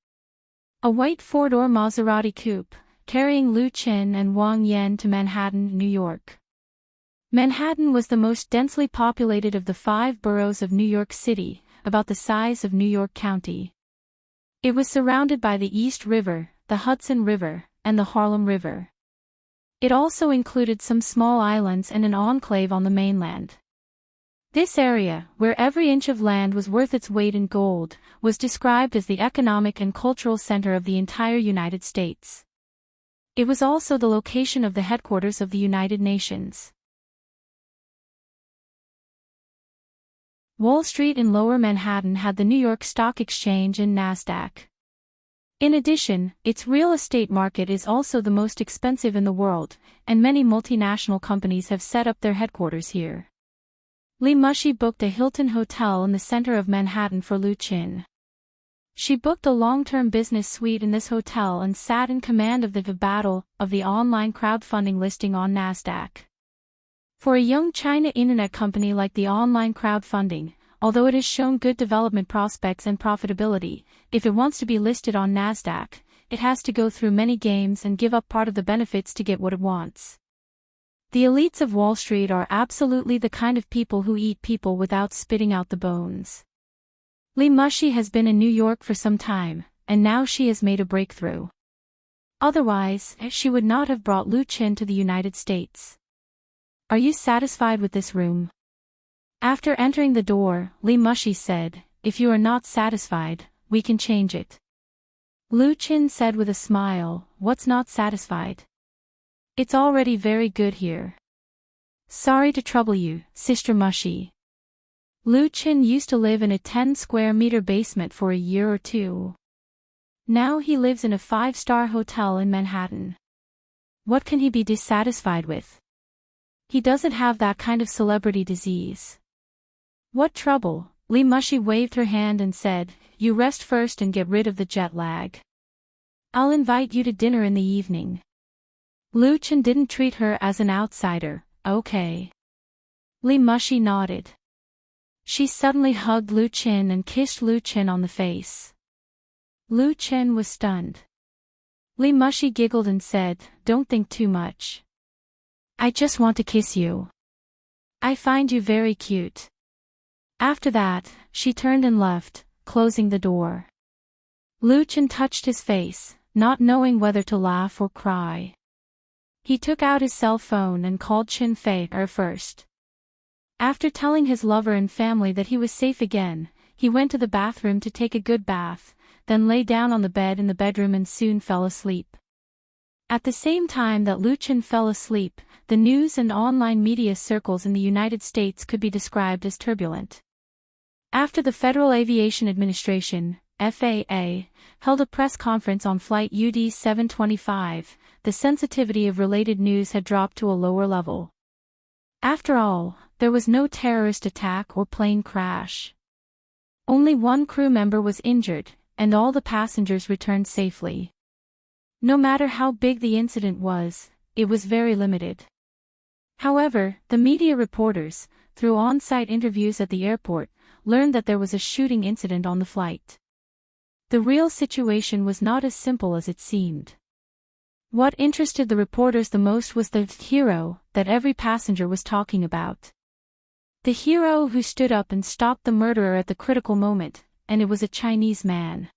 A white four-door Maserati coupe, carrying Lu Qin and Wang Yan to Manhattan, New York. Manhattan was the most densely populated of the 5 boroughs of New York City, about the size of New York County. It was surrounded by the East River, the Hudson River, and the Harlem River. It also included some small islands and an enclave on the mainland. This area, where every inch of land was worth its weight in gold, was described as the economic and cultural center of the entire United States. It was also the location of the headquarters of the United Nations. Wall Street in Lower Manhattan had the New York Stock Exchange and NASDAQ. In addition, its real estate market is also the most expensive in the world, and many multinational companies have set up their headquarters here. Li Mushi booked a Hilton hotel in the center of Manhattan for Lu Qin. She booked a long-term business suite in this hotel and sat in command of the battle of the online crowdfunding listing on NASDAQ. For a young China internet company like the online crowdfunding, although it has shown good development prospects and profitability, if it wants to be listed on NASDAQ, it has to go through many games and give up part of the benefits to get what it wants. The elites of Wall Street are absolutely the kind of people who eat people without spitting out the bones. Li Mushi has been in New York for some time, and now she has made a breakthrough. Otherwise, she would not have brought Lu Qin to the United States. "Are you satisfied with this room?" After entering the door, Li Mushi said, "If you are not satisfied, we can change it." Lu Qin said with a smile, "What's not satisfied? It's already very good here." "Sorry to trouble you, Sister Mushi." Lu Qin used to live in a 10-square-meter basement for a year or two. Now he lives in a 5-star hotel in Manhattan. What can he be dissatisfied with? He doesn't have that kind of celebrity disease. "What trouble?" Li Mushi waved her hand and said, "You rest first and get rid of the jet lag. I'll invite you to dinner in the evening." Lu Qin didn't treat her as an outsider. "Okay." Li Mushi nodded. She suddenly hugged Lu Qin and kissed Lu Qin on the face. Lu Qin was stunned. Li Mushi giggled and said, "Don't think too much. I just want to kiss you. I find you very cute." After that, she turned and left, closing the door. Lu Qin touched his face, not knowing whether to laugh or cry. He took out his cell phone and called Qin Fei first. After telling his lover and family that he was safe again, he went to the bathroom to take a good bath, then lay down on the bed in the bedroom and soon fell asleep. At the same time that Lu Qin fell asleep, the news and online media circles in the United States could be described as turbulent. After the Federal Aviation Administration, FAA, held a press conference on Flight UD 725, the sensitivity of related news had dropped to a lower level. After all, there was no terrorist attack or plane crash. Only one crew member was injured, and all the passengers returned safely. No matter how big the incident was, it was very limited. However, the media reporters, through on-site interviews at the airport, learned that there was a shooting incident on the flight. The real situation was not as simple as it seemed. What interested the reporters the most was the hero that every passenger was talking about. The hero who stood up and stopped the murderer at the critical moment, and it was a Chinese man.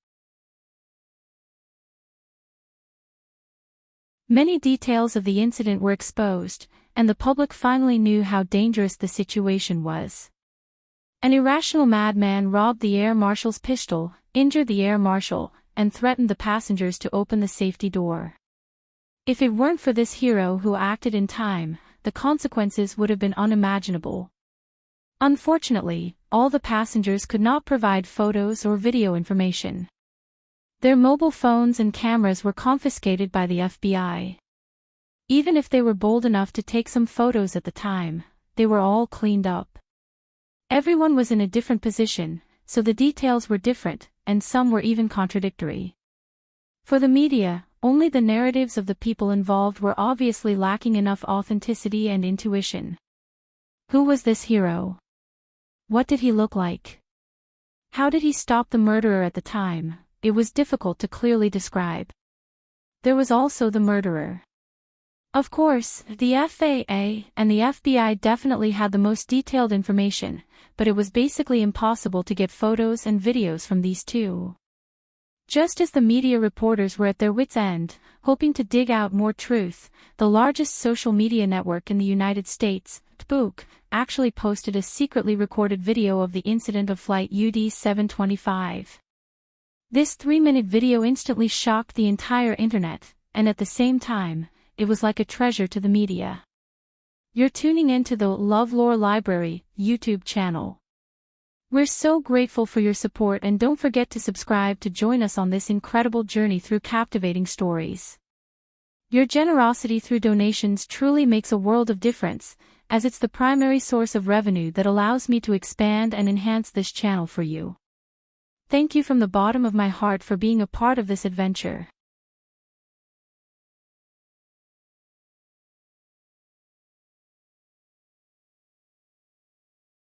Many details of the incident were exposed, and the public finally knew how dangerous the situation was. An irrational madman robbed the air marshal's pistol, injured the air marshal, and threatened the passengers to open the safety door. If it weren't for this hero who acted in time, the consequences would have been unimaginable. Unfortunately, all the passengers could not provide photos or video information. Their mobile phones and cameras were confiscated by the FBI. Even if they were bold enough to take some photos at the time, they were all cleaned up. Everyone was in a different position, so the details were different, and some were even contradictory. For the media, only the narratives of the people involved were obviously lacking enough authenticity and intuition. Who was this hero? What did he look like? How did he stop the murderer at the time? It was difficult to clearly describe. There was also the murderer. Of course, the FAA and the FBI definitely had the most detailed information, but it was basically impossible to get photos and videos from these two. Just as the media reporters were at their wits' end, hoping to dig out more truth, the largest social media network in the United States, Audiobooks, actually posted a secretly recorded video of the incident of Flight UD 725. This 3-minute video instantly shocked the entire internet, and at the same time, it was like a treasure to the media. You're tuning into the LoveLore Library YouTube channel. We're so grateful for your support, and don't forget to subscribe to join us on this incredible journey through captivating stories. Your generosity through donations truly makes a world of difference, as it's the primary source of revenue that allows me to expand and enhance this channel for you. Thank you from the bottom of my heart for being a part of this adventure.